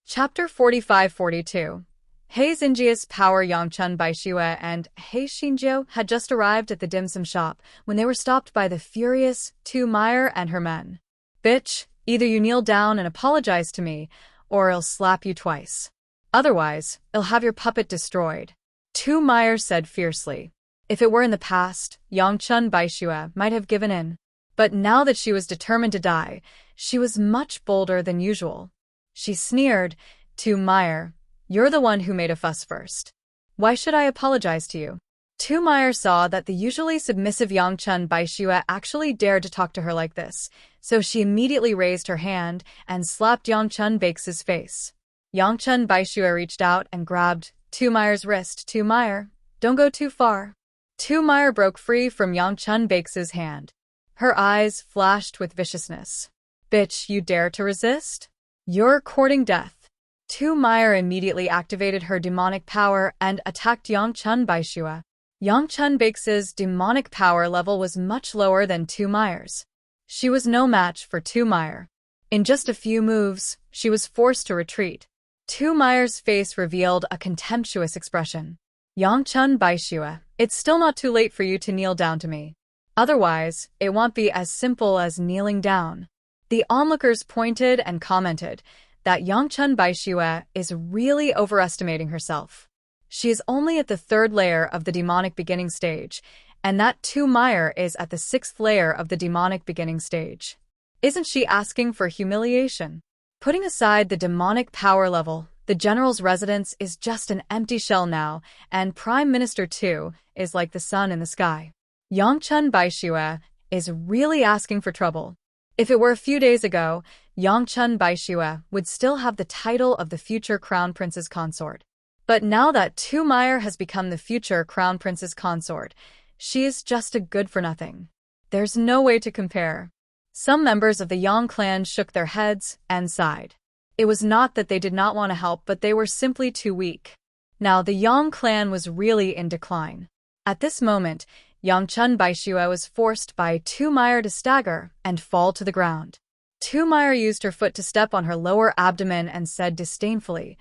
Chapter 45-42. He Xinjiu's power. Yangchun Baixue and He Xinjiu had just arrived at the dim sum shop when they were stopped by the furious Tu Meyer and her men. "Bitch, either you kneel down and apologize to me, or I'll slap you twice. Otherwise, I'll have your puppet destroyed," Tu Meyer said fiercely. If it were in the past, Yangchun Baixue might have given in. But now that she was determined to die, she was much bolder than usual. She sneered, "Tu Meyer, you're the one who made a fuss first. Why should I apologize to you?" Tu Meyer saw that the usually submissive Yangchun Baixue actually dared to talk to her like this, so she immediately raised her hand and slapped Yangchun Baixue's face. Yangchun Baixue reached out and grabbed Tu Meyer's wrist. "Tu Meyer, don't go too far." Tu Meyer broke free from Yangchun Baixue's hand. Her eyes flashed with viciousness. "Bitch, you dare to resist? You're courting death." Tu Meyer immediately activated her demonic power and attacked Yangchun Baixue. Yangchun Baixue's demonic power level was much lower than Tu Meyer's. She was no match for Tu Meyer. In just a few moves, she was forced to retreat. Tu Meyer's face revealed a contemptuous expression. "Yangchun Baixue, it's still not too late for you to kneel down to me. Otherwise, it won't be as simple as kneeling down." The onlookers pointed and commented that Yangchun Baixue is really overestimating herself. She is only at the 3rd layer of the demonic beginning stage, and that Tu Meyer is at the 6th layer of the demonic beginning stage. Isn't she asking for humiliation? Putting aside the demonic power level, the general's residence is just an empty shell now, and Prime Minister Tu is like the sun in the sky. Yangchun Baixue is really asking for trouble. If it were a few days ago, Yangchun Baixue would still have the title of the future Crown Prince's consort. But now that Tu Meyer has become the future Crown Prince's consort, she is just a good-for-nothing. There's no way to compare. Some members of the Yang clan shook their heads and sighed. It was not that they did not want to help, but they were simply too weak. Now the Yang clan was really in decline. At this moment, Yangchun Baixue was forced by Tu Meyer to stagger and fall to the ground. Tu Meyer used her foot to step on her lower abdomen and said disdainfully,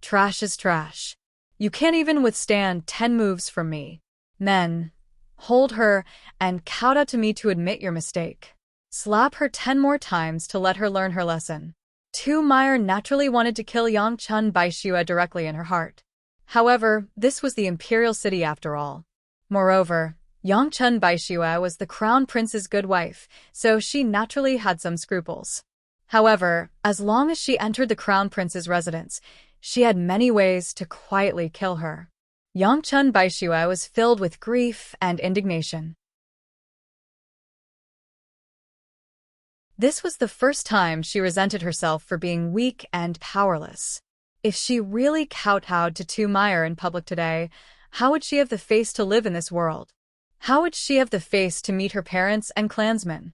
"Trash is trash. You can't even withstand 10 moves from me. Men, hold her and kowtow to me to admit your mistake." Slap her 10 more times to let her learn her lesson. Tu Meyer naturally wanted to kill Yangchun Baixue directly in her heart. However, this was the imperial city after all. Moreover, Yangchun Baixue was the crown prince's good wife, so she naturally had some scruples. However, as long as she entered the crown prince's residence, she had many ways to quietly kill her. Yangchun Baixue was filled with grief and indignation. This was the first time she resented herself for being weak and powerless. If she really kowtowed to Tu Meyer in public today, how would she have the face to live in this world? How would she have the face to meet her parents and clansmen?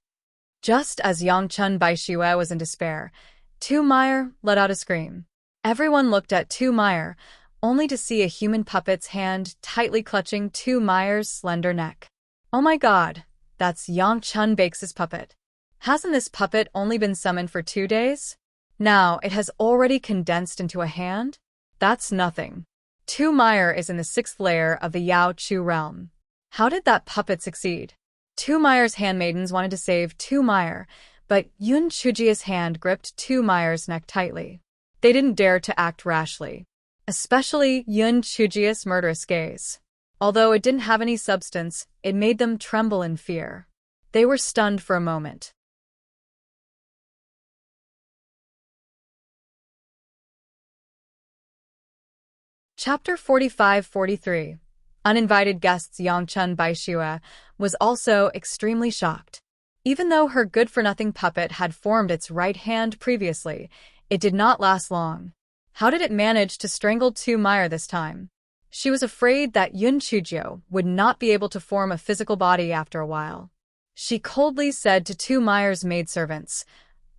Just as Yangchun Baixue was in despair, Tu Meyer let out a scream. Everyone looked at Tu Meyer, only to see a human puppet's hand tightly clutching Tu Meyer's slender neck. Oh my god, that's Yangchun Baixue's puppet. Hasn't this puppet only been summoned for 2 days? Now it has already condensed into a hand? That's nothing. Tu Meyer is in the 6th layer of the Yao Chu realm. How did that puppet succeed? Tu Meyer's handmaidens wanted to save Tu Meyer, but Yun Chujia's hand gripped Tu Meyer's neck tightly. They didn't dare to act rashly. Especially Yun Chujia's murderous gaze. Although it didn't have any substance, it made them tremble in fear. They were stunned for a moment. Chapter 45-43. Uninvited guests. Yangchun Baixue was also extremely shocked. Even though her good-for-nothing puppet had formed its right hand previously, it did not last long. How did it manage to strangle Tu Meyer this time? She was afraid that Yun Chujio would not be able to form a physical body after a while. She coldly said to Tu Meyer's maidservants,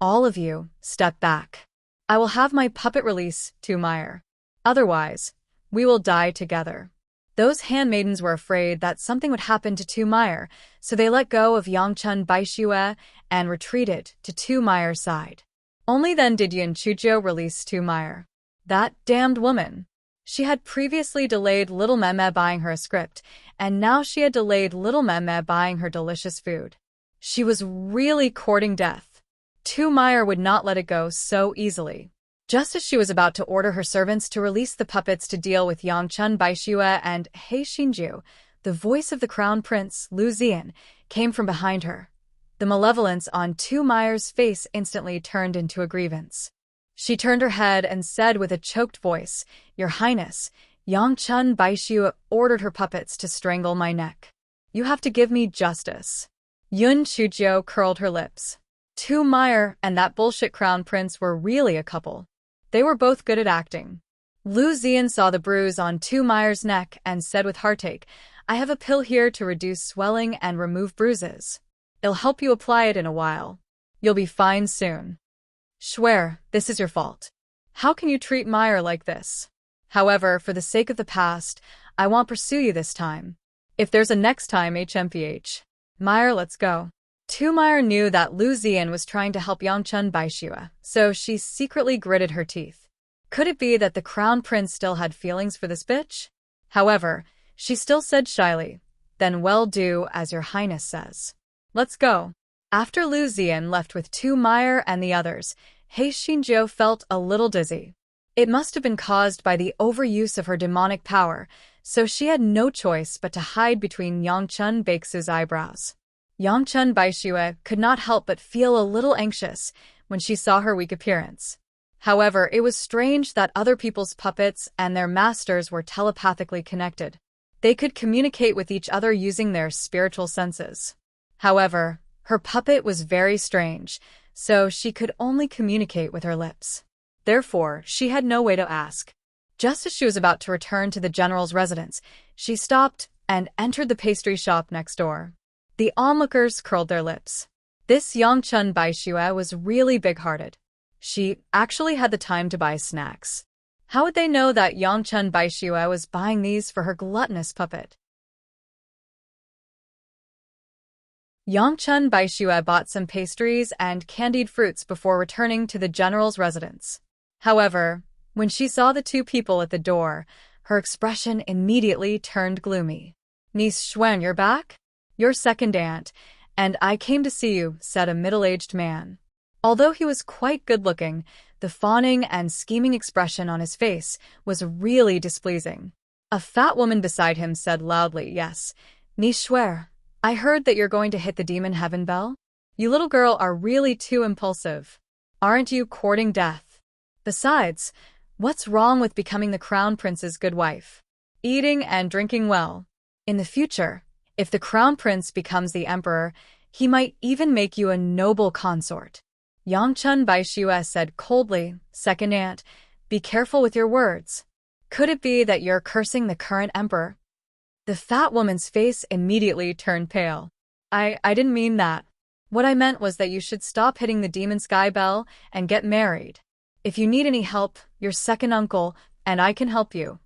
"All of you, step back. I will have my puppet release Tu Meyer. Otherwise, we will die together." Those handmaidens were afraid that something would happen to Tu Meyer, so they let go of Yangchun Baixue and retreated to Tu Meyer's side. Only then did Yun Chujio release Tu Meyer. That damned woman. She had previously delayed little Meme buying her a script, and now she had delayed little Meme buying her delicious food. She was really courting death. Tu Meyer would not let it go so easily. Just as she was about to order her servants to release the puppets to deal with Yangchun Baixue and He Xinju, the voice of the crown prince, Lu Zian, came from behind her. The malevolence on Tu Meyer's face instantly turned into a grievance. She turned her head and said with a choked voice, "Your Highness, Yangchun Baixue ordered her puppets to strangle my neck. You have to give me justice." Yun Chujio curled her lips. Tu Meyer and that bullshit crown prince were really a couple. They were both good at acting. Lu Zian saw the bruise on Tu Meyer's neck and said with heartache, "I have a pill here to reduce swelling and remove bruises. It'll help you apply it in a while. You'll be fine soon." "Schwer, this is your fault. How can you treat Meyer like this? However, for the sake of the past, I won't pursue you this time. If there's a next time, HMPH. Meyer, let's go." Tu Meyer knew that Lu Zian was trying to help Yangchun Baixue, so she secretly gritted her teeth. Could it be that the crown prince still had feelings for this bitch? However, she still said shyly, "Then well do as your highness says. Let's go." After Lu Zian left with Tu Meyer and the others, He Xinjiu felt a little dizzy. It must have been caused by the overuse of her demonic power, so she had no choice but to hide between Yangchun Baixue's eyebrows. Yangchun Baixue could not help but feel a little anxious when she saw her weak appearance. However, it was strange that other people's puppets and their masters were telepathically connected. They could communicate with each other using their spiritual senses. However, her puppet was very strange, so she could only communicate with her lips. Therefore, she had no way to ask. Just as she was about to return to the general's residence, she stopped and entered the pastry shop next door. The onlookers curled their lips. This Yangchun Baixue was really big-hearted. She actually had the time to buy snacks. How would they know that Yangchun Baixue was buying these for her gluttonous puppet? Yangchun Baixue bought some pastries and candied fruits before returning to the general's residence. However, when she saw the two people at the door, her expression immediately turned gloomy. "Niece Xuan, you're back? Your second aunt, And I came to see you, said a middle-aged man. Although he was quite good-looking, the fawning and scheming expression on his face was really displeasing. A fat woman beside him said loudly, yes, ni swear. I heard that you're going to hit the demon heaven bell? You little girl are really too impulsive. Aren't you courting death? Besides, what's wrong with becoming the crown prince's good wife? Eating and drinking well. In the future, if the crown prince becomes the emperor, he might even make you a noble consort. Yangchun Baishue said coldly, second aunt, be careful with your words. Could it be that you're cursing the current emperor? The fat woman's face immediately turned pale. I didn't mean that. What I meant was that you should stop hitting the demon sky bell and get married. If you need any help, your second uncle and I can help you.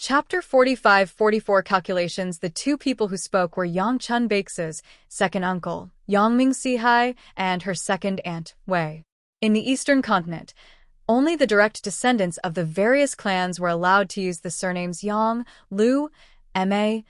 Chapter 45-44 Calculations. The two people who spoke were Yangchun Baix's second uncle, Yangming Sihai, and her second aunt, Wei. In the eastern continent, only the direct descendants of the various clans were allowed to use the surnames Yang, Liu, Ma,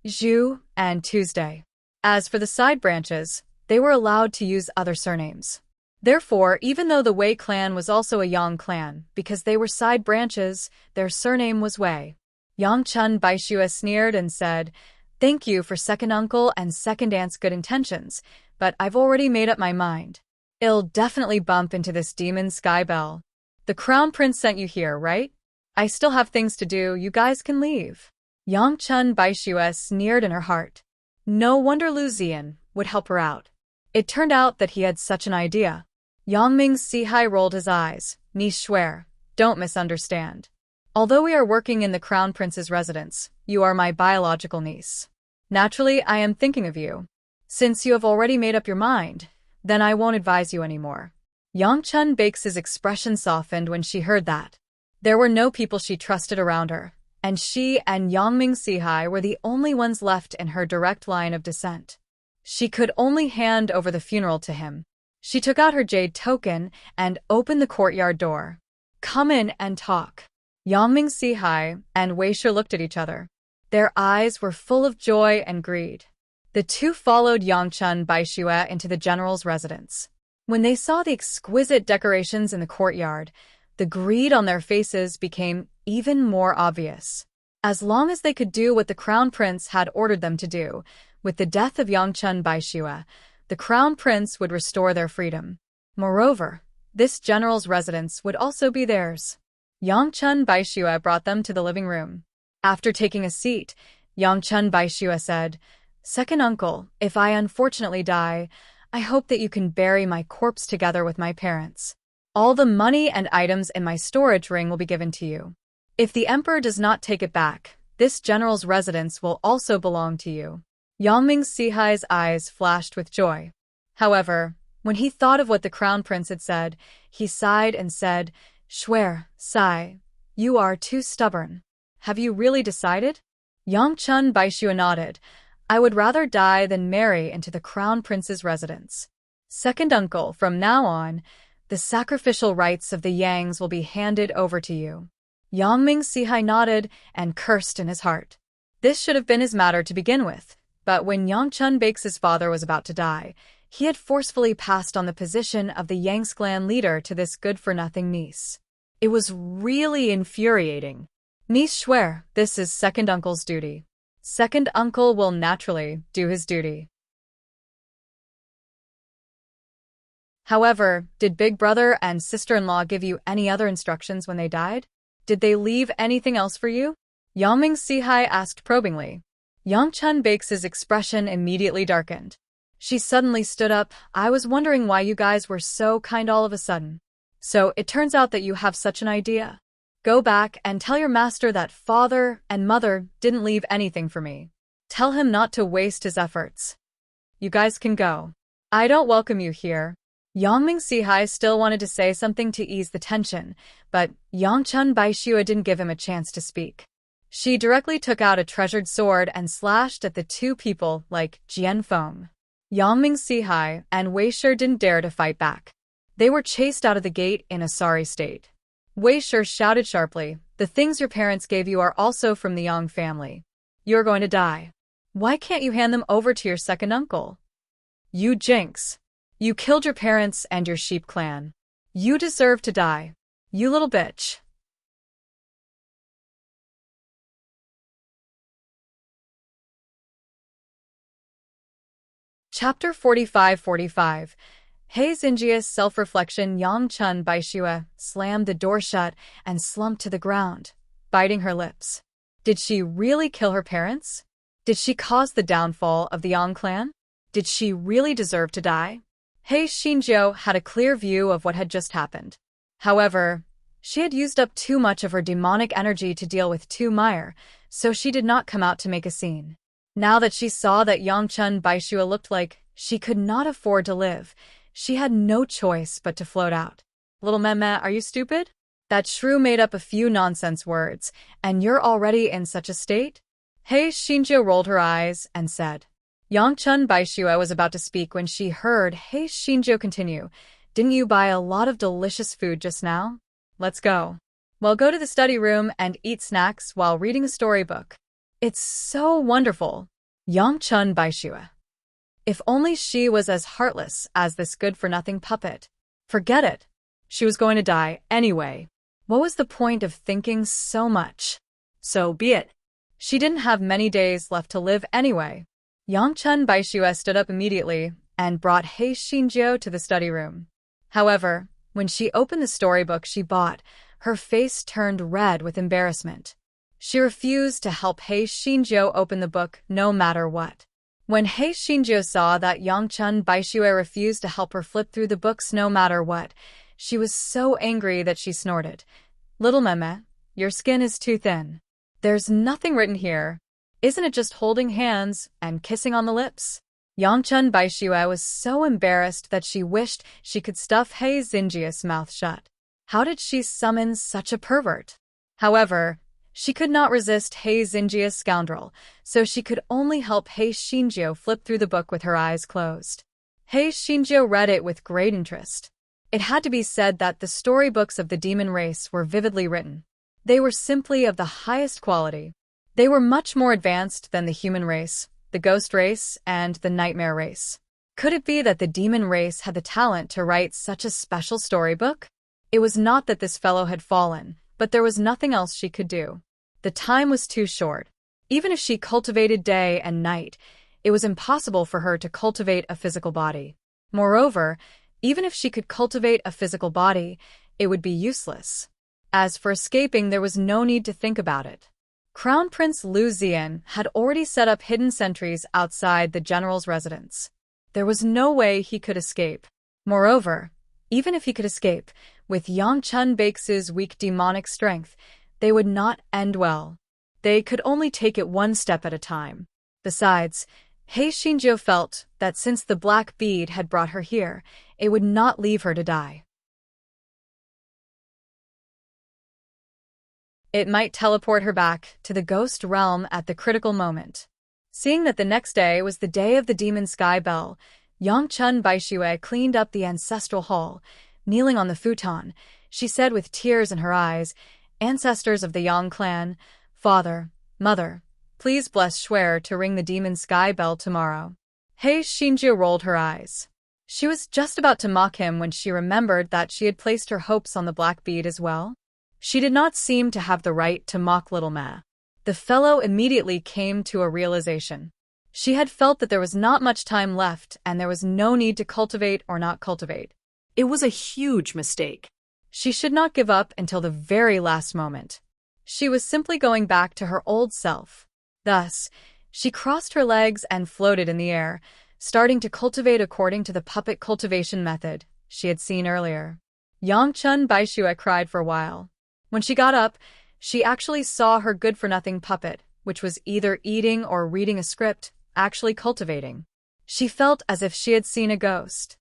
Zhu, and Tuesday. As for the side branches, they were allowed to use other surnames. Therefore, even though the Wei clan was also a Yang clan, because they were side branches, their surname was Wei. Yangchun Baishue sneered and said, thank you for second uncle and second aunt's good intentions, but I've already made up my mind. I'll definitely bump into this demon sky bell. The crown prince sent you here, right? I still have things to do, you guys can leave. Yangchun Baishue sneered in her heart. No wonder Lu Ziyan would help her out. It turned out that he had such an idea. Yangming Sihai rolled his eyes. Ni swear, don't misunderstand. Although we are working in the crown prince's residence, you are my biological niece. Naturally, I am thinking of you. Since you have already made up your mind, then I won't advise you anymore. Yangchun Baix's expression softened when she heard that. There were no people she trusted around her, and she and Yangming Sihai were the only ones left in her direct line of descent. She could only hand over the funeral to him. She took out her jade token and opened the courtyard door. Come in and talk. Yangming Sihai and Wei Shi looked at each other. Their eyes were full of joy and greed. The two followed Yangchun Baishue into the general's residence. When they saw the exquisite decorations in the courtyard, the greed on their faces became even more obvious. As long as they could do what the crown prince had ordered them to do, with the death of Yangchun Baishue, the crown prince would restore their freedom. Moreover, this general's residence would also be theirs. Yangchun Baishue brought them to the living room. After taking a seat, Yangchun Baishue said, second uncle, if I unfortunately die, I hope that you can bury my corpse together with my parents. All the money and items in my storage ring will be given to you. If the emperor does not take it back, this general's residence will also belong to you. Yangming Sihai's eyes flashed with joy. However, when he thought of what the crown prince had said, he sighed and said, Swear, Sai, you are too stubborn. Have you really decided? Yangchun Baishue nodded. I would rather die than marry into the crown prince's residence. Second uncle, from now on, the sacrificial rights of the Yangs will be handed over to you. Yangming Sihai nodded and cursed in his heart. This should have been his matter to begin with, but when Yangchun Baix's father was about to die, he had forcefully passed on the position of the Yangs clan leader to this good-for-nothing niece. It was really infuriating. Niece swear, this is second uncle's duty. Second uncle will naturally do his duty. However, did big brother and sister-in-law give you any other instructions when they died? Did they leave anything else for you? Yangming Sihai asked probingly. Yangchun Baix's expression immediately darkened. She suddenly stood up. I was wondering why you guys were so kind all of a sudden. So it turns out that you have such an idea. Go back and tell your master that father and mother didn't leave anything for me. Tell him not to waste his efforts. You guys can go. I don't welcome you here. Yangming Sihai still wanted to say something to ease the tension, but Yangchun Baishue didn't give him a chance to speak. She directly took out a treasured sword and slashed at the two people like Jianfeng. Yangming Sihai and Wei Shi didn't dare to fight back. They were chased out of the gate in a sorry state. Wei Shi shouted sharply, The things your parents gave you are also from the Yang family. You're going to die. Why can't you hand them over to your second uncle? You jinx. You killed your parents and your sheep clan. You deserve to die. You little bitch. Chapter 45-45. He Xinjia's self-reflection. Yang Chun Baishue slammed the door shut and slumped to the ground, biting her lips. Did she really kill her parents? Did she cause the downfall of the Yang clan? Did she really deserve to die? He Xinjiu had a clear view of what had just happened. However, she had used up too much of her demonic energy to deal with Tu Meyer, so she did not come out to make a scene. Now that she saw that Yang Chun Baishue looked like she could not afford to live, she had no choice but to float out. Little Meme, are you stupid? That shrew made up a few nonsense words, and you're already in such a state? He Xinjiu rolled her eyes and said. Yang Chun Baishue was about to speak when she heard He Xinjiu continue. Didn't you buy a lot of delicious food just now? Let's go. Well, go to the study room and eat snacks while reading a storybook. It's so wonderful. Yang Chun Baishue. If only she was as heartless as this good-for-nothing puppet. Forget it. She was going to die anyway. What was the point of thinking so much? So be it. She didn't have many days left to live anyway. Yang Chun Baishue stood up immediately and brought He Xinjiu to the study room. However, when she opened the storybook she bought, her face turned red with embarrassment. She refused to help He Xinjiu open the book no matter what. When He Xinjiu saw that Yang Chun Baishue refused to help her flip through the books no matter what, she was so angry that she snorted. Little Meme, your skin is too thin. There's nothing written here. Isn't it just holding hands and kissing on the lips? Yang Chun Baishue was so embarrassed that she wished she could stuff He Xinjia's mouth shut. How did she summon such a pervert? However, she could not resist He Xinjia's scoundrel, so she could only help He Xinjiu flip through the book with her eyes closed. He Xinjiu read it with great interest. It had to be said that the storybooks of the demon race were vividly written. They were simply of the highest quality. They were much more advanced than the human race, the ghost race, and the nightmare race. Could it be that the demon race had the talent to write such a special storybook? It was not that this fellow had fallen, but there was nothing else she could do. The time was too short. Even if she cultivated day and night, it was impossible for her to cultivate a physical body. Moreover, even if she could cultivate a physical body, it would be useless. As for escaping, there was no need to think about it. Crown Prince Lu Zian had already set up hidden sentries outside the general's residence. There was no way he could escape. Moreover, even if he could escape, with Yang Chun Baish's weak demonic strength, they would not end well. They could only take it one step at a time. Besides, He Xinjiu felt that since the black bead had brought her here, it would not leave her to die. It might teleport her back to the ghost realm at the critical moment. Seeing that the next day was the day of the Demon Sky Bell, Yang Chun Baishue cleaned up the ancestral hall. Kneeling on the futon, she said with tears in her eyes, "Ancestors of the Yang clan, father, mother, please bless Shuer to ring the Demon Sky Bell tomorrow." He Xinjiu rolled her eyes. She was just about to mock him when she remembered that she had placed her hopes on the black bead as well. She did not seem to have the right to mock little Ma. The fellow immediately came to a realization. She had felt that there was not much time left and there was no need to cultivate or not cultivate. It was a huge mistake. She should not give up until the very last moment. She was simply going back to her old self. Thus, she crossed her legs and floated in the air, starting to cultivate according to the puppet cultivation method she had seen earlier. Yang Chun Baishue cried for a while. When she got up, she actually saw her good-for-nothing puppet, which was either eating or reading a script, actually cultivating. She felt as if she had seen a ghost.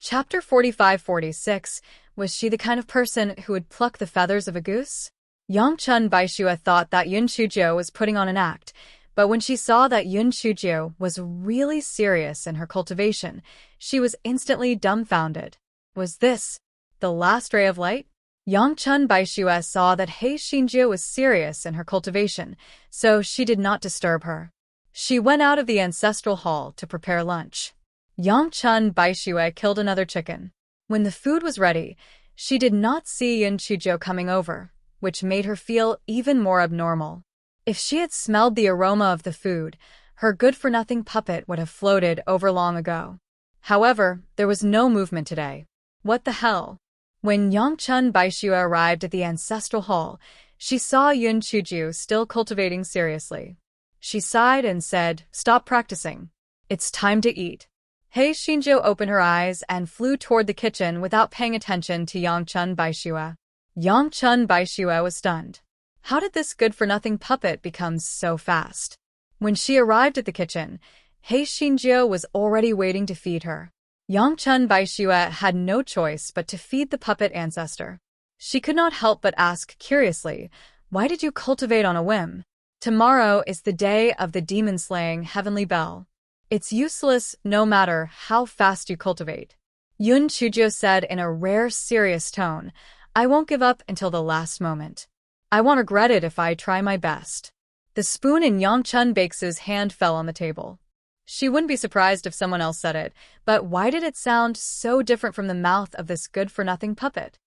Chapter 45-46. Was she the kind of person who would pluck the feathers of a goose? Yang Chun Baishue thought that Yun Shujiu was putting on an act, but when she saw that Yun Shujiu was really serious in her cultivation, she was instantly dumbfounded. Was this the last ray of light? Yangchun Baishue saw that He Xinjie was serious in her cultivation, so she did not disturb her. She went out of the ancestral hall to prepare lunch. Yangchun Baishue killed another chicken. When the food was ready, she did not see Yun Chuzhou coming over, which made her feel even more abnormal. If she had smelled the aroma of the food, her good-for-nothing puppet would have floated over long ago. However, there was no movement today. What the hell? When Yangchun Baishue arrived at the ancestral hall, she saw Yun Chuzhou still cultivating seriously. She sighed and said, "Stop practicing. It's time to eat." He Xinjiu opened her eyes and flew toward the kitchen without paying attention to Yangchun Baishue. Yangchun Baishue was stunned. How did this good-for-nothing puppet become so fast? When she arrived at the kitchen, He Xinjiu was already waiting to feed her. Yangchun Baishue had no choice but to feed the puppet ancestor. She could not help but ask curiously, "Why did you cultivate on a whim? Tomorrow is the day of the demon-slaying heavenly bell. It's useless no matter how fast you cultivate." Yun Chuzhou said in a rare, serious tone, "I won't give up until the last moment. I won't regret it if I try my best." The spoon in Yangchun Baix's hand fell on the table. She wouldn't be surprised if someone else said it, but why did it sound so different from the mouth of this good-for-nothing puppet?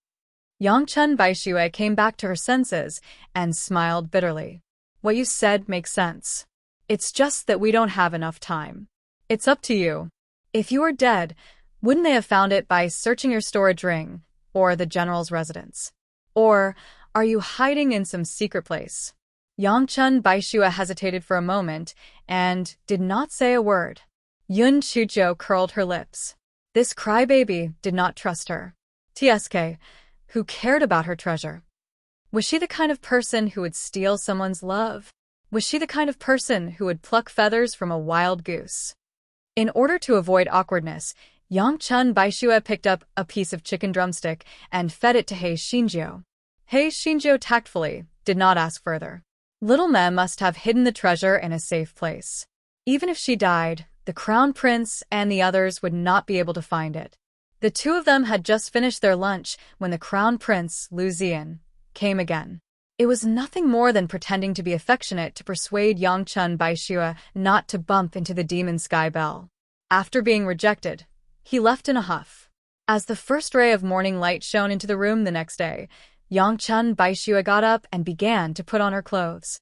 Yangchun Baishue came back to her senses and smiled bitterly. "What you said makes sense. It's just that we don't have enough time. It's up to you. If you were dead, wouldn't they have found it by searching your storage ring or the general's residence? Or are you hiding in some secret place?" Yangchun Baishue hesitated for a moment and did not say a word. Yun Chuzhou curled her lips. This crybaby did not trust her. TSK, who cared about her treasure? Was she the kind of person who would steal someone's love? Was she the kind of person who would pluck feathers from a wild goose? In order to avoid awkwardness, Yangchun Baishue picked up a piece of chicken drumstick and fed it to He Xinjiu. He Xinjiu tactfully did not ask further. Little Mem must have hidden the treasure in a safe place. Even if she died, the crown prince and the others would not be able to find it. The two of them had just finished their lunch when the crown prince, Lu Zian, came again. It was nothing more than pretending to be affectionate to persuade Yangchun Baishue not to bump into the demon sky bell. After being rejected, he left in a huff. As the first ray of morning light shone into the room the next day, Yangchun Baishue got up and began to put on her clothes.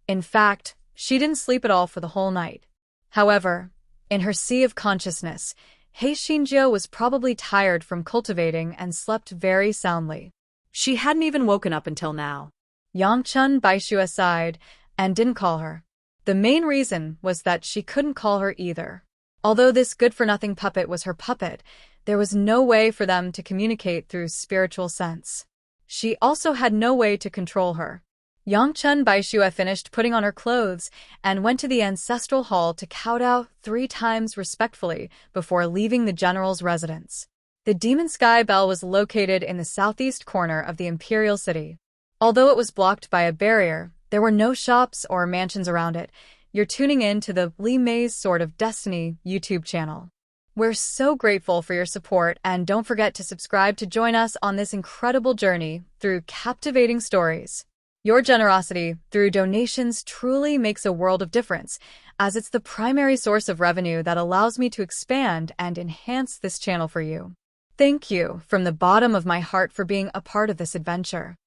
In fact, she didn't sleep at all for the whole night. However, in her sea of consciousness, He Xinjiu was probably tired from cultivating and slept very soundly. She hadn't even woken up until now. Yangchun Baishue sighed and didn't call her. The main reason was that she couldn't call her either. Although this good-for-nothing puppet was her puppet, there was no way for them to communicate through spiritual sense. She also had no way to control her. Yangchun Baishue finished putting on her clothes and went to the ancestral hall to kowtow 3 times respectfully before leaving the general's residence. The Demon Sky Bell was located in the southeast corner of the imperial city. Although it was blocked by a barrier, there were no shops or mansions around it. You're tuning in to the Li Mei's Sword of Destiny YouTube channel. We're so grateful for your support, and don't forget to subscribe to join us on this incredible journey through captivating stories. Your generosity through donations truly makes a world of difference, as it's the primary source of revenue that allows me to expand and enhance this channel for you. Thank you from the bottom of my heart for being a part of this adventure.